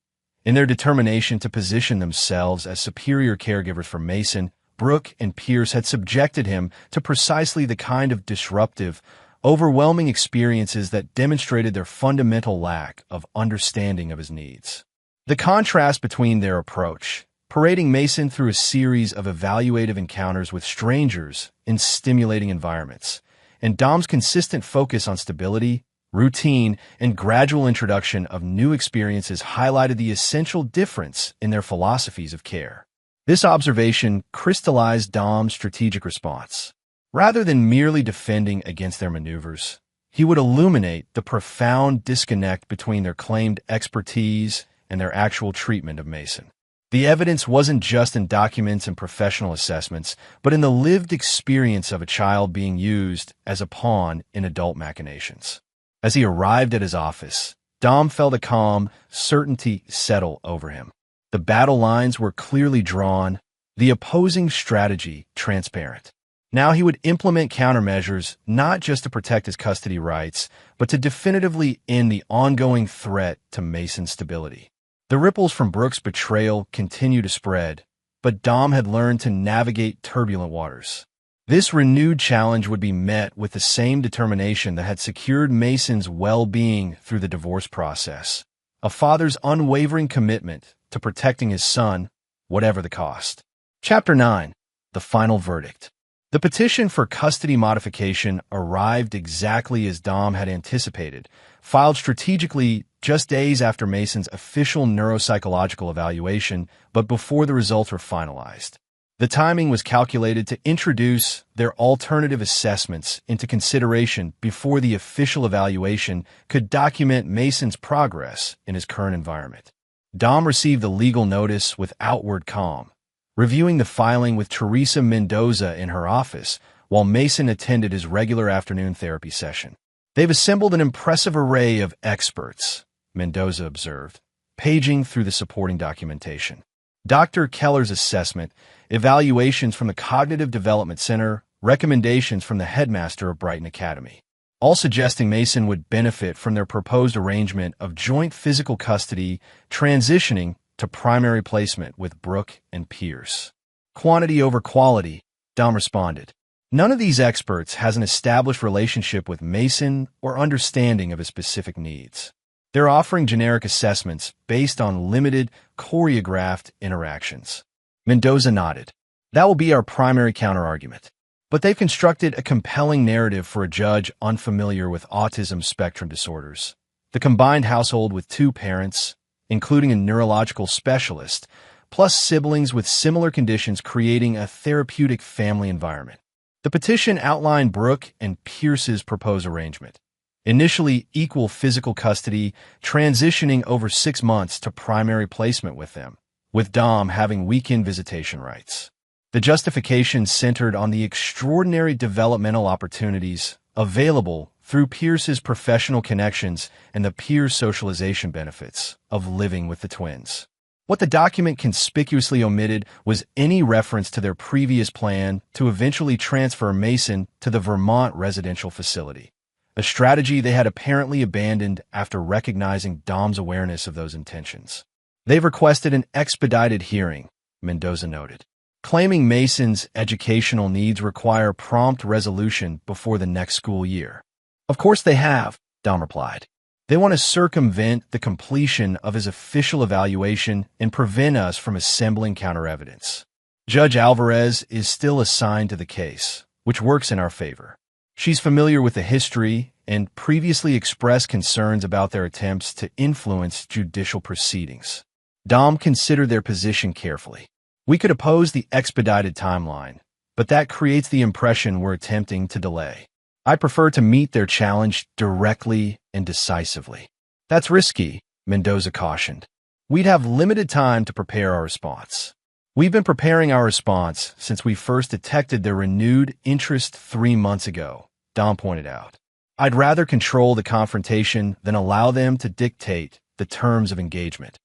In their determination to position themselves as superior caregivers for Mason, Brooke and Pierce had subjected him to precisely the kind of disruptive, overwhelming experiences that demonstrated their fundamental lack of understanding of his needs. The contrast between their approach, parading Mason through a series of evaluative encounters with strangers in stimulating environments, and Dom's consistent focus on stability, routine, and gradual introduction of new experiences highlighted the essential difference in their philosophies of care. This observation crystallized Dom's strategic response. Rather than merely defending against their maneuvers, he would illuminate the profound disconnect between their claimed expertise and their actual treatment of Mason. The evidence wasn't just in documents and professional assessments, but in the lived experience of a child being used as a pawn in adult machinations. As he arrived at his office, Dom felt a calm certainty settle over him. The battle lines were clearly drawn, the opposing strategy transparent. Now he would implement countermeasures not just to protect his custody rights, but to definitively end the ongoing threat to Mason's stability. The ripples from Brooke's betrayal continue to spread, but Dom had learned to navigate turbulent waters. This renewed challenge would be met with the same determination that had secured Mason's well-being through the divorce process, a father's unwavering commitment to protecting his son, whatever the cost. Chapter 9. The Final Verdict. The petition for custody modification arrived exactly as Dom had anticipated, filed strategically just days after Mason's official neuropsychological evaluation, but before the results were finalized. The timing was calculated to introduce their alternative assessments into consideration before the official evaluation could document Mason's progress in his current environment. Dom received the legal notice with outward calm, reviewing the filing with Teresa Mendoza in her office while Mason attended his regular afternoon therapy session. "They've assembled an impressive array of experts," Mendoza observed, paging through the supporting documentation. Dr. Keller's assessment, evaluations from the Cognitive Development Center, recommendations from the headmaster of Brighton Academy, all suggesting Mason would benefit from their proposed arrangement of joint physical custody transitioning to primary placement with Brooke and Pierce. "Quantity over quality," Dom responded. "None of these experts has an established relationship with Mason or understanding of his specific needs. They're offering generic assessments based on limited, choreographed interactions." Mendoza nodded. "That will be our primary counterargument. But they've constructed a compelling narrative for a judge unfamiliar with autism spectrum disorders. The combined household with two parents, including a neurological specialist, plus siblings with similar conditions, creating a therapeutic family environment. The petition outlined Brooke and Pierce's proposed arrangement. Initially equal physical custody, transitioning over 6 months to primary placement with them, with Dom having weekend visitation rights. The justification centered on the extraordinary developmental opportunities available through Pierce's professional connections and the peer socialization benefits of living with the twins. What the document conspicuously omitted was any reference to their previous plan to eventually transfer Mason to the Vermont residential facility, a strategy they had apparently abandoned after recognizing Dom's awareness of those intentions. "They've requested an expedited hearing," Mendoza noted, claiming Mason's educational needs require prompt resolution before the next school year. "Of course they have," Dom replied. "They want to circumvent the completion of his official evaluation and prevent us from assembling counter-evidence. Judge Alvarez is still assigned to the case, which works in our favor. She's familiar with the history and previously expressed concerns about their attempts to influence judicial proceedings." Dom considered their position carefully. "We could oppose the expedited timeline, but that creates the impression we're attempting to delay. I prefer to meet their challenge directly and decisively." "That's risky," Mendoza cautioned. "We'd have limited time to prepare our response." "We've been preparing our response since we first detected their renewed interest 3 months ago," Dom pointed out. "I'd rather control the confrontation than allow them to dictate the terms of engagement."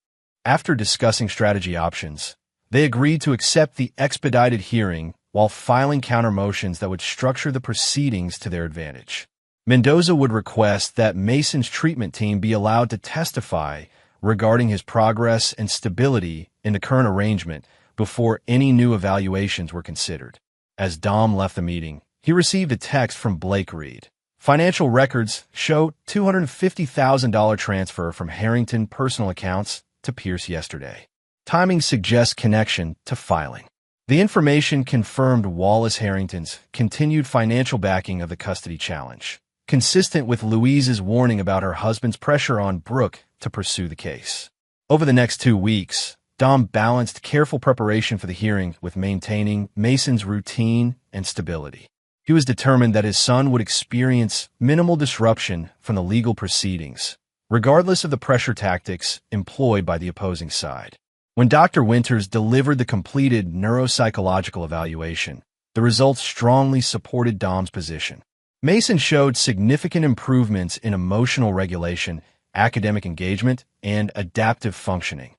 After discussing strategy options, they agreed to accept the expedited hearing while filing counter-motions that would structure the proceedings to their advantage. Mendoza would request that Mason's treatment team be allowed to testify regarding his progress and stability in the current arrangement before any new evaluations were considered. As Dom left the meeting, he received a text from Blake Reed. Financial records show $250,000 transfer from Harrington personal accounts to Pierce yesterday. Timing suggests connection to filing. The information confirmed Wallace Harrington's continued financial backing of the custody challenge, consistent with Louise's warning about her husband's pressure on Brooke to pursue the case. Over the next 2 weeks, Dom balanced careful preparation for the hearing with maintaining Mason's routine and stability. He was determined that his son would experience minimal disruption from the legal proceedings, regardless of the pressure tactics employed by the opposing side. When Dr. Winters delivered the completed neuropsychological evaluation, the results strongly supported Dom's position. Mason showed significant improvements in emotional regulation, academic engagement, and adaptive functioning,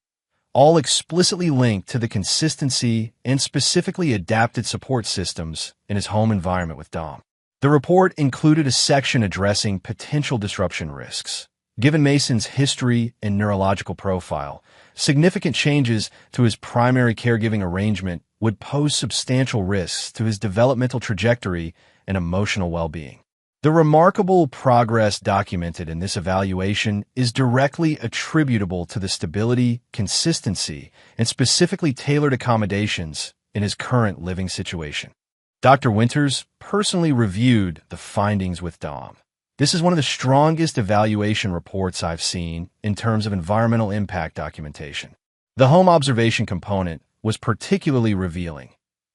all explicitly linked to the consistency and specifically adapted support systems in his home environment with Dom. The report included a section addressing potential disruption risks. Given Mason's history and neurological profile, significant changes to his primary caregiving arrangement would pose substantial risks to his developmental trajectory and emotional well-being. The remarkable progress documented in this evaluation is directly attributable to the stability, consistency, and specifically tailored accommodations in his current living situation. Dr. Winters personally reviewed the findings with Dom. This is one of the strongest evaluation reports I've seen in terms of environmental impact documentation. The home observation component was particularly revealing.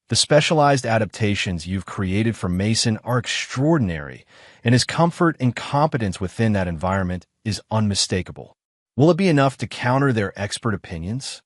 The specialized adaptations you've created for Mason are extraordinary, and his comfort and competence within that environment is unmistakable. Will it be enough to counter their expert opinions?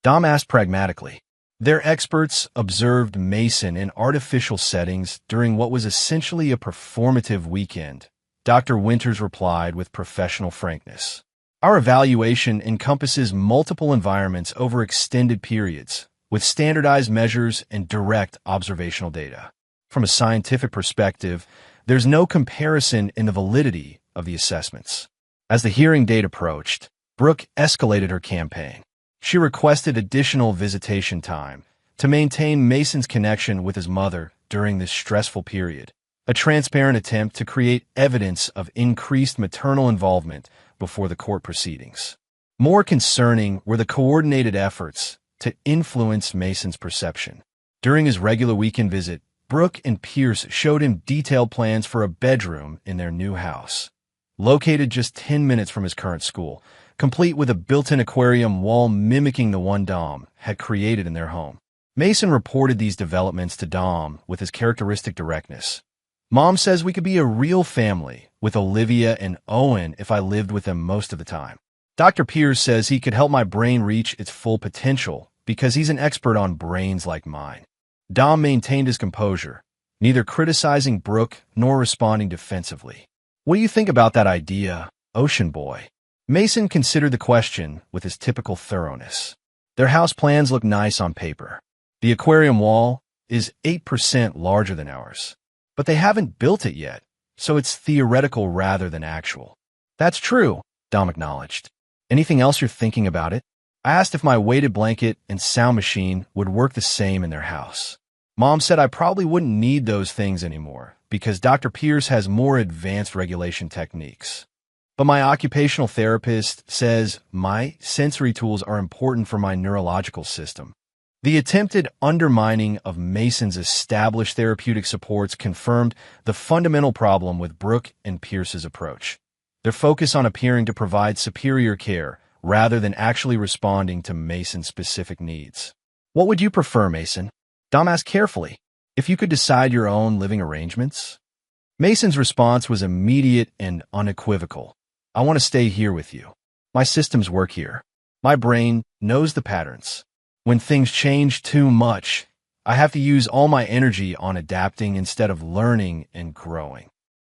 Dom asked pragmatically. Their experts observed Mason in artificial settings during what was essentially a performative weekend. Dr. Winters replied with professional frankness. Our evaluation encompasses multiple environments over extended periods, with standardized measures and direct observational data. From a scientific perspective, there's no comparison in the validity of the assessments. As the hearing date approached, Brooke escalated her campaign. She requested additional visitation time to maintain Mason's connection with his mother during this stressful period, a transparent attempt to create evidence of increased maternal involvement before the court proceedings. More concerning were the coordinated efforts to influence Mason's perception. During his regular weekend visit, Brooke and Pierce showed him detailed plans for a bedroom in their new house, located just 10 minutes from his current school, complete with a built-in aquarium wall mimicking the one Dom had created in their home. Mason reported these developments to Dom with his characteristic directness. Mom says we could be a real family with Olivia and Owen if I lived with them most of the time. Dr. Pierce says he could help my brain reach its full potential because he's an expert on brains like mine. Dom maintained his composure, neither criticizing Brooke nor responding defensively. What do you think about that idea, Ocean Boy? Mason considered the question with his typical thoroughness. Their house plans look nice on paper. The aquarium wall is 8% larger than ours, but they haven't built it yet, so it's theoretical rather than actual. That's true, Dom acknowledged. Anything else you're thinking about it? I asked if my weighted blanket and sound machine would work the same in their house. Mom said I probably wouldn't need those things anymore because Dr. Pierce has more advanced regulation techniques. But my occupational therapist says my sensory tools are important for my neurological system. The attempted undermining of Mason's established therapeutic supports confirmed the fundamental problem with Brooke and Pierce's approach. Their focus on appearing to provide superior care rather than actually responding to Mason's specific needs. What would you prefer, Mason? Dom asked carefully. If you could decide your own living arrangements? Mason's response was immediate and unequivocal. I want to stay here with you. My systems work here. My brain knows the patterns. When things change too much, I have to use all my energy on adapting instead of learning and growing.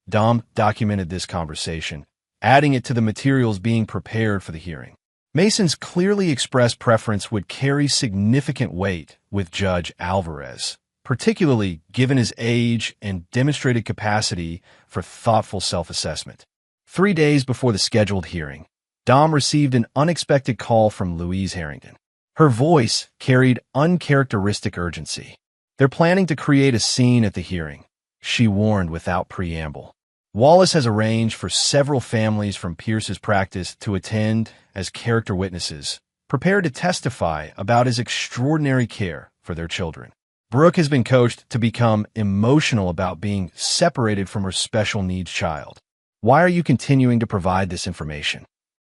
Dom documented this conversation, adding it to the materials being prepared for the hearing. Mason's clearly expressed preference would carry significant weight with Judge Alvarez, particularly given his age and demonstrated capacity for thoughtful self-assessment. 3 days before the scheduled hearing, Dom received an unexpected call from Louise Harrington. Her voice carried uncharacteristic urgency. They're planning to create a scene at the hearing, she warned without preamble. Wallace has arranged for several families from Pierce's practice to attend as character witnesses, prepared to testify about his extraordinary care for their children. Brooke has been coached to become emotional about being separated from her special needs child. Why are you continuing to provide this information?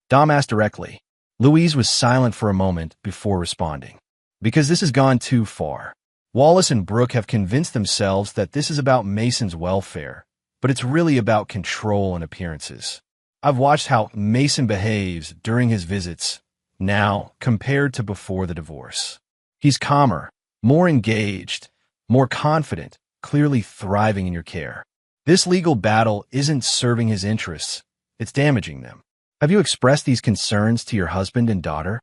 Dom asked directly. Louise was silent for a moment before responding. Because this has gone too far. Wallace and Brooke have convinced themselves that this is about Mason's welfare, but it's really about control and appearances. I've watched how Mason behaves during his visits now compared to before the divorce. He's calmer, more engaged, more confident, clearly thriving in your care. This legal battle isn't serving his interests, it's damaging them. Have you expressed these concerns to your husband and daughter?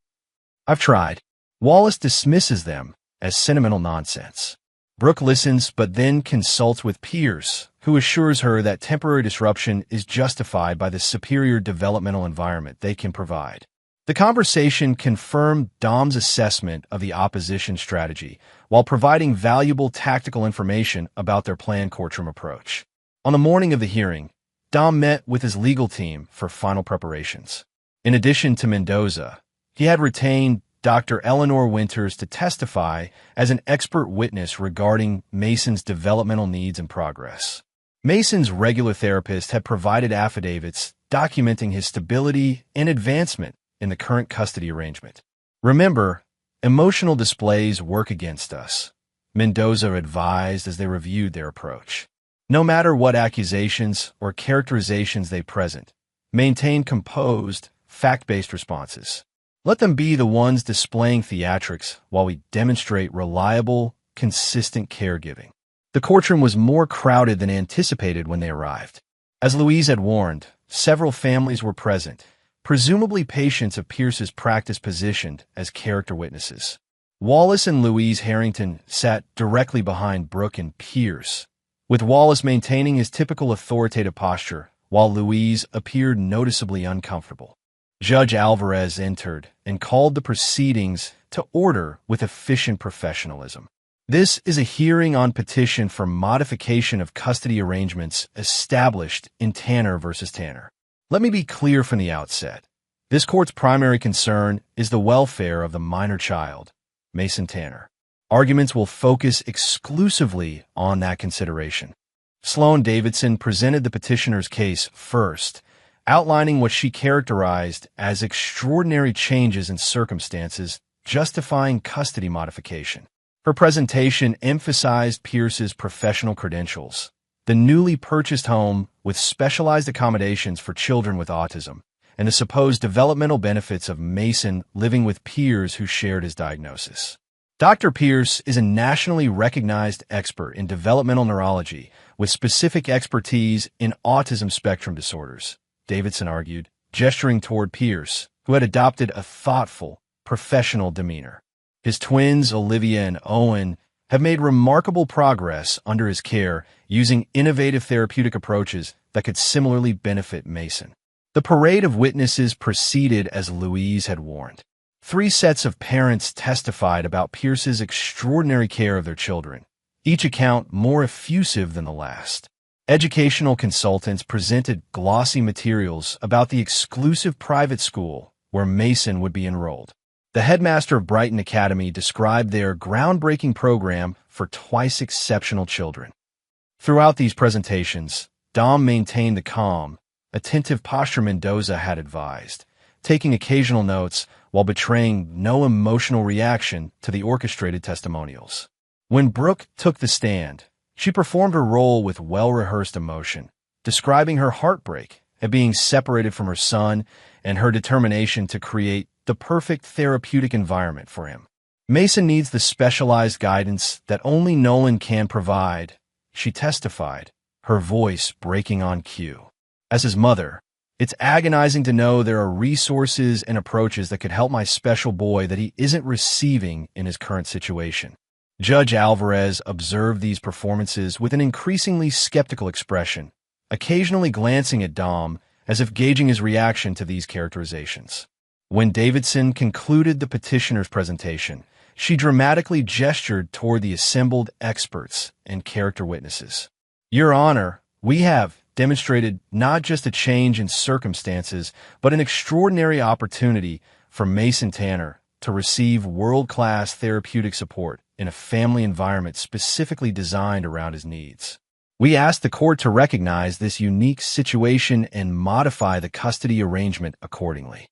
I've tried. Wallace dismisses them as sentimental nonsense. Brooke listens but then consults with Pierce, who assures her that temporary disruption is justified by the superior developmental environment they can provide. The conversation confirmed Dom's assessment of the opposition strategy while providing valuable tactical information about their planned courtroom approach. On the morning of the hearing, Dom met with his legal team for final preparations. In addition to Mendoza, he had retained Dr. Eleanor Winters to testify as an expert witness regarding Mason's developmental needs and progress. Mason's regular therapist had provided affidavits documenting his stability and advancement in the current custody arrangement. Remember, emotional displays work against us, Mendoza advised as they reviewed their approach. No matter what accusations or characterizations they present, maintain composed, fact-based responses. Let them be the ones displaying theatrics while we demonstrate reliable, consistent caregiving. The courtroom was more crowded than anticipated when they arrived. As Louise had warned, several families were present, presumably patients of Pierce's practice positioned as character witnesses. Wallace and Louise Harrington sat directly behind Brooke and Pierce, with Wallace maintaining his typical authoritative posture, while Louise appeared noticeably uncomfortable. Judge Alvarez entered and called the proceedings to order with efficient professionalism. This is a hearing on petition for modification of custody arrangements established in Tanner v. Tanner. Let me be clear from the outset. This court's primary concern is the welfare of the minor child, Mason Tanner. Arguments will focus exclusively on that consideration. Sloan Davidson presented the petitioner's case first, outlining what she characterized as extraordinary changes in circumstances justifying custody modification. Her presentation emphasized Pierce's professional credentials, the newly purchased home with specialized accommodations for children with autism, and the supposed developmental benefits of Mason living with peers who shared his diagnosis. Dr. Pierce is a nationally recognized expert in developmental neurology with specific expertise in autism spectrum disorders, Davidson argued, gesturing toward Pierce, who had adopted a thoughtful, professional demeanor. His twins, Olivia and Owen, have made remarkable progress under his care using innovative therapeutic approaches that could similarly benefit Mason. The parade of witnesses proceeded as Louise had warned. 3 sets of parents testified about Pierce's extraordinary care of their children, each account more effusive than the last. Educational consultants presented glossy materials about the exclusive private school where Mason would be enrolled. The headmaster of Brighton Academy described their groundbreaking program for twice exceptional children. Throughout these presentations, Dom maintained the calm, attentive posture Mendoza had advised, taking occasional notes while betraying no emotional reaction to the orchestrated testimonials. When Brooke took the stand, she performed her role with well-rehearsed emotion, describing her heartbreak at being separated from her son and her determination to create the perfect therapeutic environment for him. Mason needs the specialized guidance that only Nolan can provide, she testified, her voice breaking on cue. As his mother, it's agonizing to know there are resources and approaches that could help my special boy that he isn't receiving in his current situation. Judge Alvarez observed these performances with an increasingly skeptical expression, occasionally glancing at Dom as if gauging his reaction to these characterizations. When Davidson concluded the petitioner's presentation, she dramatically gestured toward the assembled experts and character witnesses. Your Honor, we have demonstrated not just a change in circumstances, but an extraordinary opportunity for Mason Tanner to receive world-class therapeutic support in a family environment specifically designed around his needs. We ask the court to recognize this unique situation and modify the custody arrangement accordingly.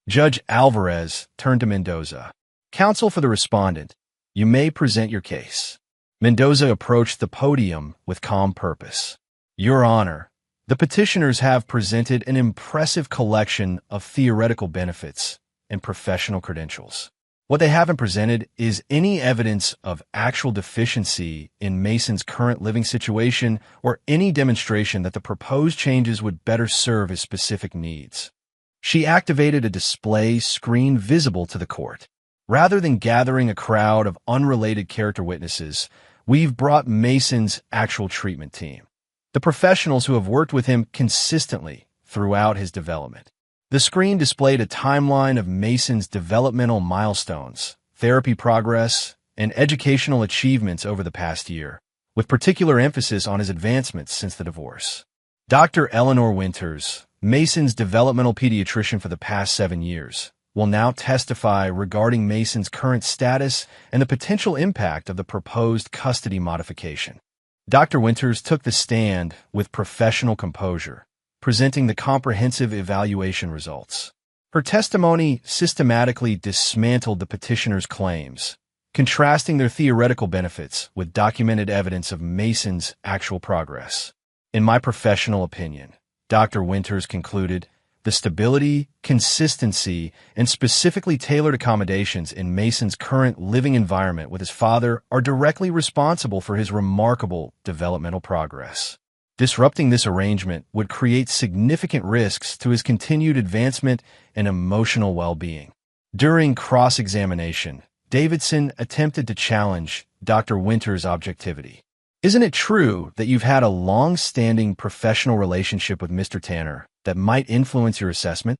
Judge Alvarez turned to Mendoza. Counsel for the respondent, you may present your case. Mendoza approached the podium with calm purpose. Your Honor, the petitioners have presented an impressive collection of theoretical benefits and professional credentials. What they haven't presented is any evidence of actual deficiency in Mason's current living situation or any demonstration that the proposed changes would better serve his specific needs. She activated a display screen visible to the court. Rather than gathering a crowd of unrelated character witnesses, we've brought Mason's actual treatment team, the professionals who have worked with him consistently throughout his development. The screen displayed a timeline of Mason's developmental milestones, therapy progress, and educational achievements over the past year, with particular emphasis on his advancements since the divorce. Dr. Eleanor Winters, Mason's developmental pediatrician for the past 7 years, will now testify regarding Mason's current status and the potential impact of the proposed custody modification. Dr. Winters took the stand with professional composure, presenting the comprehensive evaluation results. Her testimony systematically dismantled the petitioner's claims, contrasting their theoretical benefits with documented evidence of Mason's actual progress. In my professional opinion, Dr. Winters concluded, the stability, consistency, and specifically tailored accommodations in Mason's current living environment with his father are directly responsible for his remarkable developmental progress. Disrupting this arrangement would create significant risks to his continued advancement and emotional well-being. During cross-examination, Davidson attempted to challenge Dr. Winters' objectivity. Isn't it true that you've had a long-standing professional relationship with Mr. Tanner that might influence your assessment?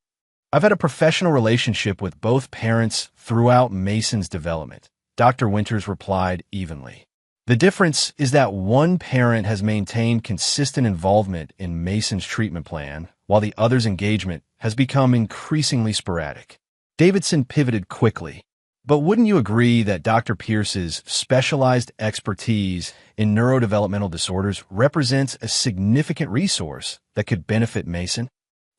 I've had a professional relationship with both parents throughout Mason's development, Dr. Winters replied evenly. The difference is that one parent has maintained consistent involvement in Mason's treatment plan, while the other's engagement has become increasingly sporadic. Davidson pivoted quickly. But wouldn't you agree that Dr. Pierce's specialized expertise in neurodevelopmental disorders represents a significant resource that could benefit Mason?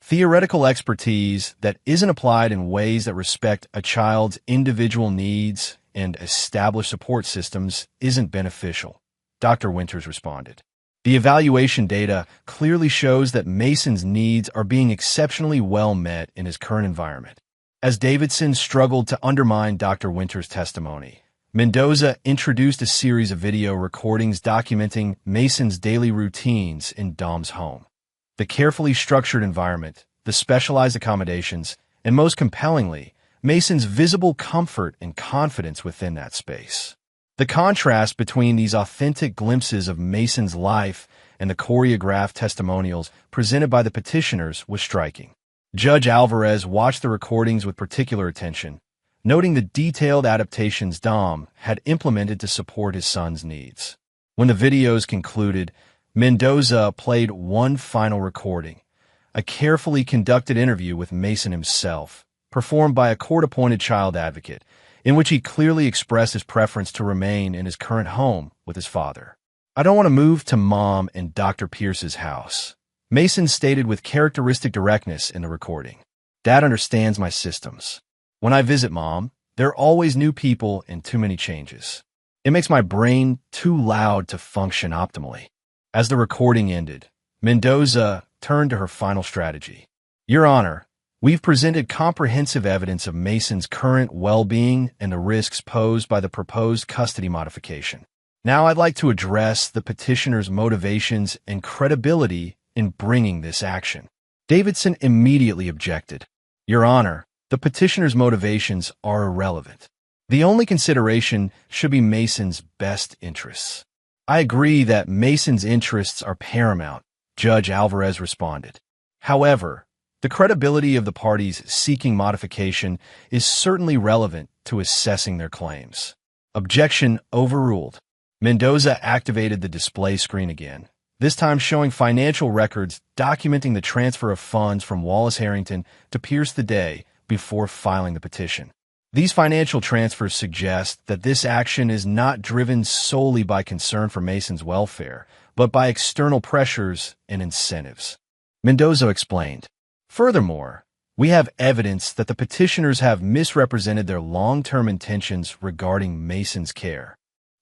Theoretical expertise that isn't applied in ways that respect a child's individual needs and establish support systems isn't beneficial, Dr. Winters responded. The evaluation data clearly shows that Mason's needs are being exceptionally well met in his current environment. As Davidson struggled to undermine Dr. Winters' testimony, Mendoza introduced a series of video recordings documenting Mason's daily routines in Dom's home. The carefully structured environment, the specialized accommodations, and most compellingly, Mason's visible comfort and confidence within that space. The contrast between these authentic glimpses of Mason's life and the choreographed testimonials presented by the petitioners was striking. Judge Alvarez watched the recordings with particular attention, noting the detailed adaptations Dom had implemented to support his son's needs. When the videos concluded, Mendoza played one final recording, a carefully conducted interview with Mason himself, performed by a court-appointed child advocate, in which he clearly expressed his preference to remain in his current home with his father. I don't want to move to Mom and Dr. Pierce's house, Mason stated with characteristic directness in the recording. Dad understands my systems. When I visit Mom, there are always new people and too many changes. It makes my brain too loud to function optimally. As the recording ended, Mendoza turned to her final strategy. Your Honor, we've presented comprehensive evidence of Mason's current well-being and the risks posed by the proposed custody modification. Now I'd like to address the petitioner's motivations and credibility in bringing this action. Davidson immediately objected. Your Honor, the petitioner's motivations are irrelevant. The only consideration should be Mason's best interests. I agree that Mason's interests are paramount, Judge Alvarez responded. However, the credibility of the parties seeking modification is certainly relevant to assessing their claims. Objection overruled. Mendoza activated the display screen again, this time showing financial records documenting the transfer of funds from Wallace Harrington to Pierce the day before filing the petition. These financial transfers suggest that this action is not driven solely by concern for Mason's welfare, but by external pressures and incentives. Mendoza explained. Furthermore, we have evidence that the petitioners have misrepresented their long-term intentions regarding Mason's care.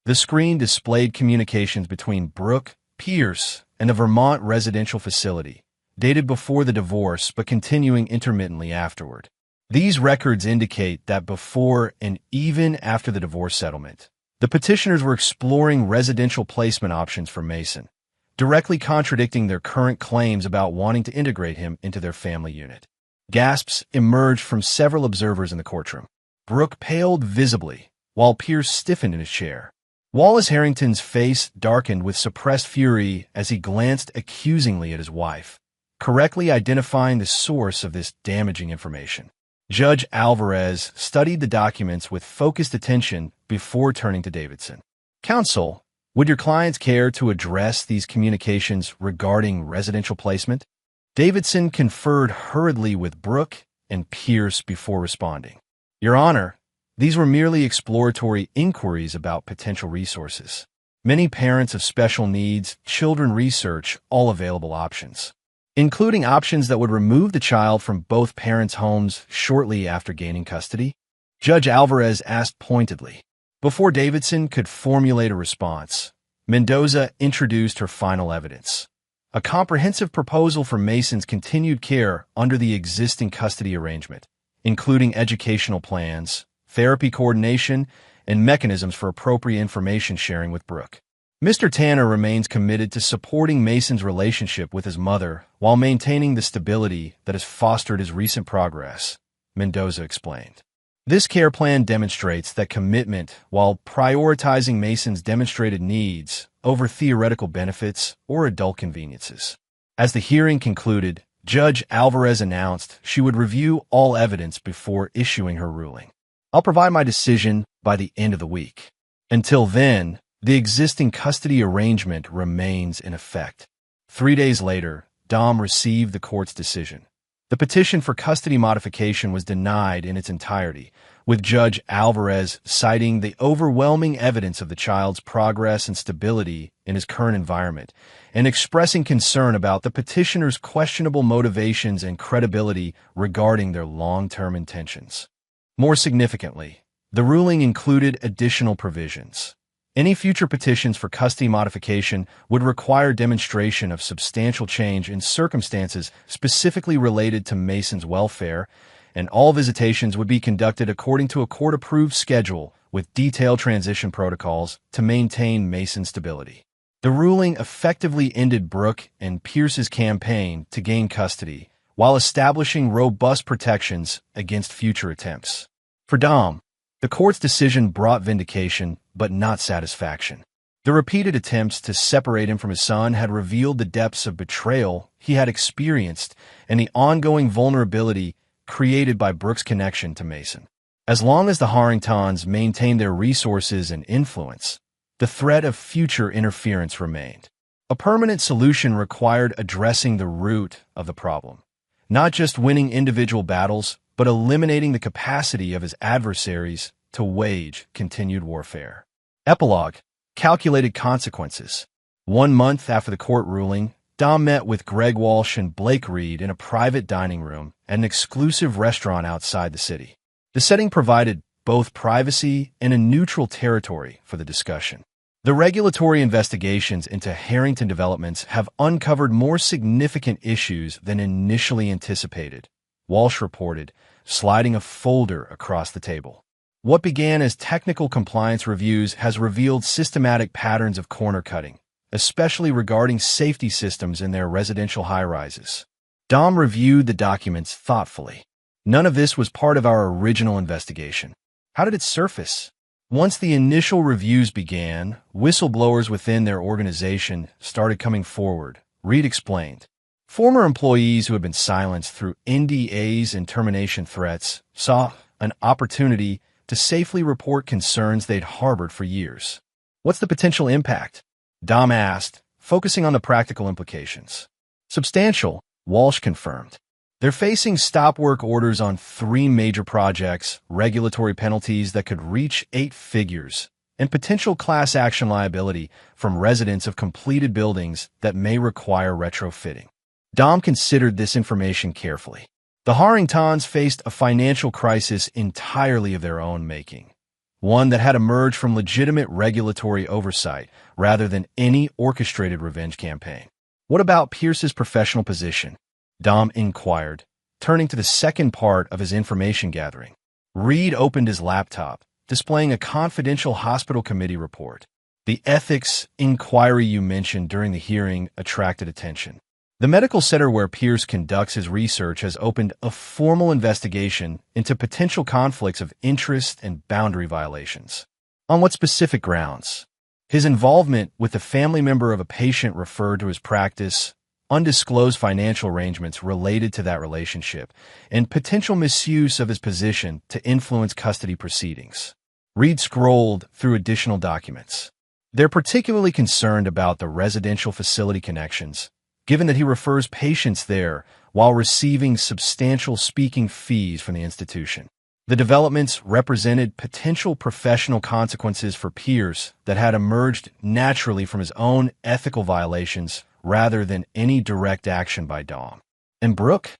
The screen displayed communications between Brooke, Pierce, and the Vermont residential facility, dated before the divorce but continuing intermittently afterward. These records indicate that before and even after the divorce settlement, the petitioners were exploring residential placement options for Mason, directly contradicting their current claims about wanting to integrate him into their family unit. Gasps emerged from several observers in the courtroom. Brooke paled visibly, while Pierce stiffened in his chair. Wallace Harrington's face darkened with suppressed fury as he glanced accusingly at his wife, correctly identifying the source of this damaging information. Judge Alvarez studied the documents with focused attention before turning to Davidson. "Counsel, would your clients care to address these communications regarding residential placement?" Davidson conferred hurriedly with Brooke and Pierce before responding. "Your Honor, these were merely exploratory inquiries about potential resources. Many parents of special needs children research all available options, including options that would remove the child from both parents' homes shortly after gaining custody," Judge Alvarez asked pointedly. Before Davidson could formulate a response, Mendoza introduced her final evidence: a comprehensive proposal for Mason's continued care under the existing custody arrangement, including educational plans, therapy coordination, and mechanisms for appropriate information sharing with Brooke. Mr. Tanner remains committed to supporting Mason's relationship with his mother while maintaining the stability that has fostered his recent progress, Mendoza explained. This care plan demonstrates that commitment while prioritizing Mason's demonstrated needs over theoretical benefits or adult conveniences. As the hearing concluded, Judge Alvarez announced she would review all evidence before issuing her ruling. "I'll provide my decision by the end of the week. Until then, the existing custody arrangement remains in effect." 3 days later, Dom received the court's decision. The petition for custody modification was denied in its entirety, with Judge Alvarez citing the overwhelming evidence of the child's progress and stability in his current environment, and expressing concern about the petitioner's questionable motivations and credibility regarding their long-term intentions. More significantly, the ruling included additional provisions. Any future petitions for custody modification would require demonstration of substantial change in circumstances specifically related to Mason's welfare, and all visitations would be conducted according to a court-approved schedule with detailed transition protocols to maintain Mason's stability. The ruling effectively ended Brooke and Pierce's campaign to gain custody, while establishing robust protections against future attempts. For Dom, the court's decision brought vindication, but not satisfaction. The repeated attempts to separate him from his son had revealed the depths of betrayal he had experienced and the ongoing vulnerability created by Brooke's connection to Mason. As long as the Harringtons maintained their resources and influence, the threat of future interference remained. A permanent solution required addressing the root of the problem, not just winning individual battles, but eliminating the capacity of his adversaries to wage continued warfare. Epilogue: calculated consequences. 1 month after the court ruling, Dom met with Greg Walsh and Blake Reed in a private dining room at an exclusive restaurant outside the city. The setting provided both privacy and a neutral territory for the discussion. The regulatory investigations into Harrington developments have uncovered more significant issues than initially anticipated, Walsh reported, sliding a folder across the table. What began as technical compliance reviews has revealed systematic patterns of corner cutting, especially regarding safety systems in their residential high-rises. Dom reviewed the documents thoughtfully. "None of this was part of our original investigation. How did it surface?" Once the initial reviews began, whistleblowers within their organization started coming forward, Reed explained. Former employees who had been silenced through NDAs and termination threats saw an opportunity to safely report concerns they'd harbored for years. "What's the potential impact?" Dom asked, focusing on the practical implications. "Substantial," Walsh confirmed. They're facing stop work orders on 3 major projects, regulatory penalties that could reach 8 figures, and potential class action liability from residents of completed buildings that may require retrofitting. Dom considered this information carefully. The Harringtons faced a financial crisis entirely of their own making, one that had emerged from legitimate regulatory oversight rather than any orchestrated revenge campaign. "What about Pierce's professional position?" Dom inquired, turning to the second part of his information gathering. Reed opened his laptop, displaying a confidential hospital committee report. "The ethics inquiry you mentioned during the hearing attracted attention. The medical center where Pierce conducts his research has opened a formal investigation into potential conflicts of interest and boundary violations. On what specific grounds? His involvement with a family member of a patient referred to his practice, undisclosed financial arrangements related to that relationship, and potential misuse of his position to influence custody proceedings. Reed scrolled through additional documents. They're particularly concerned about the residential facility connections, given that he refers patients there while receiving substantial speaking fees from the institution. The developments represented potential professional consequences for Pierce that had emerged naturally from his own ethical violations rather than any direct action by Dom. And Brooke?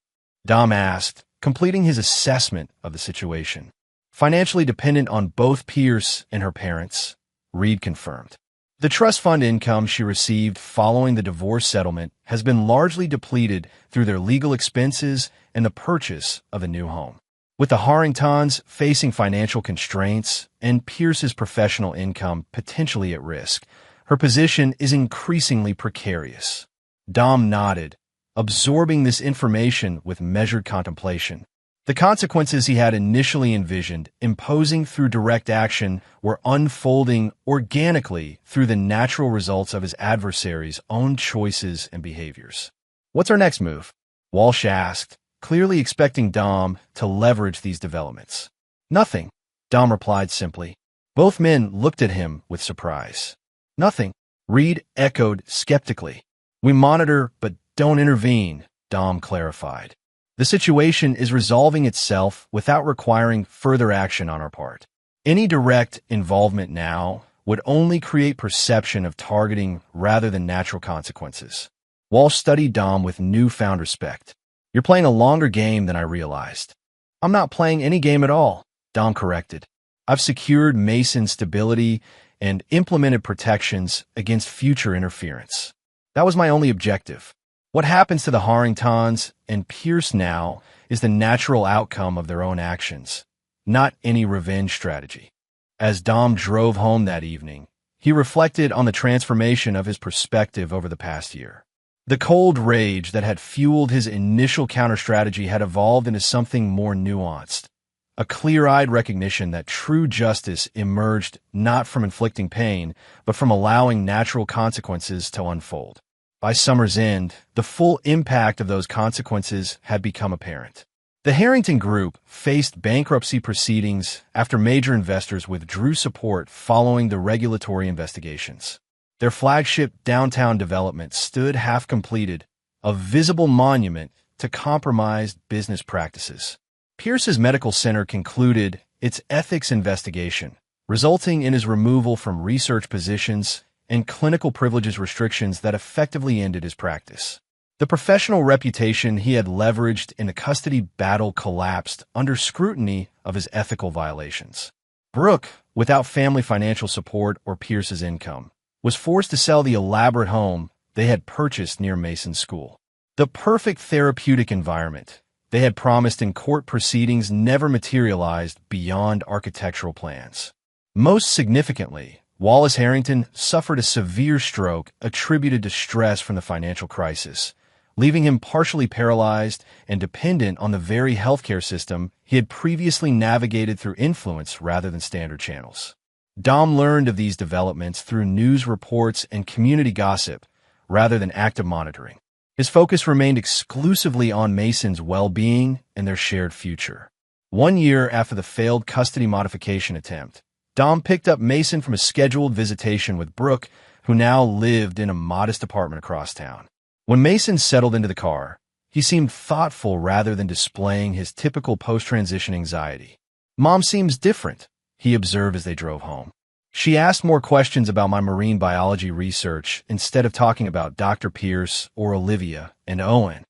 Dom asked, completing his assessment of the situation. Financially dependent on both Pierce and her parents, Reed confirmed. The trust fund income she received following the divorce settlement has been largely depleted through their legal expenses and the purchase of a new home. With the Harringtons facing financial constraints and Pierce's professional income potentially at risk, her position is increasingly precarious. Dom nodded, absorbing this information with measured contemplation. The consequences he had initially envisioned imposing through direct action were unfolding organically through the natural results of his adversary's own choices and behaviors. "What's our next move?" Walsh asked, clearly expecting Dom to leverage these developments. "Nothing," Dom replied simply. Both men looked at him with surprise. "Nothing," Reed echoed skeptically. "We monitor but don't intervene," Dom clarified. "The situation is resolving itself without requiring further action on our part. Any direct involvement now would only create perception of targeting rather than natural consequences." Walsh studied Dom with newfound respect. "You're playing a longer game than I realized." "I'm not playing any game at all," Dom corrected. "I've secured Mason's stability and implemented protections against future interference. That was my only objective. What happens to the Harringtons and Pierce now is the natural outcome of their own actions, not any revenge strategy." As Dom drove home that evening, he reflected on the transformation of his perspective over the past year. The cold rage that had fueled his initial counter-strategy had evolved into something more nuanced, a clear-eyed recognition that true justice emerged not from inflicting pain, but from allowing natural consequences to unfold. By summer's end, the full impact of those consequences had become apparent. The Harrington Group faced bankruptcy proceedings after major investors withdrew support following the regulatory investigations. Their flagship downtown development stood half-completed, a visible monument to compromised business practices. Pierce's medical center concluded its ethics investigation, resulting in his removal from research positions and clinical privileges restrictions that effectively ended his practice. The professional reputation he had leveraged in the custody battle collapsed under scrutiny of his ethical violations. Brooke, without family financial support or Pierce's income, was forced to sell the elaborate home they had purchased near Mason's school. The perfect therapeutic environment they had promised in court proceedings never materialized beyond architectural plans. Most significantly, Wallace Harrington suffered a severe stroke attributed to stress from the financial crisis, leaving him partially paralyzed and dependent on the very healthcare system he had previously navigated through influence rather than standard channels. Dom learned of these developments through news reports and community gossip rather than active monitoring. His focus remained exclusively on Mason's well-being and their shared future. 1 year after the failed custody modification attempt, Dom picked up Mason from a scheduled visitation with Brooke, who now lived in a modest apartment across town. When Mason settled into the car, he seemed thoughtful rather than displaying his typical post-transition anxiety. "Mom seems different," he observed as they drove home. "She asked more questions about my marine biology research instead of talking about Dr. Pierce or Olivia and Owen."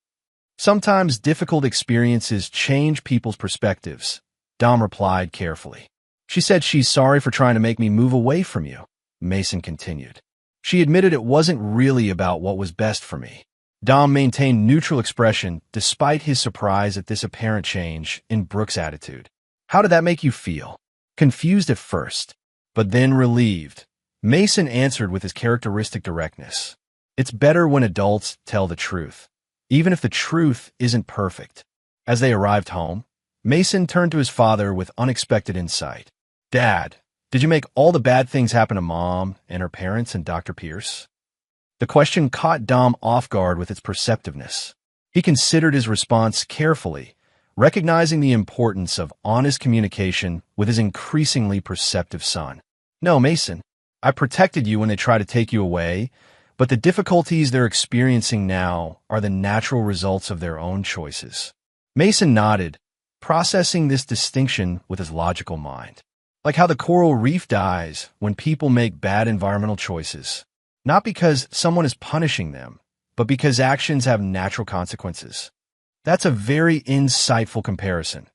"Sometimes difficult experiences change people's perspectives," Dom replied carefully. "She said she's sorry for trying to make me move away from you," Mason continued. "She admitted it wasn't really about what was best for me." Dom maintained neutral expression despite his surprise at this apparent change in Brooke's attitude. "How did that make you feel?" "Confused at first, but then relieved," Mason answered with his characteristic directness. "It's better when adults tell the truth." even if the truth isn't perfect. As they arrived home, Mason turned to his father with unexpected insight. "Dad, did you make all the bad things happen to Mom and her parents and Dr. Pierce?" The question caught Dom off guard with its perceptiveness. He considered his response carefully, recognizing the importance of honest communication with his increasingly perceptive son. "No, Mason, I protected you when they tried to take you away, but the difficulties they're experiencing now are the natural results of their own choices." Mason nodded, processing this distinction with his logical mind. Like how the coral reef dies when people make bad environmental choices, not because someone is punishing them, but because actions have natural consequences. "That's a very insightful comparison,"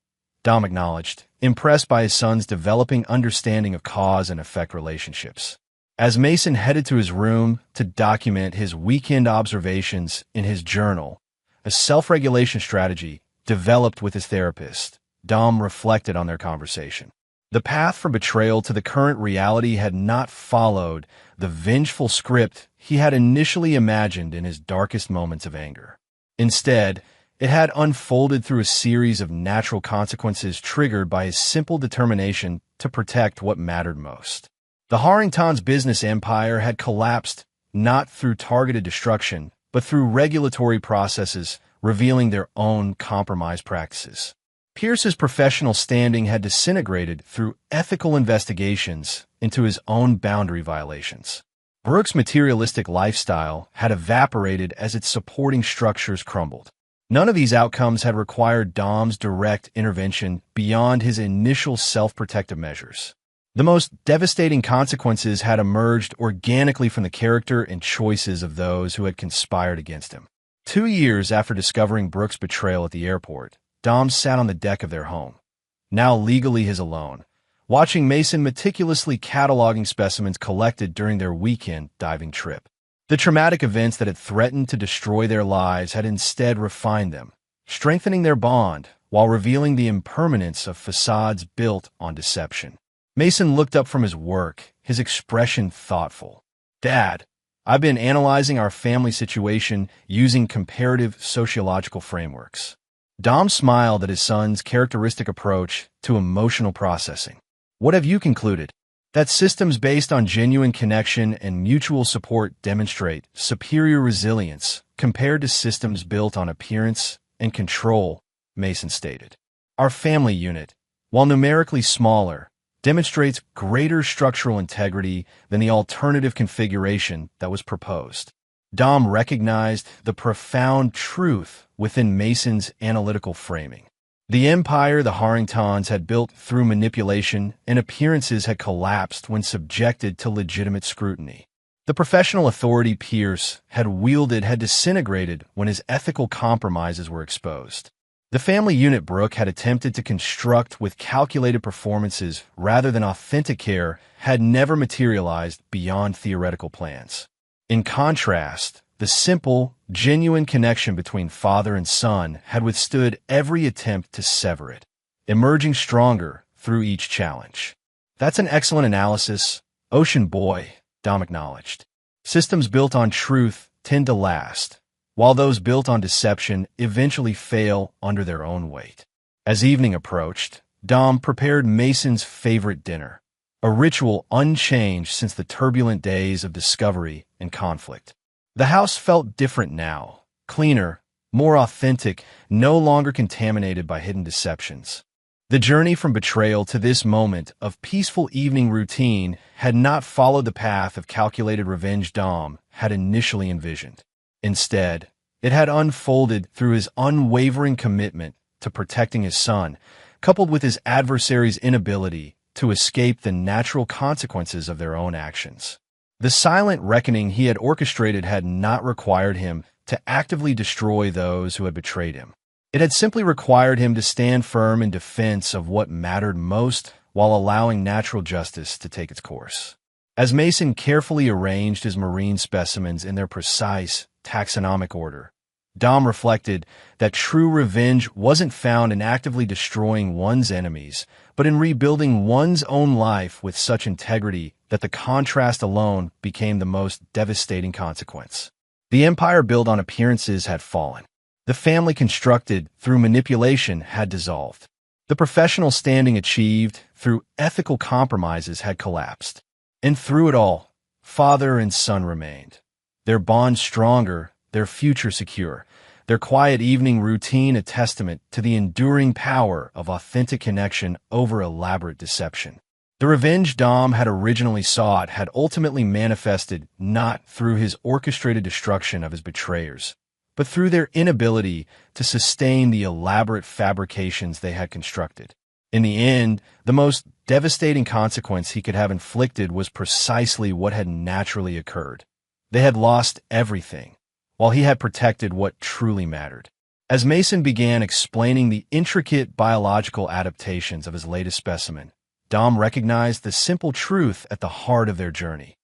Dom acknowledged, impressed by his son's developing understanding of cause and effect relationships. As Mason headed to his room to document his weekend observations in his journal, a self-regulation strategy developed with his therapist, Dom reflected on their conversation. The path from betrayal to the current reality had not followed the vengeful script he had initially imagined in his darkest moments of anger. Instead, it had unfolded through a series of natural consequences triggered by his simple determination to protect what mattered most. The Harringtons' business empire had collapsed not through targeted destruction, but through regulatory processes revealing their own compromised practices. Pierce's professional standing had disintegrated through ethical investigations into his own boundary violations. Brooks' materialistic lifestyle had evaporated as its supporting structures crumbled. None of these outcomes had required Dom's direct intervention beyond his initial self-protective measures. The most devastating consequences had emerged organically from the character and choices of those who had conspired against him. 2 years after discovering Brooks' betrayal at the airport, Dom sat on the deck of their home, now legally his alone, watching Mason meticulously cataloging specimens collected during their weekend diving trip. The traumatic events that had threatened to destroy their lives had instead refined them, strengthening their bond while revealing the impermanence of facades built on deception. Mason looked up from his work, his expression thoughtful. "Dad, I've been analyzing our family situation using comparative sociological frameworks." Dom smiled at his son's characteristic approach to emotional processing. "What have you concluded?" "That systems based on genuine connection and mutual support demonstrate superior resilience compared to systems built on appearance and control," Mason stated. "Our family unit, while numerically smaller, demonstrates greater structural integrity than the alternative configuration that was proposed." Dom recognized the profound truth within Mason's analytical framing. The empire the Harringtons had built through manipulation and appearances had collapsed when subjected to legitimate scrutiny. The professional authority Pierce had wielded had disintegrated when his ethical compromises were exposed. The family unit Brooke had attempted to construct with calculated performances rather than authentic care had never materialized beyond theoretical plans. In contrast, the simple, genuine connection between father and son had withstood every attempt to sever it, emerging stronger through each challenge. "That's an excellent analysis, Ocean Boy," Dom acknowledged. "Systems built on truth tend to last, while those built on deception eventually fail under their own weight." As evening approached, Dom prepared Mason's favorite dinner, a ritual unchanged since the turbulent days of discovery and conflict. The house felt different now, cleaner, more authentic, no longer contaminated by hidden deceptions. The journey from betrayal to this moment of peaceful evening routine had not followed the path of calculated revenge Dom had initially envisioned. Instead, it had unfolded through his unwavering commitment to protecting his son, coupled with his adversary's inability to escape the natural consequences of their own actions. The silent reckoning he had orchestrated had not required him to actively destroy those who had betrayed him. It had simply required him to stand firm in defense of what mattered most while allowing natural justice to take its course. As Mason carefully arranged his marine specimens in their precise taxonomic order, Dom reflected that true revenge wasn't found in actively destroying one's enemies, but in rebuilding one's own life with such integrity that the contrast alone became the most devastating consequence. The empire built on appearances had fallen. The family constructed through manipulation had dissolved. The professional standing achieved through ethical compromises had collapsed. And through it all, father and son remained. Their bond stronger, their future secure, their quiet evening routine a testament to the enduring power of authentic connection over elaborate deception. The revenge Dom had originally sought had ultimately manifested not through his orchestrated destruction of his betrayers, but through their inability to sustain the elaborate fabrications they had constructed. In the end, the most devastating consequence he could have inflicted was precisely what had naturally occurred. They had lost everything, while he had protected what truly mattered. As Mason began explaining the intricate biological adaptations of his latest specimen, Dom recognized the simple truth at the heart of their journey.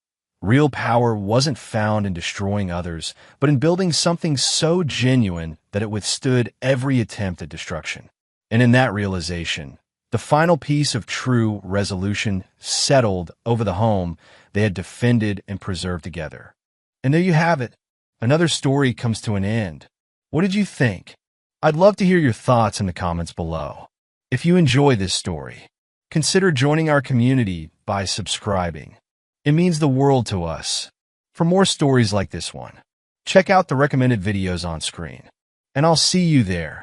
Real power wasn't found in destroying others, but in building something so genuine that it withstood every attempt at destruction. And in that realization, the final piece of true resolution settled over the home they had defended and preserved together. And there you have it. Another story comes to an end. What did you think? I'd love to hear your thoughts in the comments below. If you enjoy this story, consider joining our community by subscribing. It means the world to us. For more stories like this one, check out the recommended videos on screen. And I'll see you there.